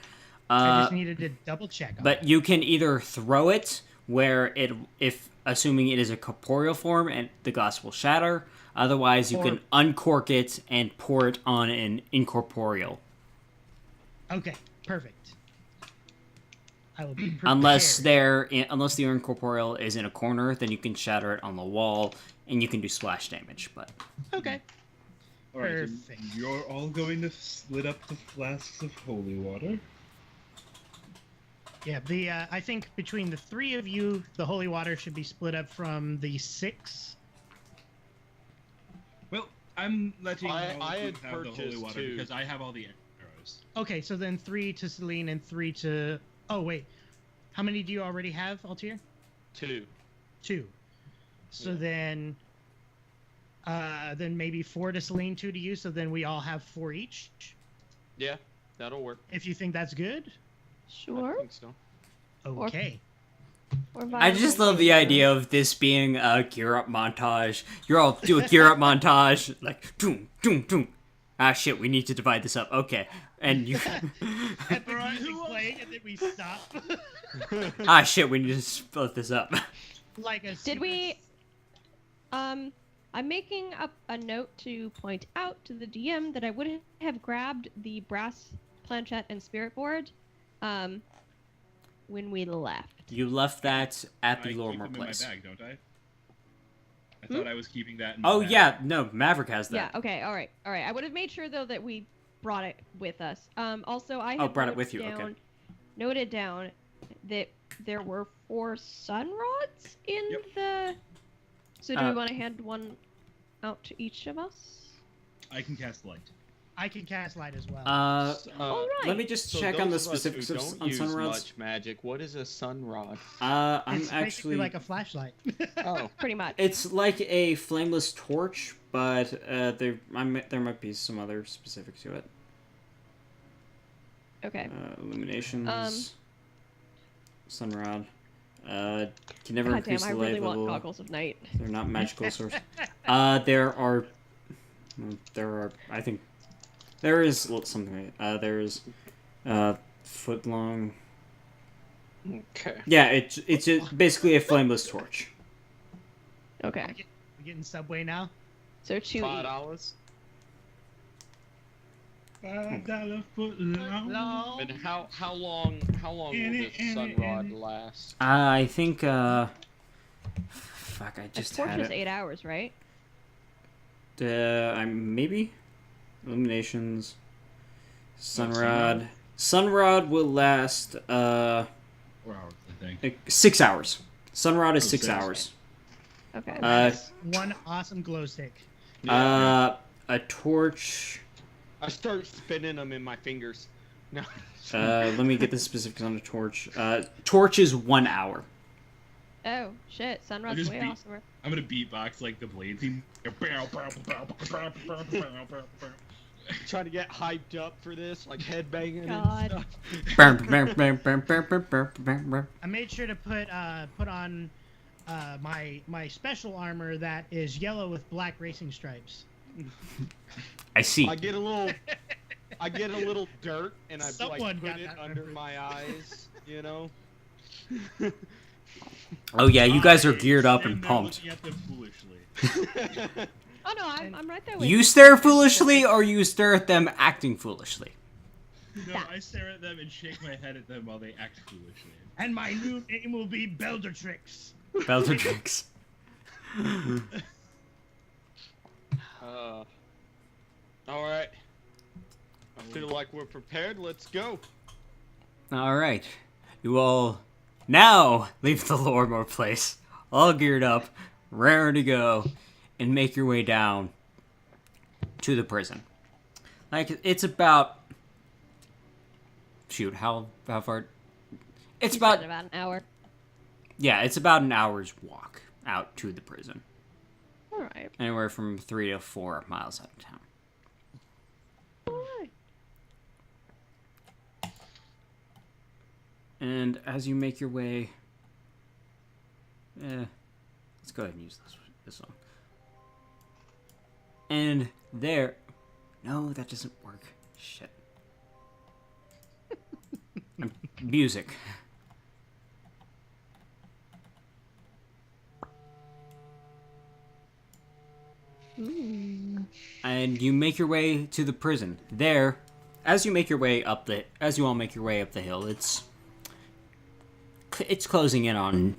I just needed to double check. On But you can either throw it where if assuming it is a corporeal form and the glass will shatter. Otherwise, you Or- can uncork it and pour it on an incorporeal. Okay, perfect. I will be prepared. Unless the incorporeal is in a corner, then you can shatter it on the wall and you can do splash damage. But Okay. All right, so Perfect. you're all going to split up the flasks of holy water. Yeah, I think between the 3 of you, the holy water should be split up from the 6. Well, I'm letting I all of you had have the holy purchased water 2. because I have all the arrows. Okay, so then 3 to Celine and 3 to... Oh, wait. How many do you already have, Altir? 2. 2. So Yeah. then maybe 4 to Celine, 2 to you, so then we all have 4 each. Yeah, that'll work. If you think that's good. I Sure. think so. Okay. Or I just love the idea of this being a gear up montage. You're all do a gear up montage, like doom, doom, doom. Ah shit, we need to divide this up. Okay, and you. Epic music playing, and then we stop. Ah shit, we need to split this up. Like a Did super- we? I'm making up a note to point out to the DM that I would have grabbed the brass planchette and spirit board, when we left. You left that at the I keep Lormore them place. in my bag, don't I? I thought I was keeping that in Oh the bag. yeah, no, Maverick has Yeah. that. Okay. All right. All right. I would have made sure though that we brought it with us. Also, I Oh, had brought it noted with you, okay. down- Noted down that there were 4 sun rods in Yep. the. So do Uh, we want to hand one out to each of us? I can cast light. I can cast light as well. All right. Let me just So check on the those of us specifics who of don't on use sun rods. much magic. What is a sun rod? I'm it's actually basically like a flashlight. Oh, Pretty much. It's like a flameless torch, but there might be some other specifics to it. Okay. Illuminations. Sunrod. Can never God increase damn, I the light really want level. goggles of night. They're not magical source. There are. I think there is something. There is foot long. Okay. Yeah, it's basically a flameless torch. Okay. We're getting Subway now. So 2 each. $5. $5 foot long. And how long will this sun rod last? I think fuck, I A just torch had is it. 8 hours, right? I'm maybe illuminations. Sunrod. Sunrod will last 4 hours, I think. like 6 hours. Sunrod is Oh, 6 6. hours. Okay. One awesome glow stick. A torch. I start spinning them in my fingers. No. Let me get the specifics on the torch. Torch is 1 hour. Oh, shit. Sunrod's just way beat- awesomer. I'm gonna beatbox like the blade theme. Trying to get hyped up for this, like headbanging God. and stuff. I made sure to put on my special armor that is yellow with black racing stripes. I see. I get a little dirt and I Someone like got put it that under reference. my eyes, you know. Oh yeah, you guys are geared up stand and there pumped. looking at them foolishly. Oh no, I'm right there with You stare foolishly, or you stare at them acting foolishly. No, I stare at them and shake my head at them while they act foolishly. And my new name will be Bellatrix. Bellatrix. All right. I feel like we're prepared. Let's go. All right, you all now leave the Lormore place, all geared up, raring to go, and make your way down to the prison. Like it's about shoot how far? It's You about said about an hour. yeah, it's about an hour's walk out to the prison, All right. anywhere from 3 to 4 miles out of town. All right. And as you make your way, let's go ahead and use this one. And there, no, that doesn't work. Shit. Music. And you make your way to the prison. There, as you all make your way up the hill, it's closing in on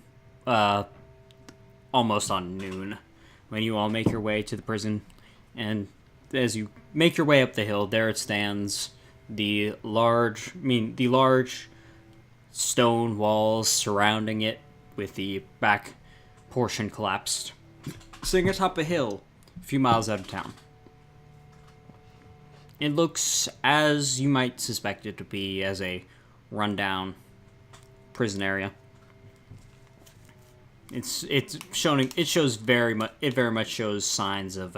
almost on noon when you all make your way to the prison. And as you make your way up the hill, there it stands, the large stone walls surrounding it with the back portion collapsed, sitting atop a hill a few miles out of town. It looks as you might suspect it to be, as a rundown prison area. It very much shows signs of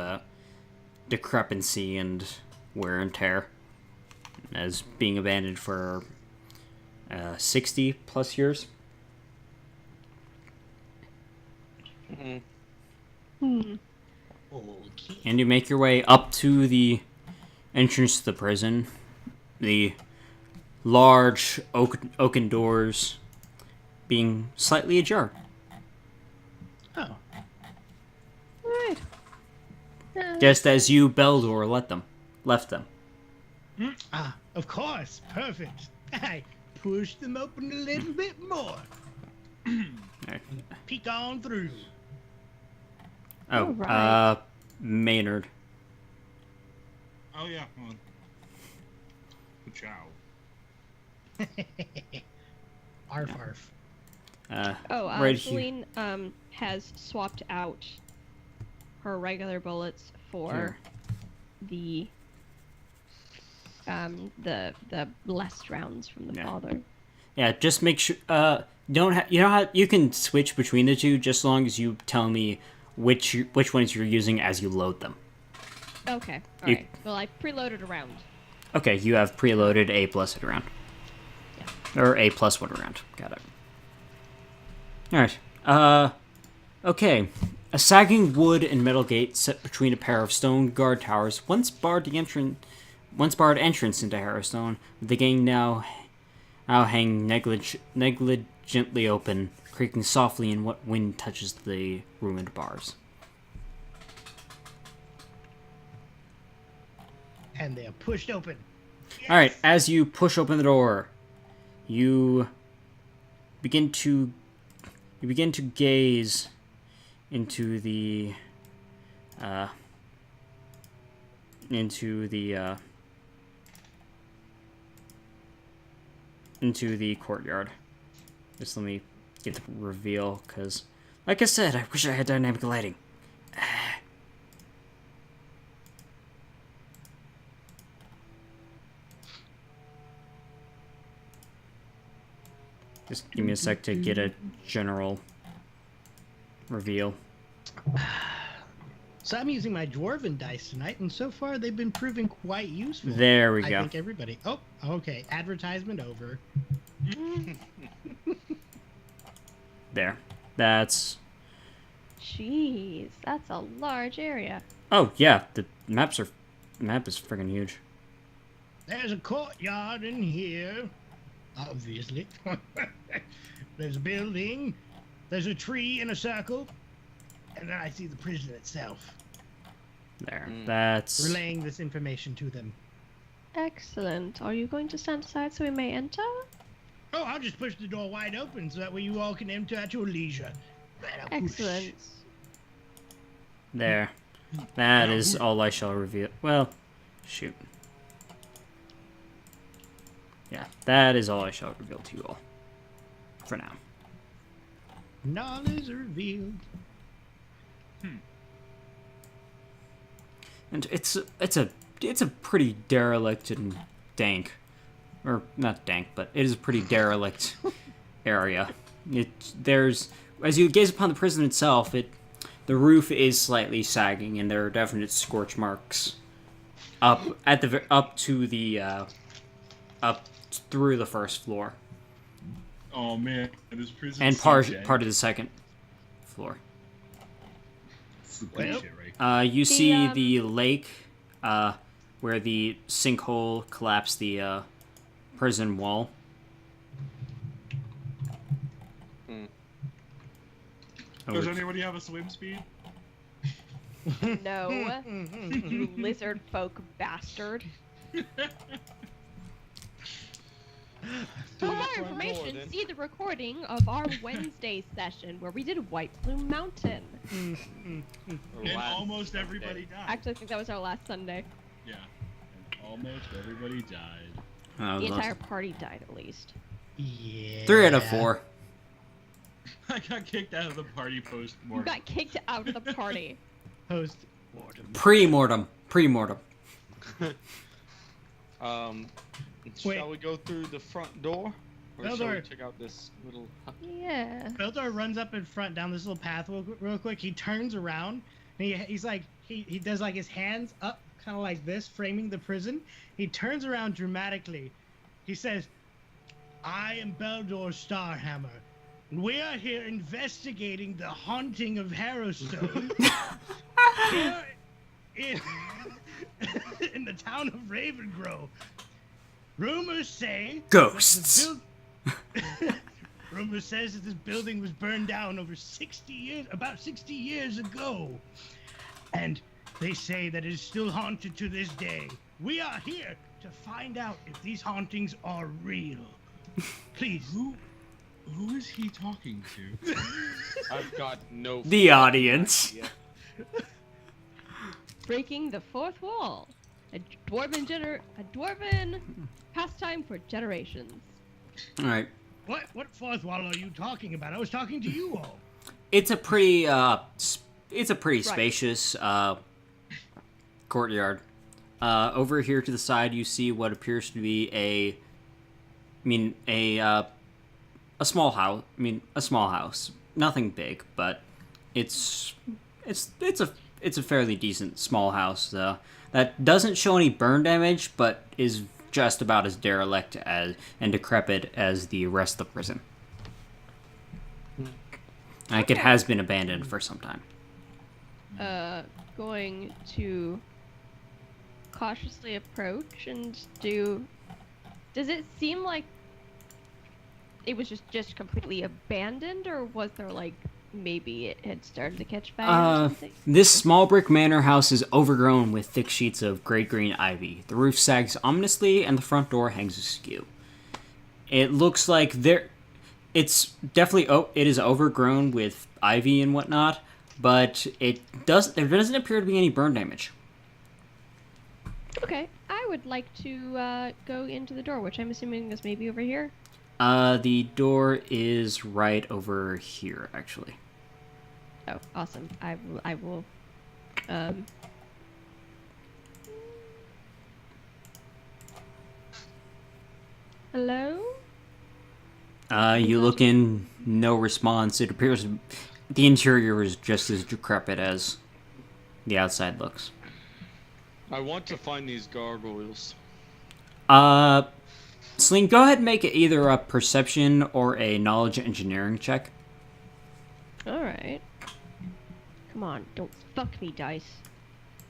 decrepancy and wear and tear, as being abandoned for 60 plus years. Okay. And you make your way up to the entrance to the prison. The large oaken doors being slightly ajar. Oh. Right. Just as you, Beldor, left them. Of course. Perfect. I push them open a little bit more. Peek on through. Oh, Alright. Maynard. Oh yeah. Well, ciao. Arf arf. Right here. Celine has swapped out her regular bullets for Here. the blessed rounds from the Yeah. father. Yeah, just make sure. You can switch between the two, just as long as you tell me which ones you're using as you load them. Okay. All You- right. Well, I preloaded a round. Okay, you have preloaded a blessed round. Or a +1 round. Got it. Alright. Okay. A sagging wood and metal gate set between a pair of stone guard towers once barred entrance into Harrowstone, with the gang now hang negligently gently open, creaking softly in what wind touches the ruined bars. And they are pushed open. All right, as you push open the door, you begin to gaze into the courtyard. Just let me get the reveal, because, like I said, I wish I had dynamic lighting. Just give me a sec to get a general reveal. So I'm using my dwarven dice tonight, and so far they've been proving quite useful. There we go. I think everybody. Oh, okay. Advertisement over. There. That's... Jeez, that's a large area. Oh, yeah. The map is freaking huge. There's a courtyard in here. Obviously. There's a building. There's a tree in a circle. And then I see the prison itself. There. That's... Relaying this information to them. Excellent. Are you going to stand aside so we may enter? Oh, I'll just push the door wide open so that way you all can enter at your leisure. Excellent. There. That is all I shall reveal. Well, shoot. Yeah, that is all I shall reveal to you all. For now. Knowledge revealed. And it's a pretty derelict and dank, or not dank, but it is a pretty derelict area. There's, as you gaze upon the prison itself, the roof is slightly sagging, and there are definite scorch marks up through the first floor, Oh man, this prison. and part of the second floor. It's the bullshit, right? You see the lake, where the sinkhole collapsed the prison wall. Does anybody have a swim speed? No, you lizard folk bastard. For more information, see the recording of our Wednesday session where we did White Plume Mountain. And almost everybody died. Actually, I think that was our last Sunday. Yeah. And almost everybody died. The entire party died, at least. Yeah. 3 out of 4. I got kicked out of the party You post-mortem. got kicked out of the party. Post mortem. Pre-mortem. Shall we go through the front door? Or shall we Eldor. check out this little... Yeah. Beldor runs up in front down this little path real quick. He turns around and he's like he does like his hands up kind of like this, framing the prison. He turns around dramatically. He says, "I am Beldor Starhammer. And we are here investigating the haunting of Harrowstone here in the town of Ravengrove. Rumors say Ghosts. Rumor says that this building was burned down about 60 years ago. And they say that it is still haunted to this day. We are here to find out if these hauntings are real. Please." Who is he talking to? I've got no... The audience. idea. Breaking the fourth wall. A dwarven pastime for generations. All right. What fourth wall are you talking about? I was talking to you all. It's a pretty spacious courtyard. Over here to the side, you see what appears to be a small house. A small house. Nothing big, but it's a fairly decent small house that doesn't show any burn damage, but is just about as derelict and decrepit as the rest of the prison. Like it has been abandoned for some time. Going to cautiously approach and do... Does it seem like it was just completely abandoned, or was there like maybe it had started to catch fire or something? This small brick manor house is overgrown with thick sheets of gray green ivy. The roof sags ominously, and the front door hangs askew. It looks like it's definitely it is overgrown with ivy and whatnot, but there doesn't appear to be any burn damage. Okay, I would like to go into the door, which I'm assuming is maybe over here. The door is right over here, actually. Oh, awesome. I will. Hello? You look in, no response. It appears the interior is just as decrepit as the outside looks. I want to find these gargoyles. Celine, go ahead and make it either a perception or a knowledge engineering check. Alright. Come on, don't fuck me, dice.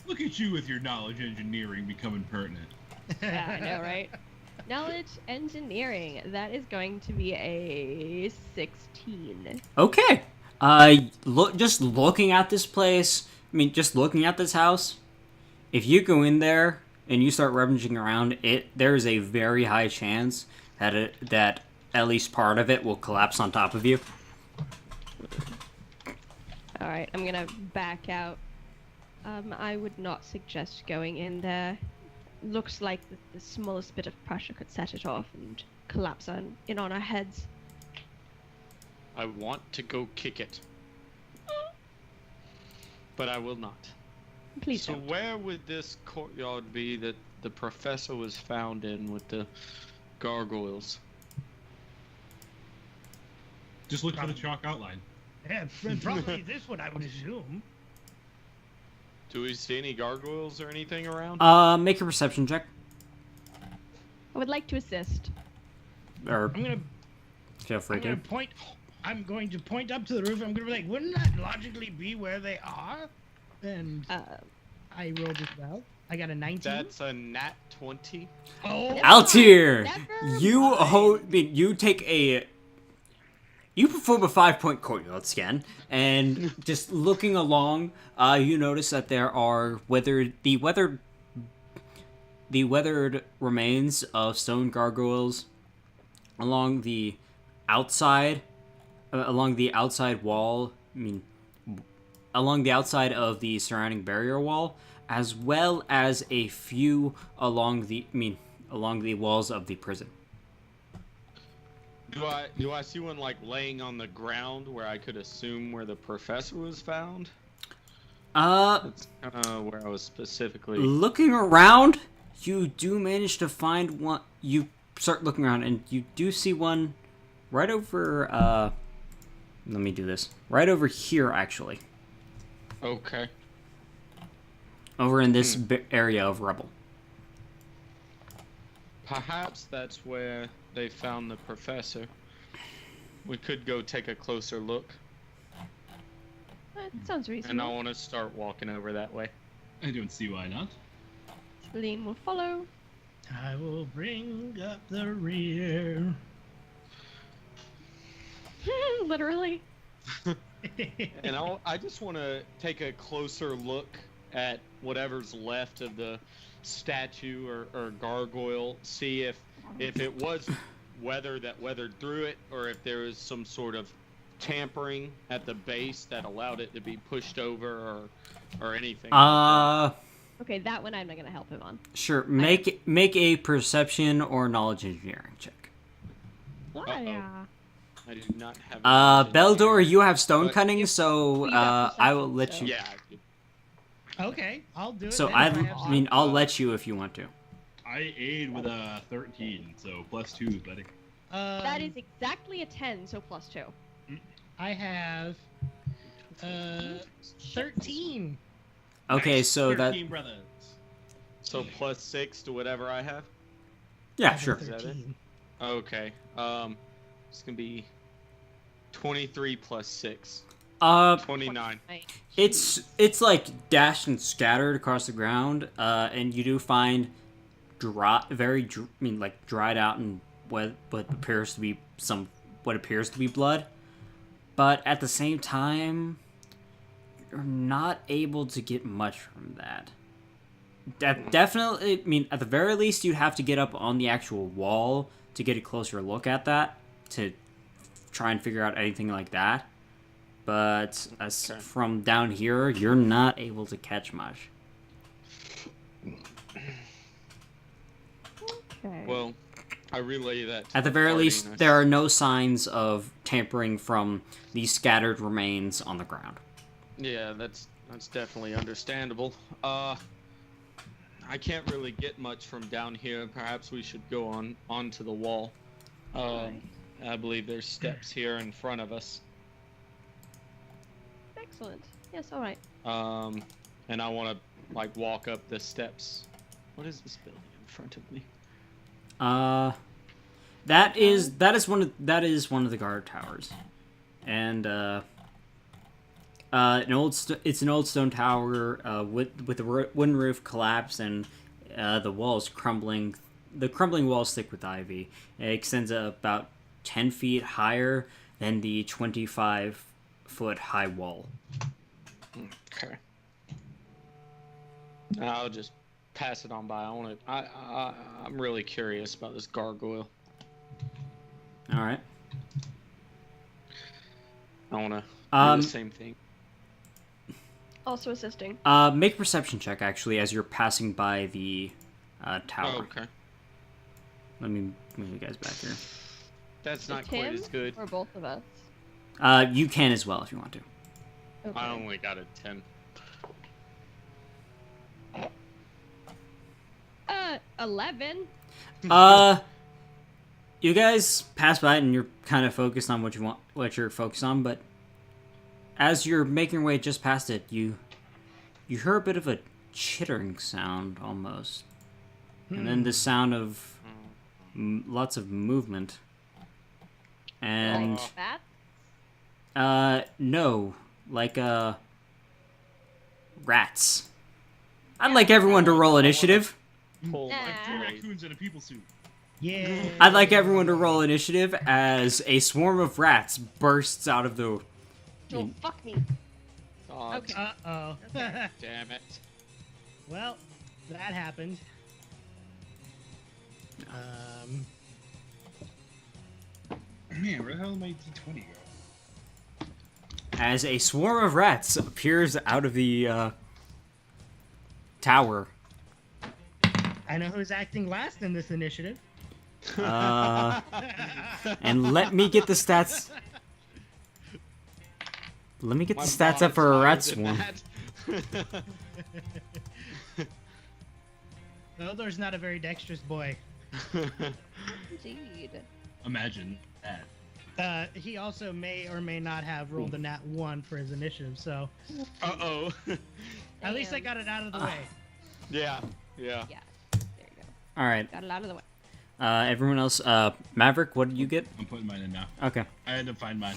Look at you with your knowledge engineering becoming pertinent. Yeah, I know, right? Knowledge engineering. That is going to be a 16. Okay. Just looking at this place, just looking at this house, if you go in there and you start rummaging around, there is a very high chance that at least part of it will collapse on top of you. Alright, I'm gonna back out. I would not suggest going in there. Looks like the smallest bit of pressure could set it off and collapse in on our heads. I want to go kick it. But I will not. Please So don't. where would this courtyard be that the professor was found in with the gargoyles? Just look for the chalk outline. Yeah, probably this one, I would assume. Do we see any gargoyles or anything around? Make a perception check. I would like to assist. Or I'm gonna feel free to. I'm going to point up to the roof. I'm gonna be like, wouldn't that logically be where they are? And I rolled as well. I got a 19. That's a nat 20. Oh, Altair, Never you perform a 5-point courtyard scan, and just looking along, you notice that there are the weathered remains of stone gargoyles along the outside wall. Along the outside of the surrounding barrier wall, as well as a few along the walls of the prison. Do I see one like laying on the ground where I could assume where the professor was found? That's where I was specifically Looking around, you do manage to find one. You start looking around, and you do see one right over. Let me do this. Right over here, actually. Okay. Over in this area of rubble. Perhaps that's where they found the professor. We could go take a closer look. That sounds And I reasonable. want to start walking over that way. I don't see why not. Celine will follow. I will bring up the rear. Literally. And I just want to take a closer look at whatever's left of the statue or gargoyle, see if it was weather that weathered through it, or if there was some sort of tampering at the base that allowed it to be pushed over or anything. Okay, that one I'm not gonna help him on. Sure. Make a perception or knowledge engineering check. Yeah. I do not have. Beldor, you have stone But cutting, if- so You got I will perception, let so- you. Yeah. Okay, I'll do it. So then I if have mean, some. I'll let you if you want to. I aid with a 13, so +2, buddy. That is exactly a 10, so +2. I have 13. Okay, Nice. so that 13 brothers. So +6 to whatever I have. yeah, I have sure. Is that it? 13. Okay. It's gonna be 23 + 6. 29. It's like dashed and scattered across the ground, and you do find dried out and what appears to be some what appears to be blood. But at the same time, you're not able to get much from that. Definitely, I mean, at the very least, you'd have to get up on the actual wall to get a closer look at that, to try and figure out anything like that. But as from down here, you're not able to catch much. Okay. Well, I relay that. To At the very party least, and I there are no signs of tampering from the scattered remains on the ground. Yeah, that's definitely understandable. I can't really get much from down here. Perhaps we should go onto the wall. I believe there's steps here in front of us. Excellent. Yes, all right. And I want to like walk up the steps. What is this building in front of me? That is one of the guard towers, and it's an old stone tower with the wooden roof collapsed and the walls crumbling. The crumbling walls thick with ivy. It extends about 10 feet higher than the 25-foot high wall. Okay. I'll just pass it on by. I'm really curious about this gargoyle. All right. I want to do the same thing. Also assisting. Make a perception check actually as you're passing by the tower. Oh, okay. Let me move you guys back here. That's not Just quite him as good. or both of us? You can as well if you want to. Okay. I only got a 10. 11. You guys pass by and you're kind of focused on what you're focused on, but as you're making your way just past it, you hear a bit of a chittering sound almost, and then the sound of lots of movement. And Like that? no, like rats. I'd like everyone to roll initiative. Pull my Nah. Two blade. raccoons in a people suit. Yeah. I'd like everyone to roll initiative as a swarm of rats bursts out of the. Oh, fuck me. Oh, Okay. Uh-oh. damn it. Well, that happened. Man, where the hell did my D20 go? As a swarm of rats appears out of the tower. I know who's acting last in this initiative. And let me get the stats. Let me get the My stats up bot's for a higher rat than swarm. that. Eldor's not a very dexterous boy. Indeed. Imagine that. He also may or may not have rolled a nat 1 for his initiative, so Uh-oh. at least I Damn. got it out of the way. Yeah. Yeah. There you go. All right. Got it out of the way. Everyone else. Maverick, what did you get? I'm putting mine in now. Okay. I had to find mine.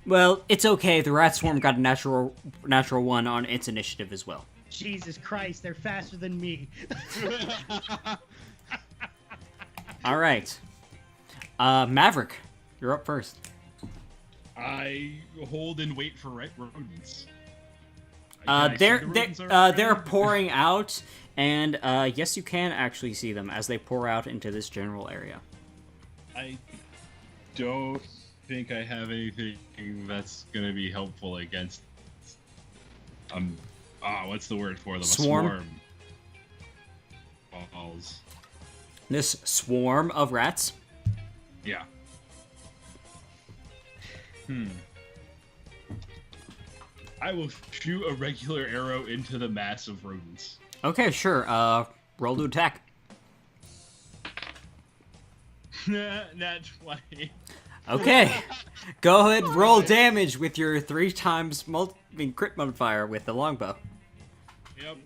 Well, it's okay. The rat swarm got a natural 1 on its initiative as well. Jesus Christ, they're faster than me. All right. Maverick, you're up first. I hold and wait for rodents. Can I see the rodents They're already? pouring out, and yes, you can actually see them as they pour out into this general area. I don't think I have anything that's gonna be helpful against. What's the word for them? Swarm? A swarm. Balls. This swarm of rats. Yeah. I will shoot a regular arrow into the mass of rodents. Okay, sure. Roll to attack. Nat 20. Okay. Go ahead, roll damage with your 3 times crit modifier with the longbow. Yep.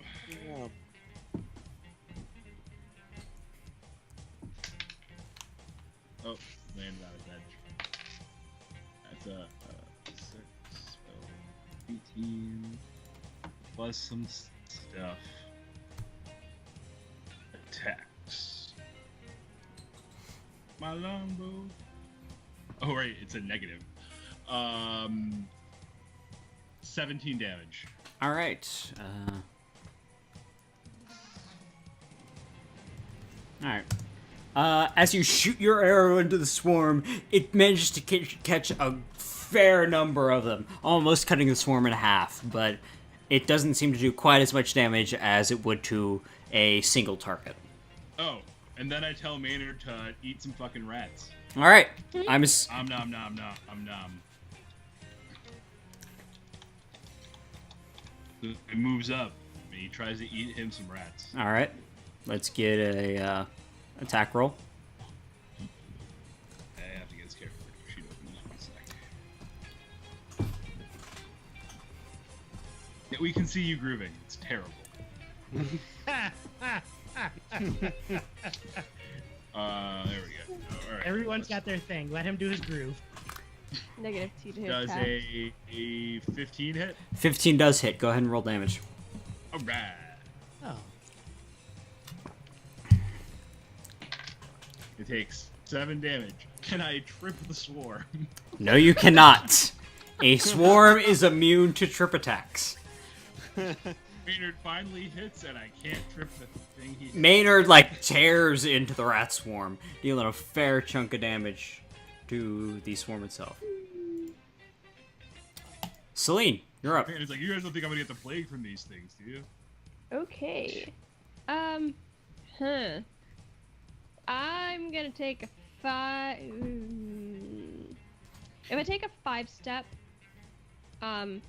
Oh, landed out of edge. That's a 6, so 18 plus some stuff. Attacks. My longbow. Oh, right, it's a negative. 17 damage. All right. All right. As you shoot your arrow into the swarm, it manages to catch a fair number of them, almost cutting the swarm in half, but it doesn't seem to do quite as much damage as it would to a single target. Oh, and then I tell Maynard to eat some fucking rats. All right. Nom nom nom nom nom. It moves up, and he tries to eat him some rats. All right. Let's get a attack roll. I have to get his character sheet open just 1 sec. Yeah, we can see you grooving. It's terrible. There we go. All right. Everyone's got their thing. Let him do his groove. Negative 2 to hit. Does attack. a 15 hit? 15 does hit. Go ahead and roll damage. All right. Oh. It takes 7 damage. Can I trip the swarm? No, you cannot. A swarm is immune to trip attacks. Maynard finally hits, and I can't trip the thing he hits. Maynard, tears into the rat swarm, dealing a fair chunk of damage to the swarm itself. Celine, you're up. Maynard's like, you guys don't think I'm gonna get the plague from these things, do you? Okay. I'm gonna take a 5. If I take a 5-step, can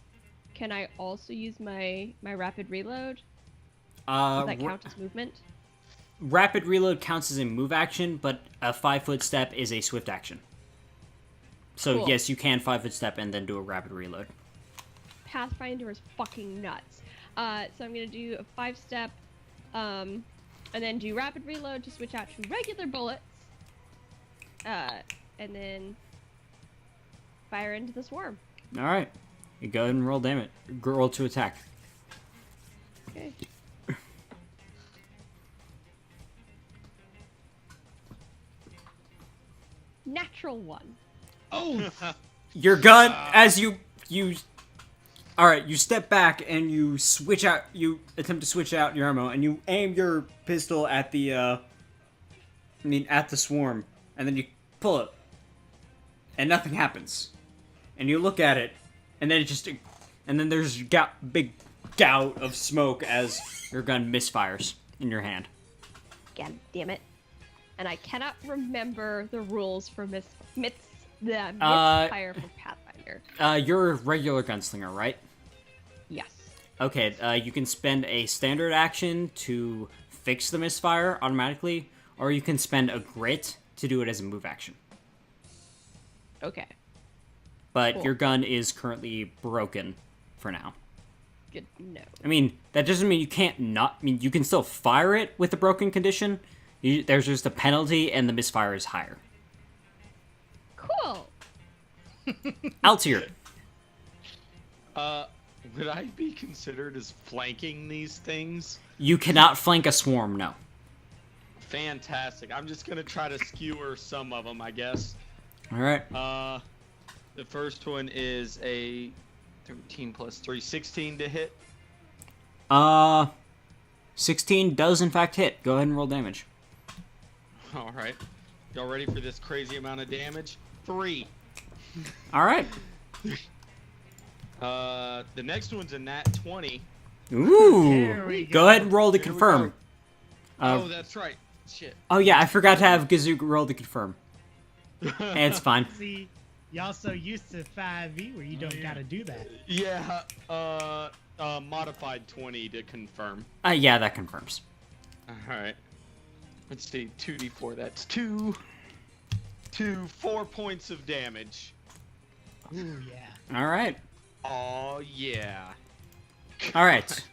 I also use my rapid reload? Does that count as movement? Rapid reload counts as a move action, but a 5-foot step is a swift action. So Cool. yes, you can 5-foot step and then do a rapid reload. Pathfinder is fucking nuts. So I'm gonna do a 5-step, and then do rapid reload to switch out to regular bullets, and then fire into the swarm. All right, you go ahead and roll damage. Roll to attack. Okay. Natural 1. Oh, Your gun, as you all right, you step back and you switch out. You attempt to switch out your ammo, and you aim your pistol at the at the swarm, and then you pull it, and nothing happens. And you look at it, and then then there's a big gout of smoke as your gun misfires in your hand. God damn it. And I cannot remember the rules for misfire for Pathfinder. You're a regular gunslinger, right? Yes. Okay, you can spend a standard action to fix the misfire automatically, or you can spend a grit to do it as a move action. Okay. But Cool. your gun is currently broken for now. Good to know. I mean, that doesn't mean you can't not... I mean, you can still fire it with the broken condition. There's just a penalty, and the misfire is higher. Cool. Altier. Would I be considered as flanking these things? You cannot flank a swarm, no. Fantastic. I'm just gonna try to skewer some of them, I guess. All right. The first one is a 13 plus 3, 16 to hit. 16 does in fact hit. Go ahead and roll damage. All right. Y'all ready for this crazy amount of damage? 3. All right. The next one's a nat 20. Ooh. There we Go go. ahead and roll to Here we confirm. Oh, that's right. Shit. Oh yeah, I forgot to have Gazoo roll to confirm. It's fine. see, y'all so used to 5e where you don't gotta do that. Yeah. Modified 20 to confirm. Yeah, that confirms. All right. Let's see. 2d4. That's 4 points of damage. Ooh, yeah. All right. Oh yeah. All right.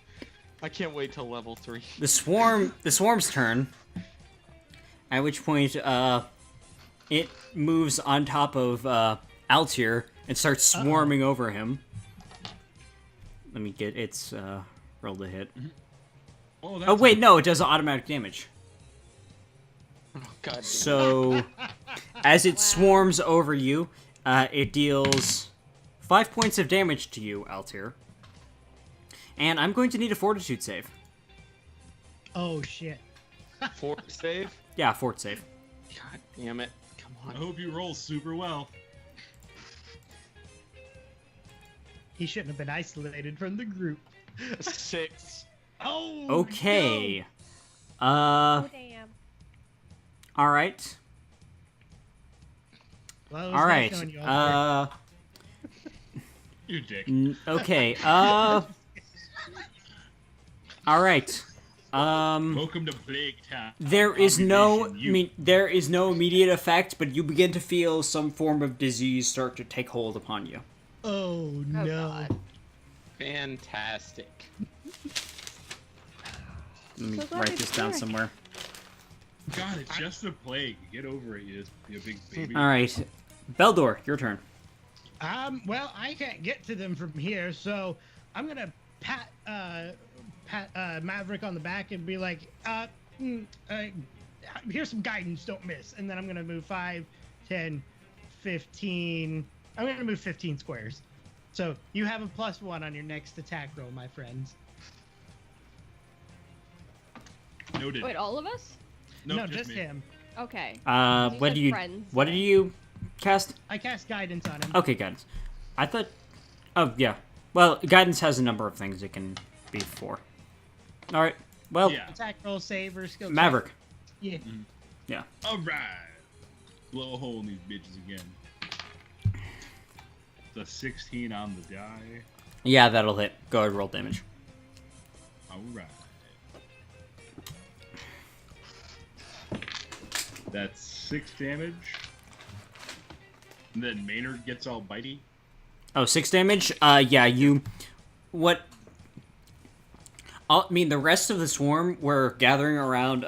I can't wait till level 3. The swarm's turn. At which point, it moves on top of Altier and starts swarming over him. Let me get its roll to hit. Oh, Oh wait, no, it does automatic damage. Oh God. So, as it swarms over you, it deals 5 points of damage to you, Altair. And I'm going to need a fortitude save. Oh shit. Fort save? Yeah, fort save. God damn it. Come I on. hope you roll super well. He shouldn't have been isolated from the group. 6. Oh. Okay. Oh damn. All right. No. Well, it was All nice right. knowing you all, You dick. Okay. All right. Welcome to Plague Town. There is no, Obligation, you- there is no immediate effect, but you begin to feel some form of disease start to take hold upon you. Oh no. God. Fantastic. Let me So glad write it's this down curing. somewhere. God, it's just a plague. Get over it, you big baby. All right, Beldor, your turn. Well, I can't get to them from here, so I'm gonna pat Maverick on the back and be like, here's some guidance, don't miss. And then I'm gonna move 5, 10, 15. I'm gonna move 15 squares. So you have a +1 on your next attack roll, my friends. Noted. Wait, all of us? Nope, No, just me. him. Okay. What said do you, friends, what so- did you cast? I cast guidance on him. Okay, guidance. I thought, oh yeah. Well, guidance has a number of things it can be for. All right. Well, Yeah. Attack roll, save, or skill check. Maverick. Yeah. Yeah. All right. Blow a hole in these bitches again. It's a 16 on the die. Yeah, that'll hit. Go ahead, roll damage. All right. That's 6 damage. And then Maynard gets all bitey. Oh, 6 damage? Yeah, you... What... I mean, the rest of the swarm were gathering around,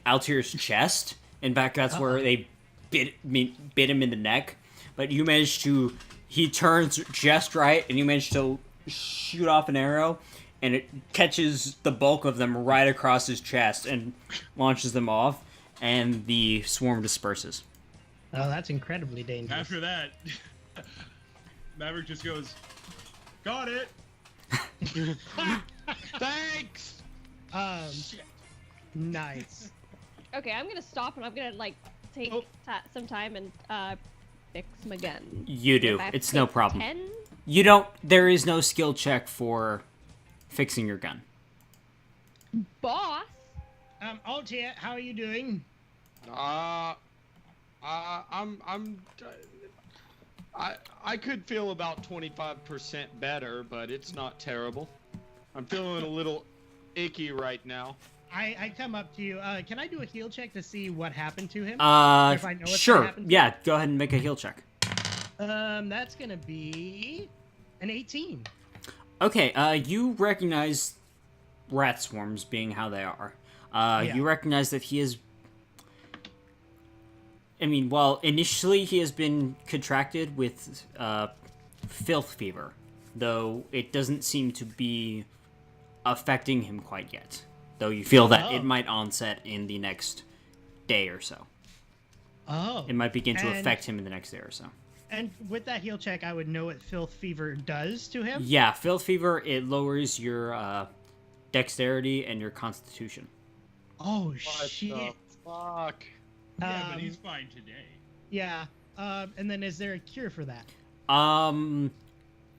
Altair's chest. In fact, that's where they bit him in the neck. But you managed to... He turns just right, and you managed to shoot off an arrow, and it catches the bulk of them right across his chest and launches them off, and the swarm disperses. Oh, that's incredibly dangerous. After that, Maverick just goes, got it! Thanks! Nice. Okay, I'm gonna stop and I'm gonna like take Oh. some time and fix my gun. You do. If I have to It's no take problem. 10? You don't... There is no skill check for fixing your gun. Boss. Altia, how are you doing? I could feel about 25% better, but it's not terrible. I'm feeling a little icky right now. I come up to you. Can I do a heal check to see what happened to him? If I know what's Sure. gonna happen to Yeah, go ahead and make a heal check. That's gonna be an 18. Okay, you recognize rat swarms being how they are. Yeah. You recognize that he is... I mean, well, initially he has been contracted with filth fever, though it doesn't seem to be affecting him quite yet. Though you feel that Oh. it might onset in the next day or so. Oh. It might begin to And- affect him in the next day or so. And with that heal check, I would know what filth fever does to him. Yeah, filth fever, it lowers your dexterity and your constitution. Oh What shit. the fuck? Yeah, but he's Um, fine today. Yeah. And then is there a cure for that?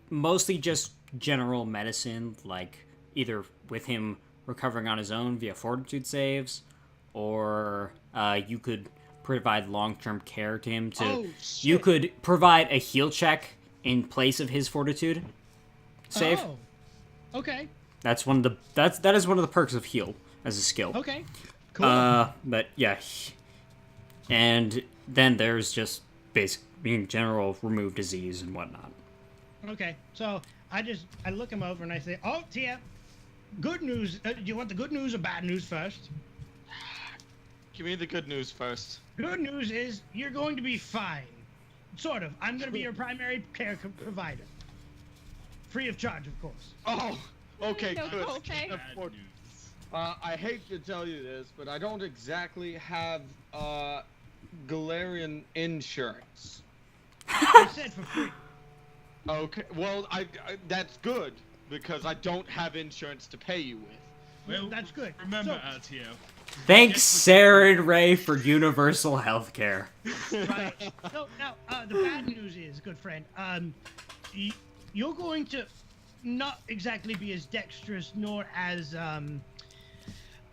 Mostly just general medicine, like either with him recovering on his own via fortitude saves, or you could provide long-term care to him to... Oh, You shit. could provide a heal check in place of his fortitude save. Oh. Okay. That's one of the... That is one of the perks of heal as a skill. Okay. Cool. But yeah, and then there's just being general remove disease and whatnot. Okay, so I look him over and I say, "Oh, Tia, good news. Do you want the good news or bad news first? Give me the good news first. Good news is you're going to be fine. Sort of. I'm going to be your primary care provider, free of charge, of course. Oh, okay, No, good. okay. Of course. I hate to tell you this, but I don't exactly have Galarian insurance. I said for free. Okay, well, that's good because I don't have insurance to pay you with. Well, That's good. Remember, So- Altio. Thanks, Sarah and Ray, for universal healthcare. Right. So now, the bad news is, good friend, you're going to not exactly be as dexterous nor as,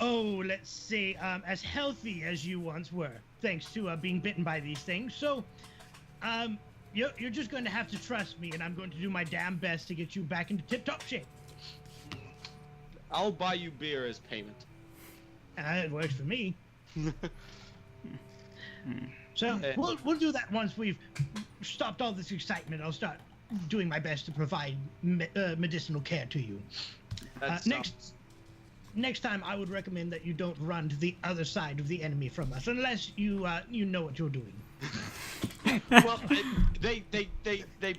let's say, as healthy as you once were, thanks to being bitten by these things. So, you're just going to have to trust me, and I'm going to do my damn best to get you back into tip-top shape. I'll buy you beer as payment. It works for me. So we'll do that once we've stopped all this excitement. I'll start doing my best to provide medicinal care to you. Next time, I would recommend that you don't run to the other side of the enemy from us, unless you know what you're doing. Well, they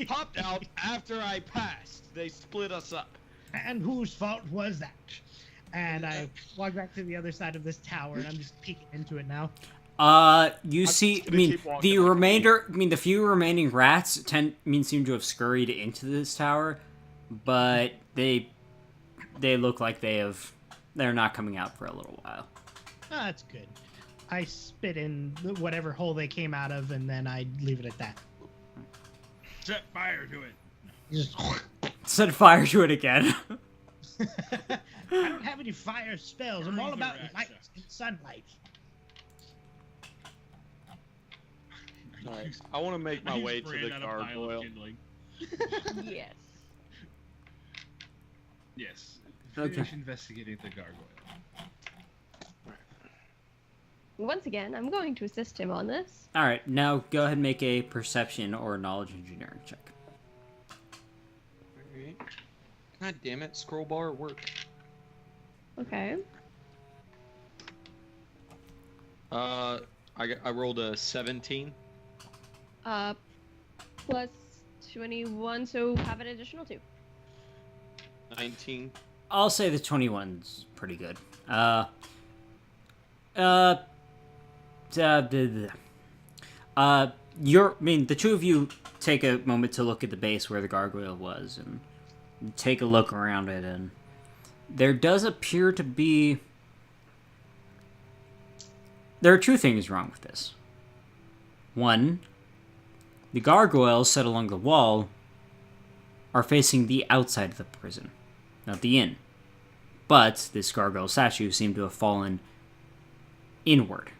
popped out after I passed. They split us up. And whose fault was that? And I walk back to the other side of this tower, and I'm just peeking into it now. You see, just gonna keep walking like the few remaining rats seem to have scurried into this tower, but they look like they're not coming out for a little while. That's good. I spit in whatever hole they came out of, and then I leave it at that. Set fire to it. Just Set fire to it again. I don't have any fire spells. I'm all Burn the about rat light stuff. and sunlight. All right, I want to make my He's way to spraying the out a pile of gargoyle. kindling. Yes. Yes. Okay. Finish investigating the gargoyle. Once again, I'm going to assist him on this. All right, now go ahead and make a perception or knowledge engineering check. Alright. God damn it, scroll bar work. Okay. I rolled a 17. Plus 21, so have an additional 2. 19. I'll say the 21's pretty good. The two of you take a moment to look at the base where the gargoyle was and take a look around it, and there does appear to be... There are two things wrong with this. One, the gargoyles set along the wall are facing the outside of the prison, not the inn. But this gargoyle statue seemed to have fallen inward,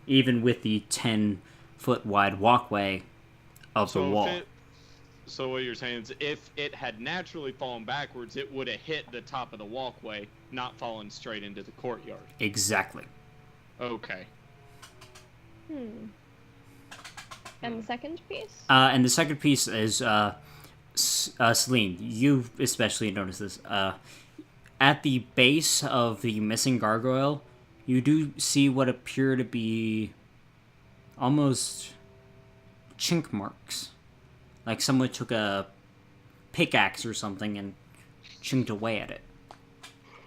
even with the 10-foot wide walkway of the wall. So what you're saying is if it had naturally fallen backwards, it would have hit the top of the walkway, not fallen straight into the courtyard. Exactly. Okay. And the second piece? And the second piece is, Celine, you especially noticed this. At the base of the missing gargoyle, you do see what appear to be almost chink marks. Like someone took a pickaxe or something and chinked away at it.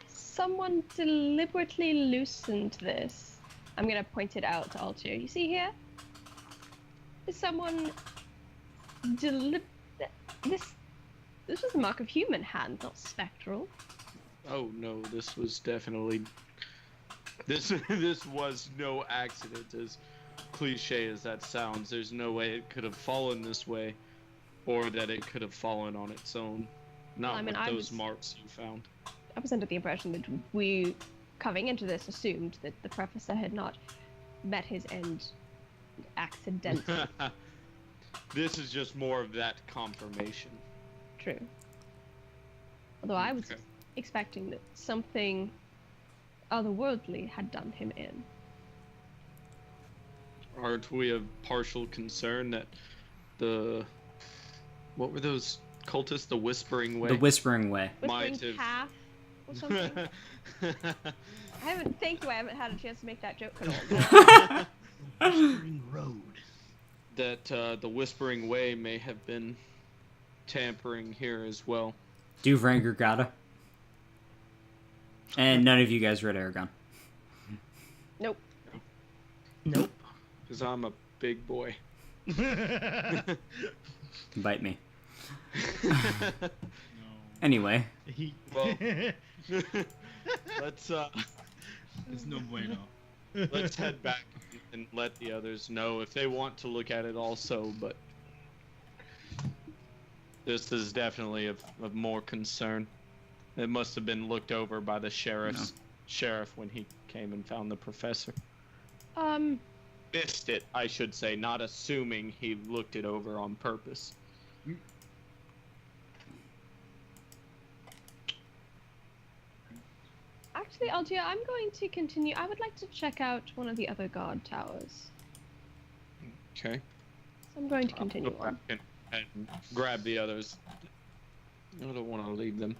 Someone deliberately loosened this. I'm gonna point it out to Altio. You see here? Is someone this was a mark of human hand, not spectral. Oh no, this was definitely this was no accident, as cliche as that sounds. There's no way it could have fallen this way, or that it could have fallen on its own. Not I mean, with I those was- marks you found. I was under the impression that we, coming into this, assumed that the professor had not met his end accidentally. This is just more of that confirmation. True. Although I was Okay. expecting that something otherworldly had done him in. Aren't we of partial concern that what were those cultists? The Whispering Way? The Whispering Way. Whispering Might have- calf or something? I haven't had a chance to make that joke at all. Whispering Road. that the Whispering Way may have been tampering here as well. Do Vranger gotta? And none of you guys read Aragon. Nope. Nope. Because I'm a big boy. Bite me. No. Anyway, Well, let's It's no bueno. let's head back and let the others know if they want to look at it also. But this is definitely of more concern. It must have been looked over by the sheriff when he came and found the professor. Missed it, I should say, not assuming he looked it over on purpose. Actually, Altia, I'm going to continue. I would like to check out one of the other guard towers. Okay. So I'm going to continue I'll go on. back and grab the others. I don't want to leave them.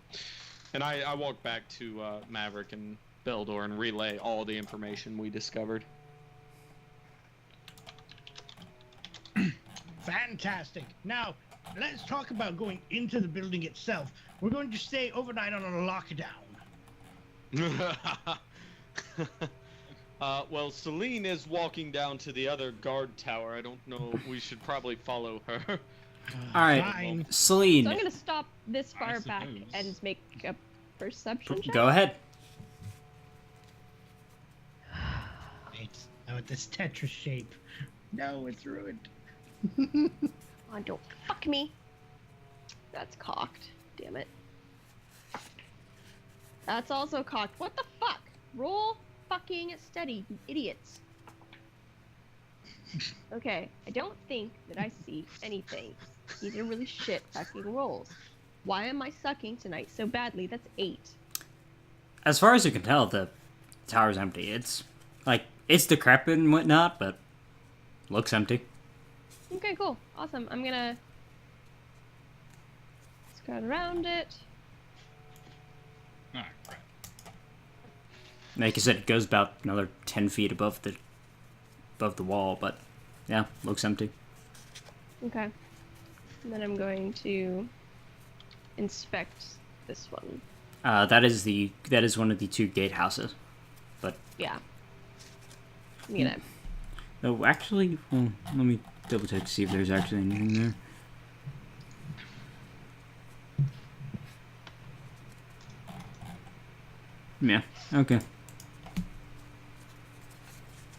And I walk back to Maverick and Beldor and relay all the information we discovered. Fantastic. Now, let's talk about going into the building itself. We're going to stay overnight on a lockdown. Well, Celine is walking down to the other guard tower. I don't know. We should probably follow her. alright, Fine. Celine, So I'm going to stop this I far back suppose. and make a perception check. go ahead. It's, oh, this Tetris shape. No, it's ruined. Oh, don't fuck me. That's cocked. Damn it. That's also cocked. What the fuck? Roll fucking steady, you idiots. Okay, I don't think that I see anything. These are really shit fucking rolls. Why am I sucking tonight so badly? That's 8. As far as you can tell, the tower's empty. It's decrepit and whatnot, but looks empty. Okay, cool. Awesome. I'm gonna scout around it. Ah, crap. Like I said, it goes about another 10 feet above the wall, but yeah, looks empty. Okay. And then I'm going to inspect this one. That is one of the 2 gatehouses. Yeah. I'm gonna. No, actually, well, let me double check to see if there's actually anything there. Yeah. Okay.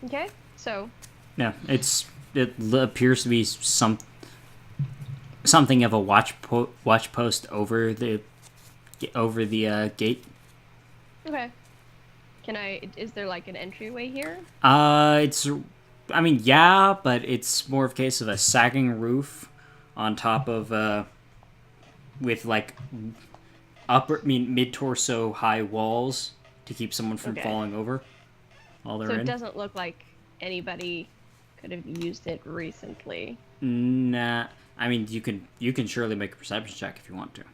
Okay. So Yeah, it appears to be something of a watch post over the gate. okay. Can I? Is there like an entryway here? I mean, yeah, but it's more of a case of a sagging roof on top of with like mid torso high walls to keep someone from Okay. falling over while they're So in. it doesn't look like anybody could have used it recently. Nah, I mean you can surely make a perception check if you want to.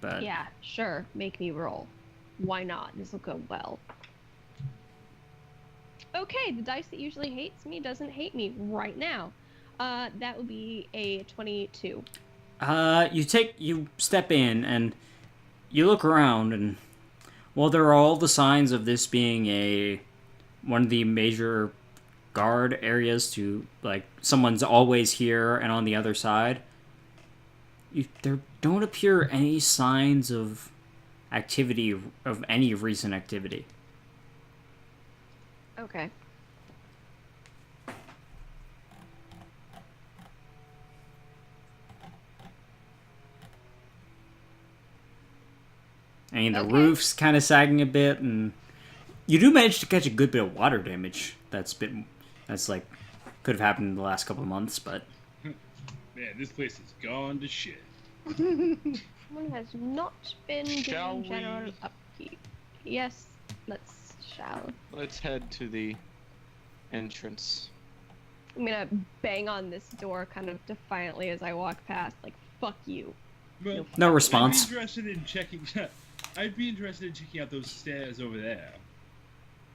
But Yeah, sure. Make me roll. Why not? This will go well. Okay, the dice that usually hates me doesn't hate me right now. That would be a 22. you step in and you look around, and well, there are all the signs of this being one of the major guard areas to, like, someone's always here and on the other side. There don't appear any signs of activity, of any recent activity. Okay. I mean, the Okay. roof's kind of sagging a bit, and you do manage to catch a good bit of water damage. That's like could have happened in the last couple of months, but Man, this place is gone to shit. Someone has not been Shall doing general we? upkeep. Yes, shall. Let's head to the entrance. I'm gonna bang on this door kind of defiantly as I walk past, like, fuck you. Well, no response. I'd be interested in checking out those stairs over there.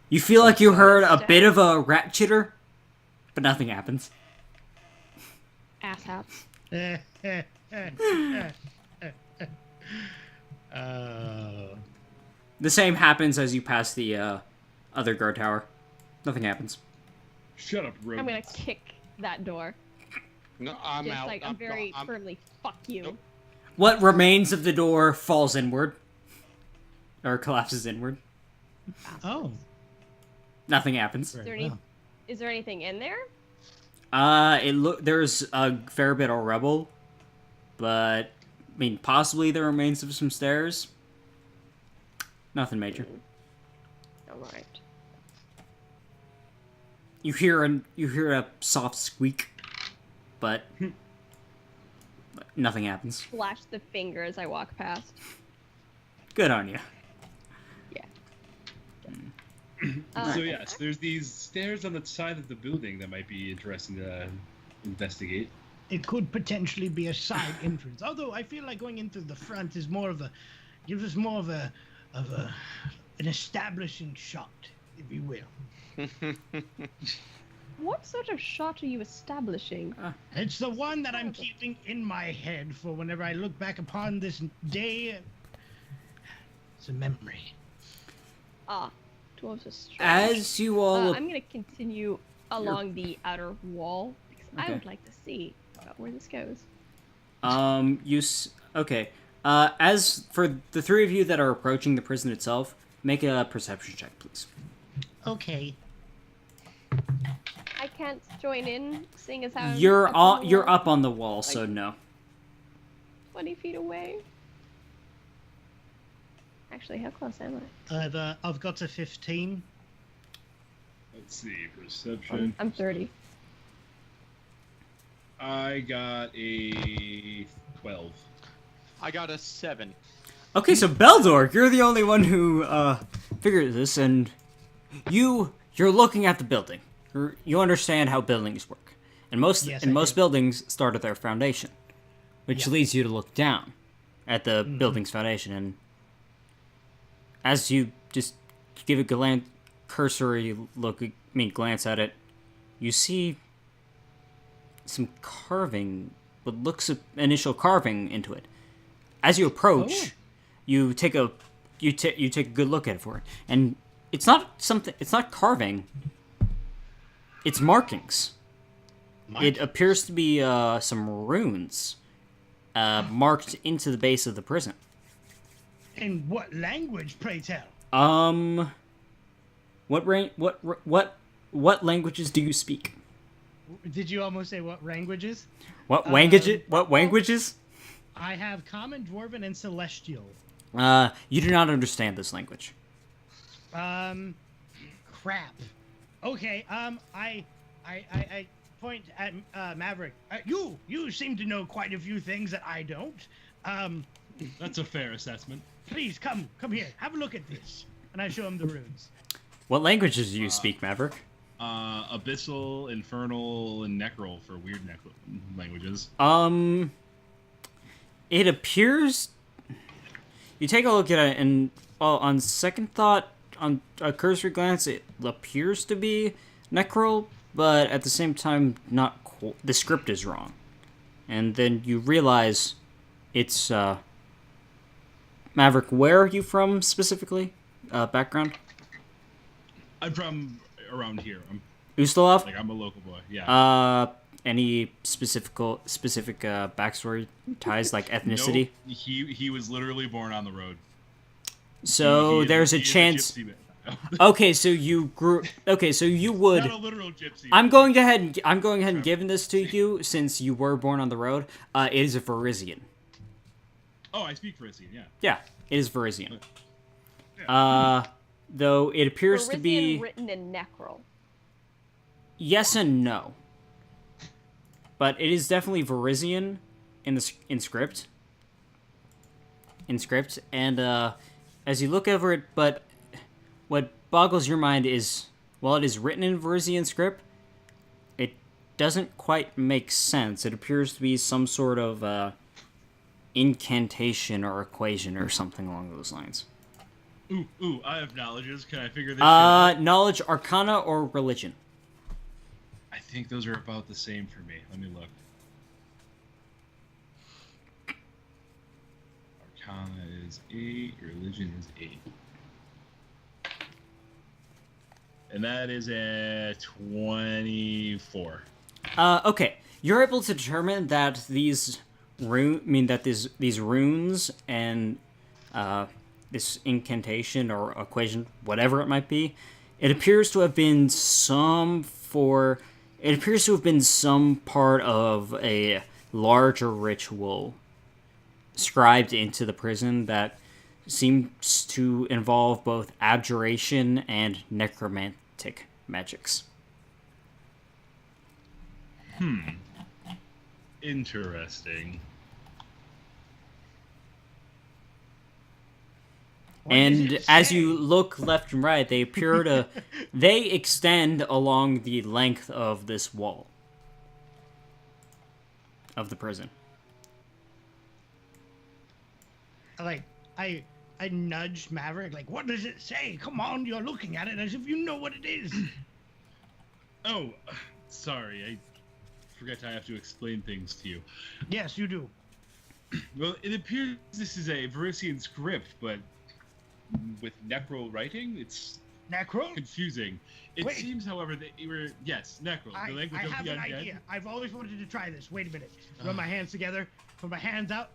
You feel like you heard a bit of a rat chitter, but nothing happens. The same happens as you pass the other guard tower. Nothing happens. Shut up, Rogue. I'm gonna kick that door. No, I'm Just out. like I'm very firmly, fuck you. Nope. What remains of the door falls inward. Or collapses inward. Oh. Nothing happens. Is there is there anything in there? There's a fair bit of rubble, but I mean, possibly the remains of some stairs. Nothing major. All right. You hear a soft squeak, but nothing happens. Flash the finger as I walk past. Good on you. Yeah. So yes, there's these stairs on the side of the building that might be interesting to investigate. It could potentially be a side entrance. Although I feel like going into the front is gives us more of an establishing shot, if you will. What sort of shot are you establishing? It's the one that I'm keeping in my head for whenever I look back upon this day. It's a memory. Dwarves are strange. As you all I'm gonna continue along the outer wall because I Okay. would like to see where this goes. okay. As for the three of you that are approaching the prison itself, make a perception check, please. Okay. I can't join in, seeing as how You're up on the you're wall, up on the wall, so no. 20 feet away. Actually, how close am I? I've got a 15. Let's see, perception. I'm 30. I got a 12. I got a 7. Okay, so Beldor, you're the only one who figured this, and you're looking at the building. You understand how buildings work, and most buildings start at their foundation, which leads you to look down at the building's foundation. And as you just give a cursory glance at it, you see some carving, what looks initial carving into it. As you approach, you take a good look at it for it, and it's not carving. It's markings. It appears to be some runes marked into the base of the prison. In what language, pray tell? What languages do you speak? Did you almost say what languages? What languages? I have Common, Dwarven, and Celestial. You do not understand this language. Crap. Okay, I point at Maverick. You seem to know quite a few things that I don't. That's a fair assessment. Please come here. Have a look at this. And I show him the runes. What languages do you speak, Maverick? Abyssal, Infernal, and Necral for weird languages. It appears. You take a look at it, and on second thought, on a cursory glance, it appears to be Necral, but at the same time, not. The script is wrong, and then you realize it's Maverick. Where are you from specifically? Background. I'm from around here. Ustalov? I'm a local boy. Yeah. Any specific backstory ties, like ethnicity? Nope. He was literally born on the road. So there's a chance. Okay, so you grew. Okay, so you would. Not a literal gypsy. I'm going ahead and giving this to you since you were born on the road. It is a Varisian. Oh, I speak Frisian. Yeah. Yeah, it is Varisian. Though it appears to be written in Necral. Yes and no. But it is definitely Varisian in script. And as you look over it, but what boggles your mind is, while it is written in Varisian script, it doesn't quite make sense. It appears to be some sort of incantation or equation or something along those lines. Ooh, I have knowledges. Can I figure this out? Knowledge, Arcana, or Religion? I think those are about the same for me. Let me look. Arcana is 8. Religion is 8. And that is a 24. Okay. You're able to determine that these runes and this incantation or equation, whatever it might be, it appears to have been some part of a larger ritual scribed into the prison that seems to involve both abjuration and necromantic magics. Interesting. What does And it as say? you look left and right, they appear to they extend along the length of this wall of the prison. I nudged Maverick, like, what does it say? Come on, you're looking at it as if you know what it is. Oh, sorry. I forgot I have to explain things to you. Yes, you do. Well, it appears this is a Verisian script, but with necro writing, it's Necro? confusing. It Wait. seems, however, that you were... Yes, necro, I the language of have the an undead. idea. I've always wanted to try this. Wait a minute. Rub my hands together. Put my hands out.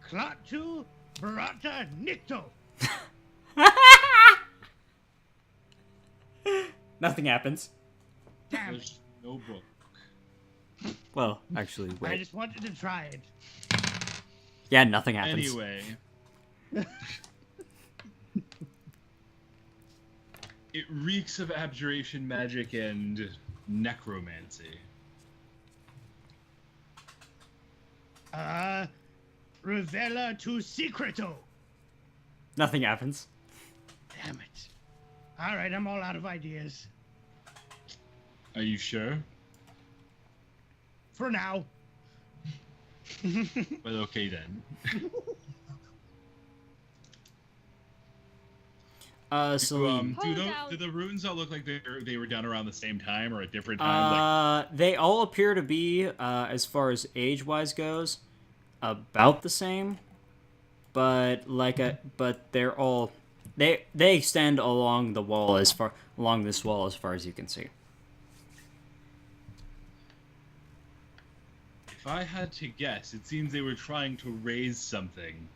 Klaatu Barata Nikto. Nothing happens. Damn it. There's no book. Well, actually, I wait. just wanted to try it. Yeah, nothing happens. Anyway. It reeks of abjuration magic and necromancy. Revela tu secreto. Nothing happens. Damn it. All right, I'm all out of ideas. Are you sure? For now. Well, okay then. Celine. Do the runes all look like they were done around the same time or a different time? They all appear to be, as far as age-wise goes, about the same. But but they're all they extend along the wall along this wall as far as you can see. If I had to guess, it seems they were trying to raise something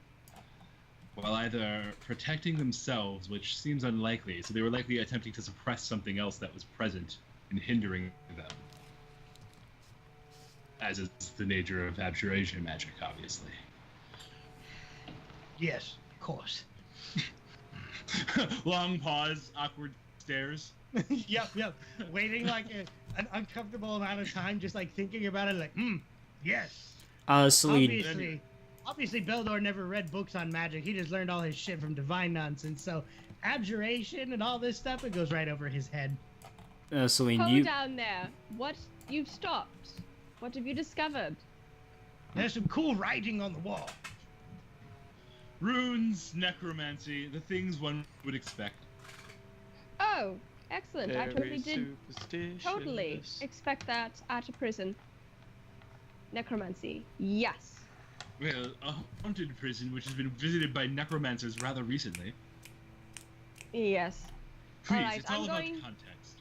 while either protecting themselves, which seems unlikely, so they were likely attempting to suppress something else that was present and hindering them. As is the nature of abjuration magic, obviously. Yes, of course. Long pause, awkward stares. Yep. Waiting like an uncomfortable amount of time, just like thinking about it, like, yes. Celine. Obviously, Beldor never read books on magic. He just learned all his shit from divine nonsense. So, abjuration and all this stuff, it goes right over his head. Celine, Hold you down there. What? You've stopped. What have you discovered? There's some cool writing on the wall. Runes, necromancy, the things one would expect. Oh, excellent. I totally did superstitious. totally expect that at a prison. Necromancy. Yes. Well, a haunted prison which has been visited by necromancers rather recently. Yes. Please, Alright, it's all I'm about going- context.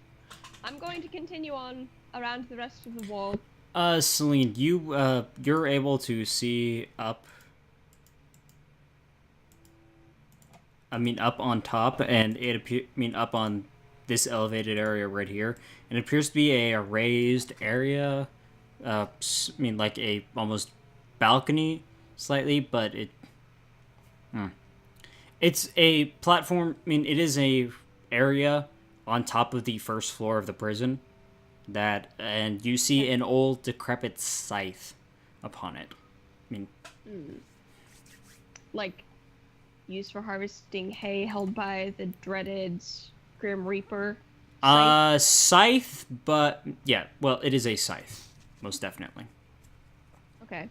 I'm going to continue on around the rest of the wall. Celine, you're able to see up. Up on top, and up on this elevated area right here, and it appears to be a raised area. Like a almost balcony, slightly, but it's a platform. It is a area on top of the first floor of the prison. And you see an old decrepit scythe upon it. Like, used for harvesting hay held by the dreaded Grim Reaper. Scythe, but yeah, well, it is a scythe, most definitely. Okay.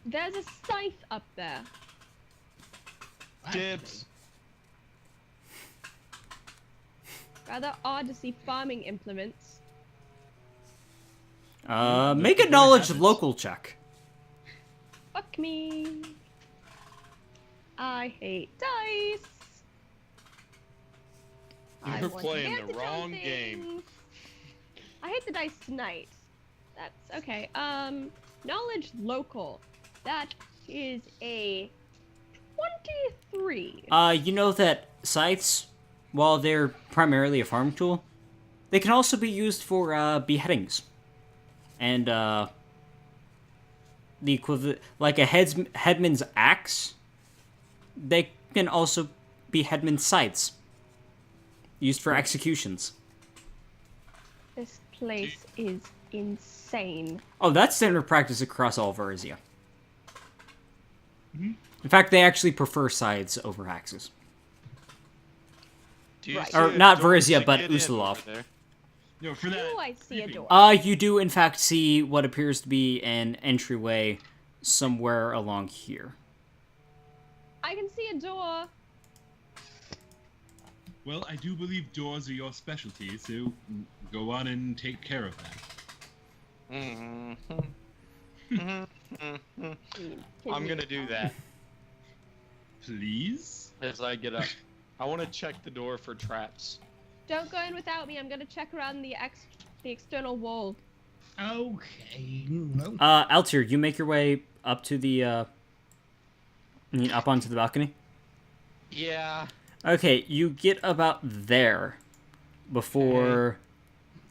There's a scythe up there. Dibs. Rather odd to see farming implements. Make a knowledge local check. Fuck me. I hate dice. I You're want playing the advantage on wrong game. things. I hate the dice tonight. That's okay. Knowledge local. That is a 23. You know that scythes, while they're primarily a farm tool, they can also be used for beheadings. And the equivalent, like a headman's axe, they can also be headman's scythes, used for executions. This place is insane. Oh, that's standard practice across all of Varizia. In fact, they actually prefer scythes over axes. Do you Right. see Or a not door Varizia, to but get in Usulov. over there? No, for that. Oh, I see a creeping. door. You do in fact see what appears to be an entryway somewhere along here. I can see a door. Well, I do believe doors are your specialty, so go on and take care of that. I'm gonna do that Please? as I get up. I want to check the door for traps. Don't go in without me. I'm gonna check around the external wall. Okay. Altir, you make your way up to the, up onto the balcony? Yeah. Okay, you get about there before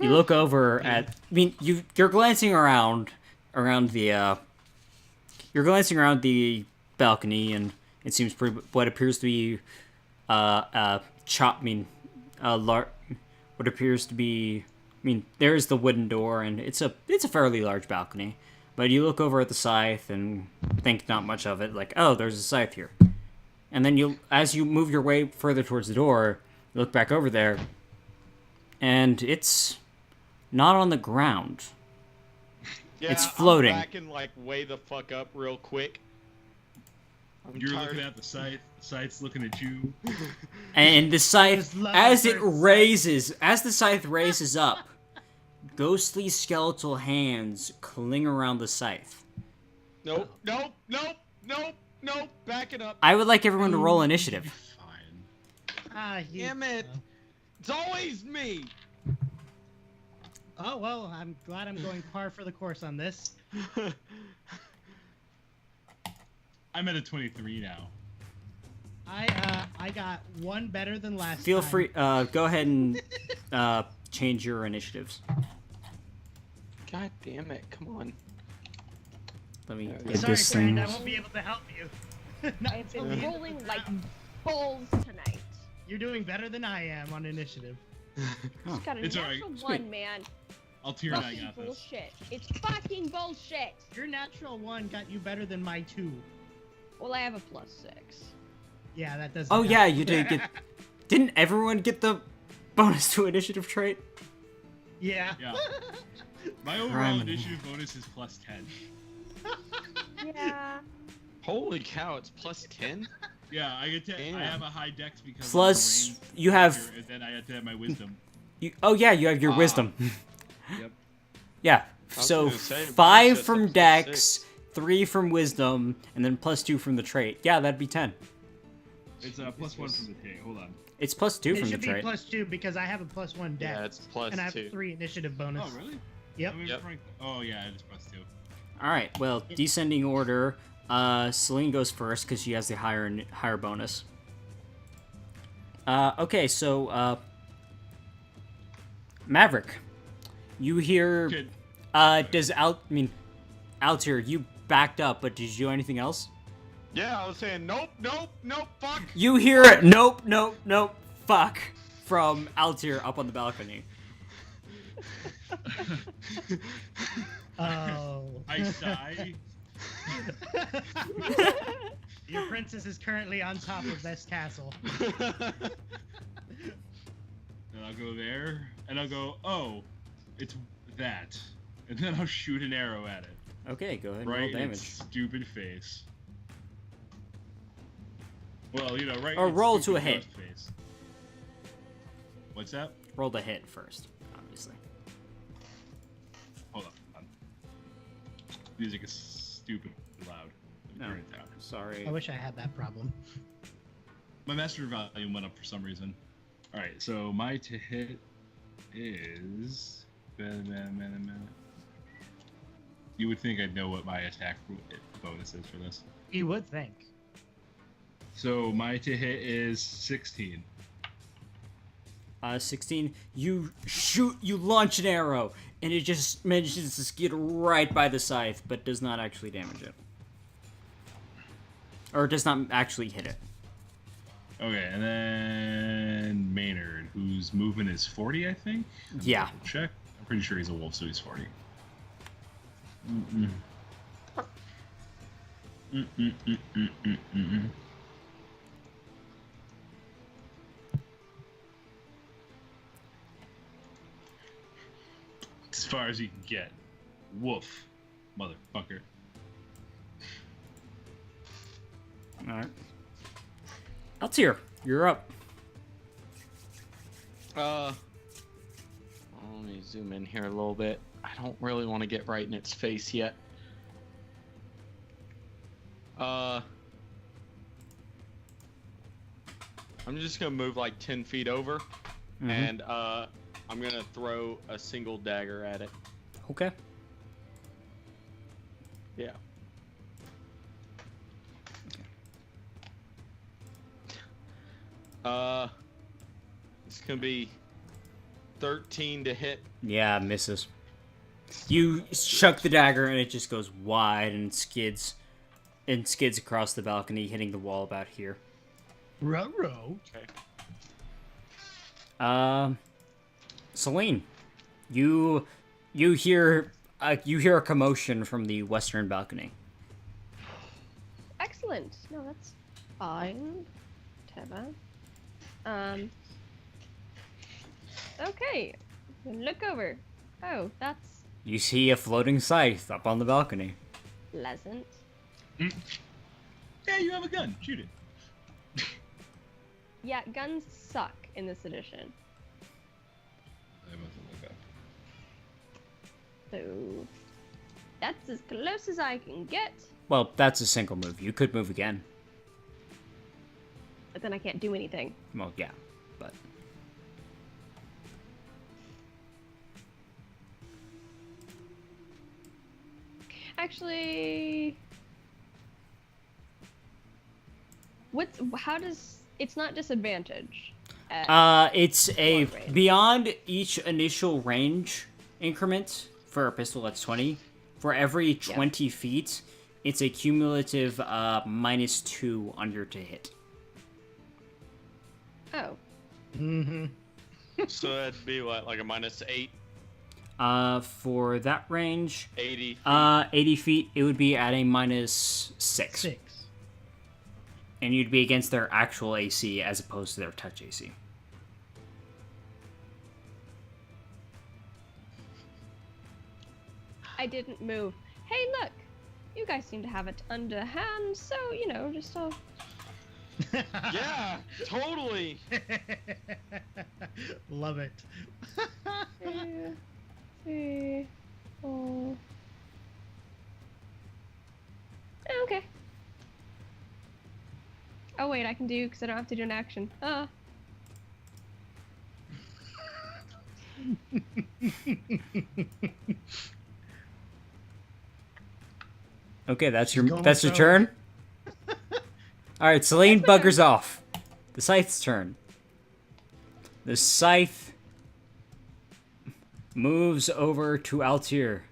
you look over at. I mean, you're glancing around the. You're glancing around the balcony, and it seems pretty. What appears to be, what appears to be. I mean, there's the wooden door, and it's a fairly large balcony. But you look over at the scythe and think not much of it. Like, oh, there's a scythe here. And then as you move your way further towards the door, you look back over there, and it's not on the ground. Yeah, It's floating. I'm backing like way the fuck up real quick. You're looking at the scythe. The scythe's looking at you. And the scythe, Just love as the it first raises, as the scythe raises up, ghostly skeletal hands cling around the scythe. Nope, nope, nope, nope, nope. Backing up. I would like everyone to roll initiative. Fine. Damn it. It's always me. Oh well, I'm glad I'm going par for the course on this. I'm at a 23 now. I got one better than last Feel time. free. Go ahead and change your initiatives. God damn it! Come on. Let me Sorry, get Sorry, this friend, thing. I won't be able to help you. Not I've until been the end of rolling the like round. balls tonight. You're doing better than I am on initiative. Just got a It's alright. natural Sweet. one, man. I'll tear it. I Fucking got this. bullshit. It's fucking bullshit. Your natural one got you better than my 2. Well, I have a +6. Yeah, that doesn't. Oh count. yeah, you did get. Didn't everyone get the bonus to initiative trait? Yeah. Yeah. My overall Criminy. initiative bonus is +10. Yeah. Holy cow! It's +10. Yeah, I get to. Damn. I have a high dex because Plus, of the range you have. factor, and then I have to have my wisdom. Oh yeah, you have your Ah. wisdom. Yep. Yeah. was So gonna say, 5 bonus, from that's Dex, +6. 3 from Wisdom, and then +2 from the trait. Yeah, that'd be 10. It's +1 from the trait. Hold on. It's +2 It from the should be trait. +2 because I have a +1 deck. Yeah, it's and I have +2. 3 initiative bonus. Oh really? Yep. I mean, Yep. Oh yeah, it is +2. All right. Well, descending order. Celine goes first because she has the higher bonus. Okay, so Maverick, you hear? Kid. Altir, you backed up, but did you do anything else? Yeah, I was saying nope, nope, nope, fuck. You hear nope, nope, nope, fuck from Altir up on the balcony. Oh. I sigh. Your princess is currently on top of this castle. And I'll go there, and I'll go, oh, it's that. And then I'll shoot an arrow at it. Okay, go ahead and Right roll in damage. its stupid face. Well, you know, right Or in its roll to stupid a hit. ghost face. What's that? Roll the hit first, obviously. Hold on. Music is stupid loud. No, Turn it down. sorry. I wish I had that problem. My master volume went up for some reason. All right, so my to hit is. You would think I'd know what my attack bonus is for this. You would think. So my to hit is 16. 16. You launch an arrow, and it just manages to skid right by the scythe, but does not actually damage it. Or does not actually hit it. Okay, and then Maynard, whose movement is 40, I think? Yeah. Check. I'm pretty sure he's a wolf, so he's 40. As far as you can get. Woof. Motherfucker. Alright. Altir, you're up. Let me zoom in here a little bit. I don't really want to get right in its face yet. I'm just gonna move like 10 feet over, and I'm gonna throw a single dagger at it. Okay. Yeah. It's gonna be 13 to hit. Yeah, misses. You chuck the dagger, and it just goes wide and skids across the balcony, hitting the wall about here. Ruh-roh. Okay. Celine, you hear a commotion from the western balcony. Excellent. No, that's fine. Whatever. Okay. Look over. Oh, that's You see a floating scythe up on the balcony. pleasant. Yeah, you have a gun. Shoot it. Yeah, guns suck in this edition. I mustn't look up. So that's as close as I can get. Well, that's a single move. You could move again. But then I can't do anything. Well, yeah, but Actually, it's not disadvantage. it's a Long range. beyond each initial range increment for a pistol. That's 20. For every 20 feet, it's a cumulative -2 on your to hit. Oh, Mm-hmm. So that'd be what, like a -8, For that range, 80 feet. 80 feet, it would be at a -6. 6. And you'd be against their actual AC as opposed to their touch AC. I didn't move. Hey, look! You guys seem to have it underhand, so, just Yeah, totally. Love it. See. Oh. Okay. Oh, wait, I can do, because I don't have to do an action. Okay, that's She's your going turn. All right, Celine buggers off. The scythe's turn. The scythe moves over to Altir,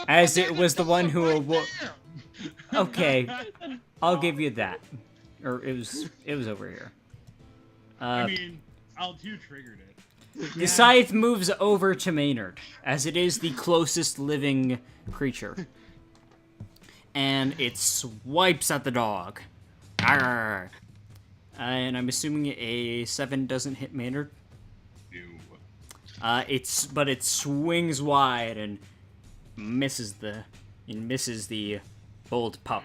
as it was the one who awoke. Okay, I'll give you that. Or it was over here. I mean, L2 triggered it. The scythe moves over to Maynard, as it is the closest living creature. And it swipes at the dog. Arr. And I'm assuming a 7 doesn't hit Maynard. No. It swings wide and misses the bold pup.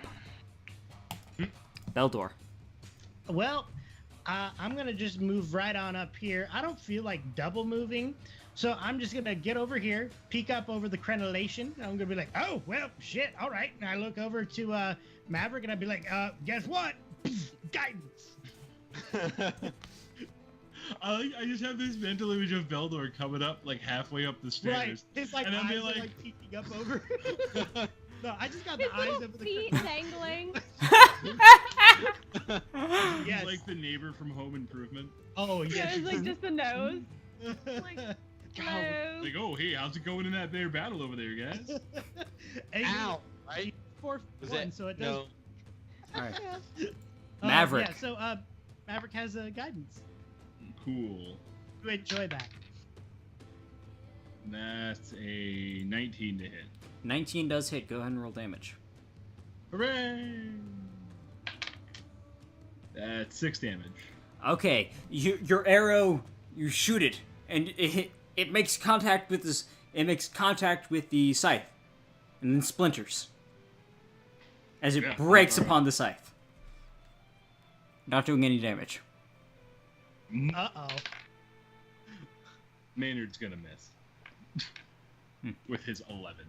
Beldor. Well, I'm gonna just move right on up here. I don't feel like double moving, so I'm just gonna get over here, peek up over the crenellation. I'm gonna be like, oh well, shit, all right. And I look over to Maverick, and I'd be like, guess what? Guidance. I just have this mental image of Beldor coming up like halfway up the stairs. Right, his like and eyes I'd be are like peeking up over. No, I just got His the eyes little over the feet dangling. Yes. Like the neighbor from Home Improvement. Oh Yeah, yes. it's like just the nose. Like, hello. Like, oh hey, how's it going in that there battle over there, guys? Ow! Right? 4 Was 1, that so it does. no? All right. Yeah. Maverick. Yeah, so Maverick has guidance. Cool. You enjoy that. That's a 19 to hit. 19 does hit. Go ahead and roll damage. Hooray! That's 6 damage. Okay, your arrow, you shoot it, and it makes contact with this. It makes contact with the scythe, and then splinters as it Yeah, breaks alright. upon the scythe. Not doing any damage. Uh-oh. Maynard's gonna miss. With his 11.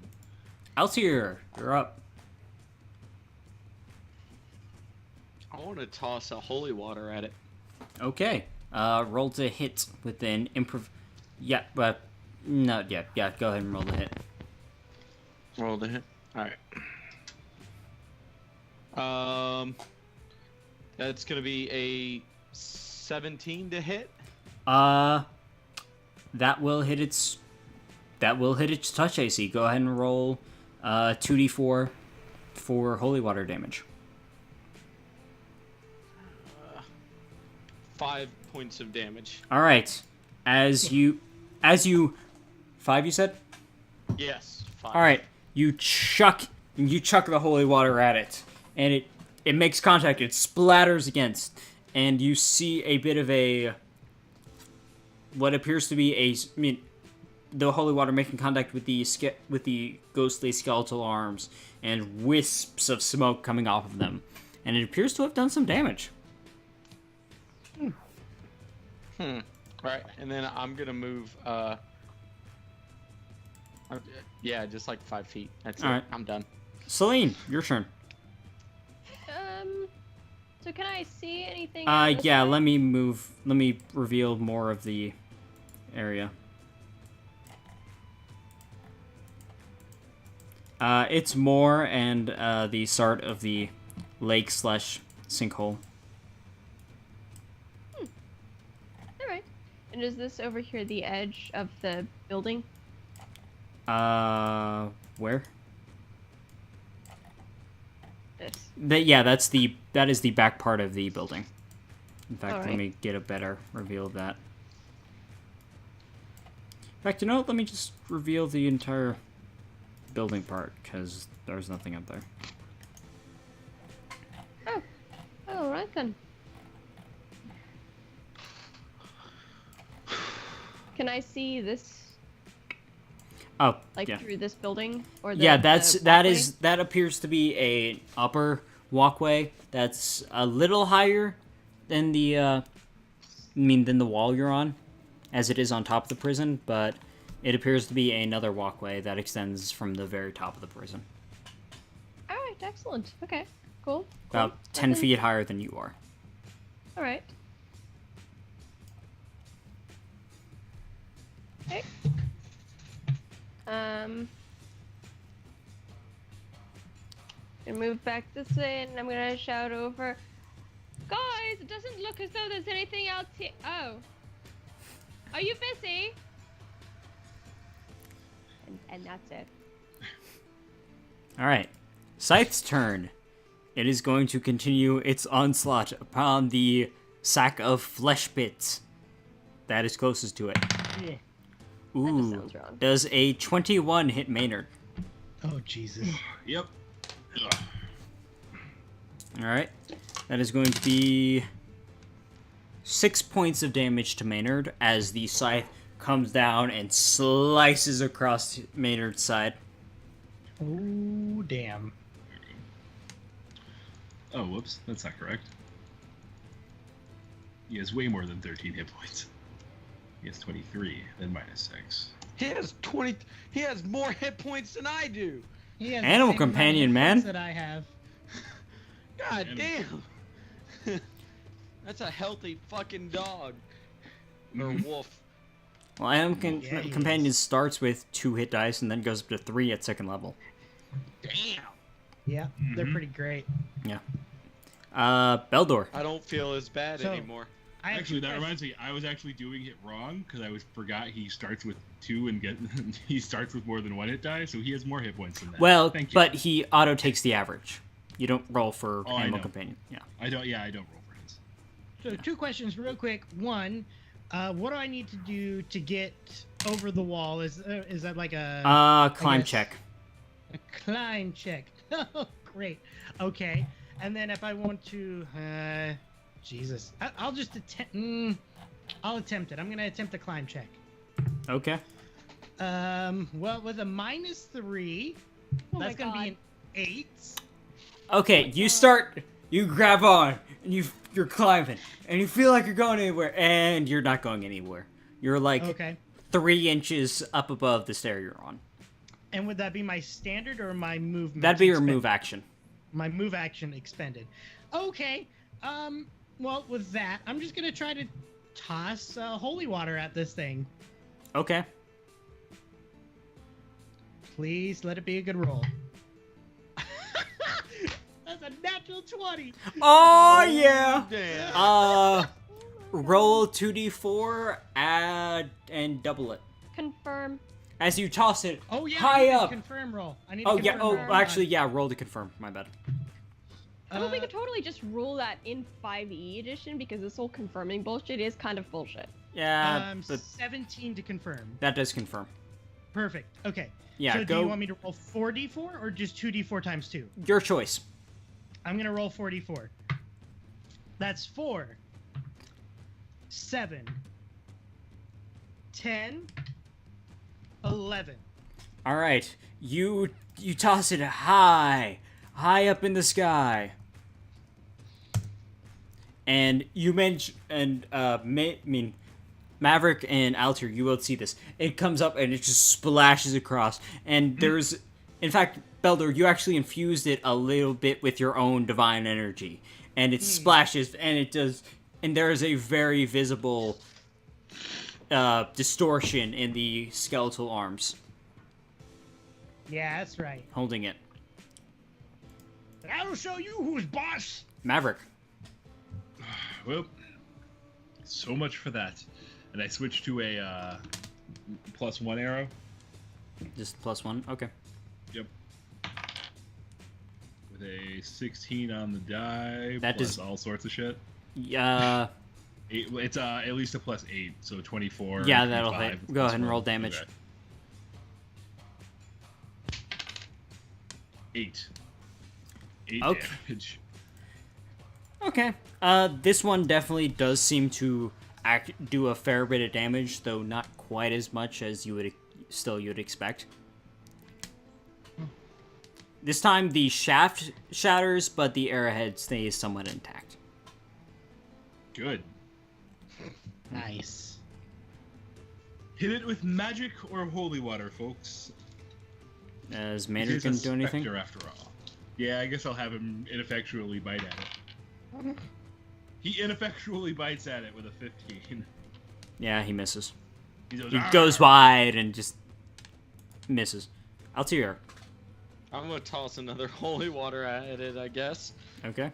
Altier, you're up. I want to toss a holy water at it. Okay. Roll to hit with an improv. Yeah, but no, yeah. Go ahead and roll the hit. Roll the hit. All right. That's gonna be a 17 to hit. That will hit its touch AC. Go ahead and roll 2d4 for holy water damage. 5 points of damage. All right. As you 5 you said? Yes. 5. All right. You chuck the holy water at it, and it makes contact. It splatters against, and you see a bit of a what appears to be the holy water making contact with the ghostly skeletal arms and wisps of smoke coming off of them, and it appears to have done some damage. Right, and then I'm gonna move. Yeah, just like 5 feet. That's it. All right. I'm done. Celine, your turn. So can I see anything? on this Yeah. side? Let me reveal more of the area. It's more and the start of the lake / sinkhole. All right. And is this over here the edge of the building? Where? This. That is the back part of the building. In fact, Alright. let me get a better reveal of that. In fact, you know what? Let me just reveal the entire building part, because there's nothing up there. Oh. All right then. Can I see this, Oh, like yeah. through this building, or the, Yeah, the that appears to be a upper walkway that's a little higher than the than the wall you're on, as it is on top of the prison, but it appears to be another walkway that extends from the very top of the prison. All right, excellent. Okay, cool. About cool. 10 Nothing- feet higher than you are. All right. Okay. And move back this way, and I'm gonna shout over, guys! It doesn't look as though there's anything else here. Oh, are you busy? And that's it. Alright. Scythe's turn. It is going to continue its onslaught upon the sack of flesh bits that is closest to it. Yeah. Ooh. sounds wrong. Does a 21 hit Maynard? Oh Jesus. Yep. Alright. That is going to be 6 points of damage to Maynard as the scythe comes down and slices across Maynard's side. Oh damn. Oh, whoops. That's not correct. He has way more than 13 hit points. He has 23, then -6. He has 20. He has more hit points than I do. He has the Animal same amount of companion, hit points man. that I have. God Animal. damn. That's a healthy fucking dog. Or wolf. Well, Animal Yeah, he Companion is. starts with 2 hit dice and then goes up to 3 at 2nd level. Damn. Yeah, they're Mhm. pretty great. Beldor. I don't feel as bad So- anymore. I have Actually, two that questions. reminds me. I was actually doing it wrong because I forgot he starts with 2 and he starts with more than 1 hit die, so he has more hit points than that. Well, Thank you. but he auto takes the average. You don't roll for Oh, I Animal know. Companion. Yeah. I don't. Yeah, I don't roll for his. So 2 questions real quick. One, what do I need to do to get over the wall? Is that like a Climb guess- check. a climb check? Oh, great. Okay. And then if I want to, Jesus, I'll just attempt. I'll attempt it. I'm gonna attempt a climb check. Okay. Well, with a -3, Oh that's my gonna God. be an 8. Okay, you grab on, and you're climbing, and you feel like you're going anywhere, and you're not going anywhere. You're like Okay. 3 inches up above the stair you're on. And would that be my standard or my movement? That'd be your expended? move action. My move action expended. Okay. Well, with that, I'm just gonna try to toss holy water at this thing. Okay. Please let it be a good roll. That's a natural 20. Oh yeah. Damn. Roll 2d4, add and double it Confirm. as you toss it Oh yeah. high I need a up. confirm roll. I need. Oh a yeah. confirm Oh, roll. actually, yeah. Roll to confirm. My bad. I mean, we Uh, could totally just rule that in 5e edition because this whole confirming bullshit is kind of bullshit. Yeah, but 17 to confirm. that does confirm. Perfect. Okay. Yeah, So do go. you want me to roll 4d4 or just 2d4 times 2? Your choice. I'm gonna roll 4d4. That's 4, 7, 10, 11. All right, you toss it high up in the sky, and you Maverick and Alter, you will see this. It comes up and it just splashes across, and there's, in fact, Beldor, you actually infused it a little bit with your own divine energy, and it splashes, and it does, and there is a very visible distortion in the skeletal arms Yeah, that's right. holding it. I'll show you who's boss. Maverick. Well, so much for that. And I switched to a +1 arrow. Just +1. Okay. Yep. With a 16 on the die, That plus does- all sorts of shit. Yeah. It's at least a +8, so 24. Yeah, that'll 25, hit. Go ahead and plus roll 1. damage. Okay. 8. 8 Okay. damage. Okay. This one definitely does seem to do a fair bit of damage, though not quite as much as you would expect. This time the shaft shatters, but the arrowhead stays somewhat intact. Good. Nice. Hit it with magic or holy water, folks. As He's Maynard a can do anything? specter after all. Yeah, I guess I'll have him ineffectually bite at it. He ineffectually bites at it with a 15. Yeah, he misses. He goes, He "Arr!" goes wide and just misses. Altier. I'm gonna toss another holy water at it, I guess. Okay.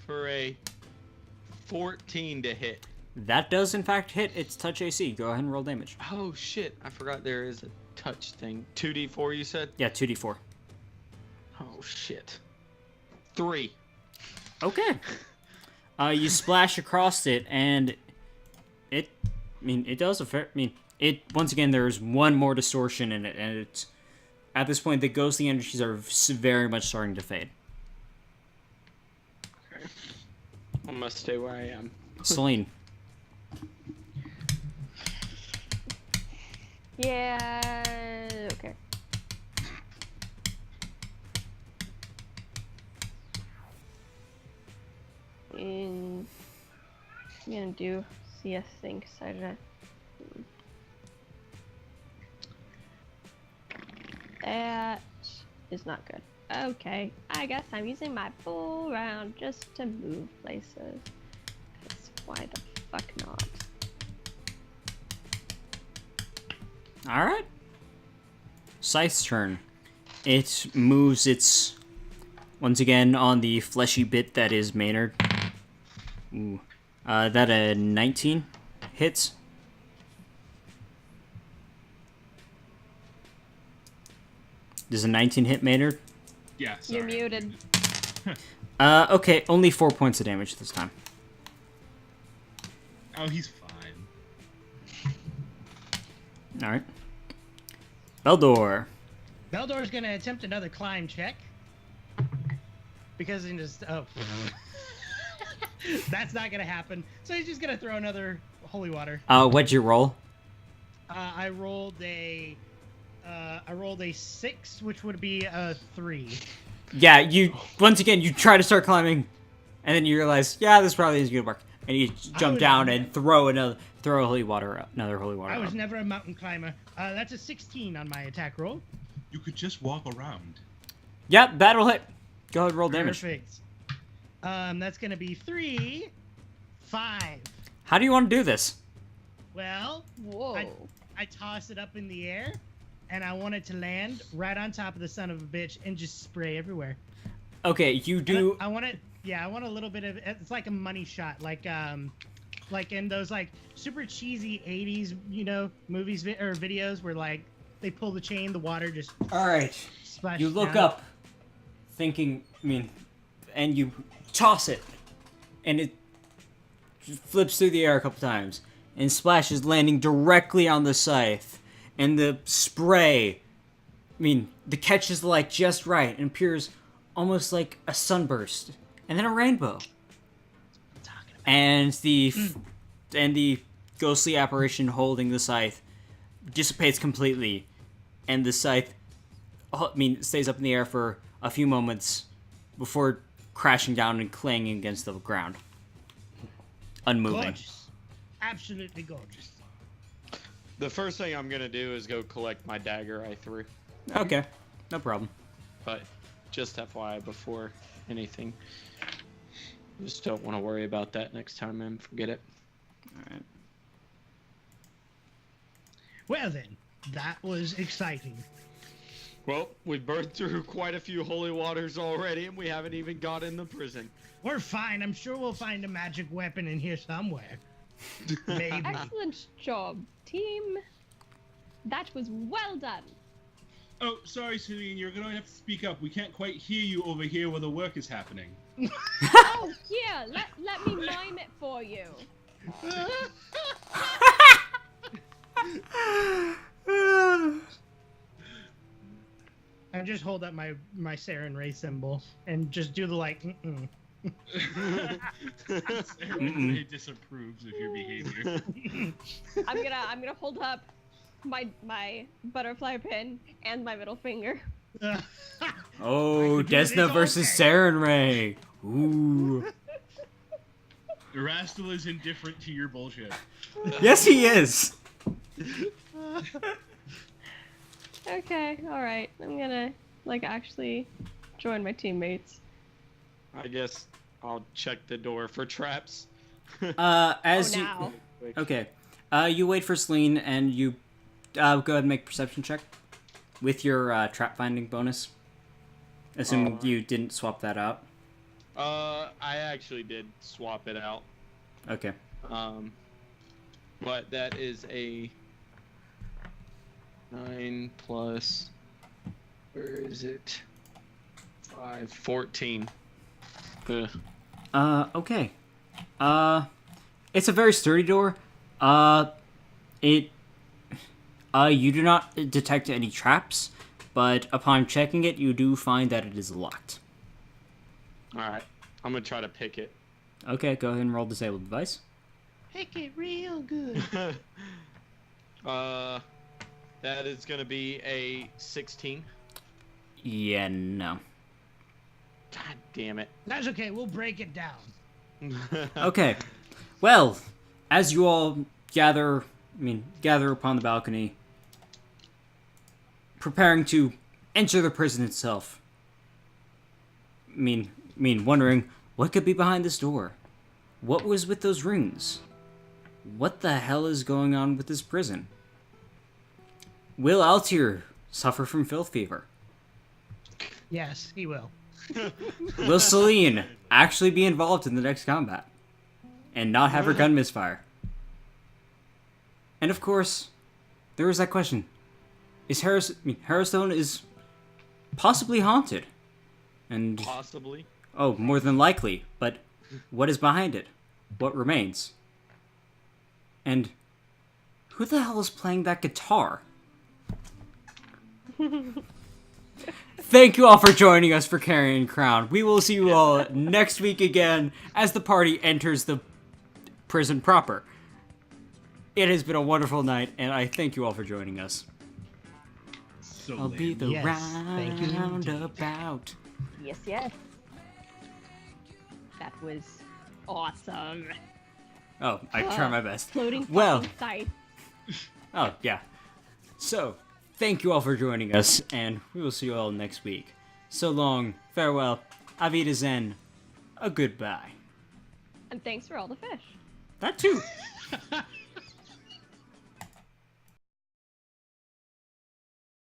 For a 14 to hit. That does in fact hit its touch AC. Go ahead and roll damage. Oh shit! I forgot there is a touch thing. 2d4, you said? Yeah, 2d4. Oh shit. 3. Okay. You splash across it, and it does a fair. It once again. There's one more distortion in it, and it's at this point the ghostly energies are very much starting to fade. Okay. I must stay where I am. Celine. Yeah. Okay. I'm gonna do see a thing. So that is not good. Okay, I guess I'm using my full round just to move places. 'Cause why the fuck not? Alright. Scythe's turn. It moves its... Once again, on the fleshy bit that is Maynard. Ooh. That a 19 hits. Does a 19 hit Maynard? Yeah, sorry. You're muted. Okay, only 4 points of damage this time. Oh, he's fine. Alright. Beldor. Beldor's gonna attempt another climb check. Because he just that's not gonna happen. So he's just gonna throw another holy water. What'd you roll? I rolled a 6, which would be a 3. Yeah, you once again you try to start climbing, and then you realize, yeah, this probably isn't gonna work, and you jump down and throw another holy water, another holy water. I was up. never a mountain climber. That's a 16 on my attack roll. You could just walk around. Yep, that'll hit. Go ahead, and roll damage. Perfect. That's gonna be 3, 5. How do you want to do this? Well, Whoa. I toss it up in the air, and I want it to land right on top of the son of a bitch and just spray everywhere. Okay, you do. I want it. Yeah, I want a little bit of. It's like a money shot, like in those like super cheesy '80s, movies or videos where like they pull the chain, the water just. All right. Splashes You look down. up, thinking. And you toss it, and it flips through the air a couple times, and splashes, landing directly on the scythe. And the spray, the catch is like just right, and appears almost like a sunburst, and then a rainbow. And the ghostly apparition holding the scythe dissipates completely, and the scythe, stays up in the air for a few moments before crashing down and clanging against the ground, unmoving. Gorgeous. Absolutely gorgeous. The first thing I'm gonna do is go collect my dagger I threw. Okay, no problem. But just FYI before anything. Just don't want to worry about that next time and forget it. Alright. Well then, that was exciting. Well, we've burned through quite a few holy waters already, and we haven't even got in the prison. We're fine. I'm sure we'll find a magic weapon in here somewhere. Maybe. Excellent job, team. That was well done. Oh, sorry, Celine, you're going to have to speak up. We can't quite hear you over here where the work is happening. Oh, here, let me mime it for you. I just hold up my Saren Ray symbol and just do the like. He disapproves of your behavior. I'm gonna hold up my butterfly pin and my middle finger. Oh, I could do this Desna all versus day. Saren Ray. Ooh. Erastil is indifferent to your bullshit. Yes, he is. Okay, alright. I'm gonna, actually join my teammates. I guess I'll check the door for traps. As Oh, you. now. Okay. You wait for Celine, and you go ahead and make a perception check with your trap finding bonus. Assuming Alright. you didn't swap that out. I actually did swap it out. Okay. But that is a 9 plus, where is it? 5, 14. Ugh. Okay. It's a very sturdy door. You do not detect any traps, but upon checking it, you do find that it is locked. Alright, I'm gonna try to pick it. Okay, go ahead and roll disabled device. Pick it real good. That is gonna be a 16. Yeah, no. God damn it. That's okay. We'll break it down. Okay. Well, as you all gather upon the balcony, preparing to enter the prison itself. Wondering what could be behind this door. What was with those runes? What the hell is going on with this prison? Will Altir suffer from filth fever? Yes, he will. Will Celine actually be involved in the next combat? And not have her gun misfire? And of course, there is that question. Is Harrowstone is possibly haunted? And Possibly. oh, more than likely. But what is behind it? What remains? And who the hell is playing that guitar? Thank you all for joining us for Carrion Crown. We will see you all next week again as the party enters the prison proper. It has been a wonderful night, and I thank you all for joining us. So I'll be the Yes, thank you indeed. roundabout. Yes, yes. That was awesome. Oh, I try my best. Floating Well, fucking scythe. oh, yeah. So, thank you all for joining us, and we will see you all next week. So long, farewell, Avida Zen, a goodbye. And thanks for all the fish. That too.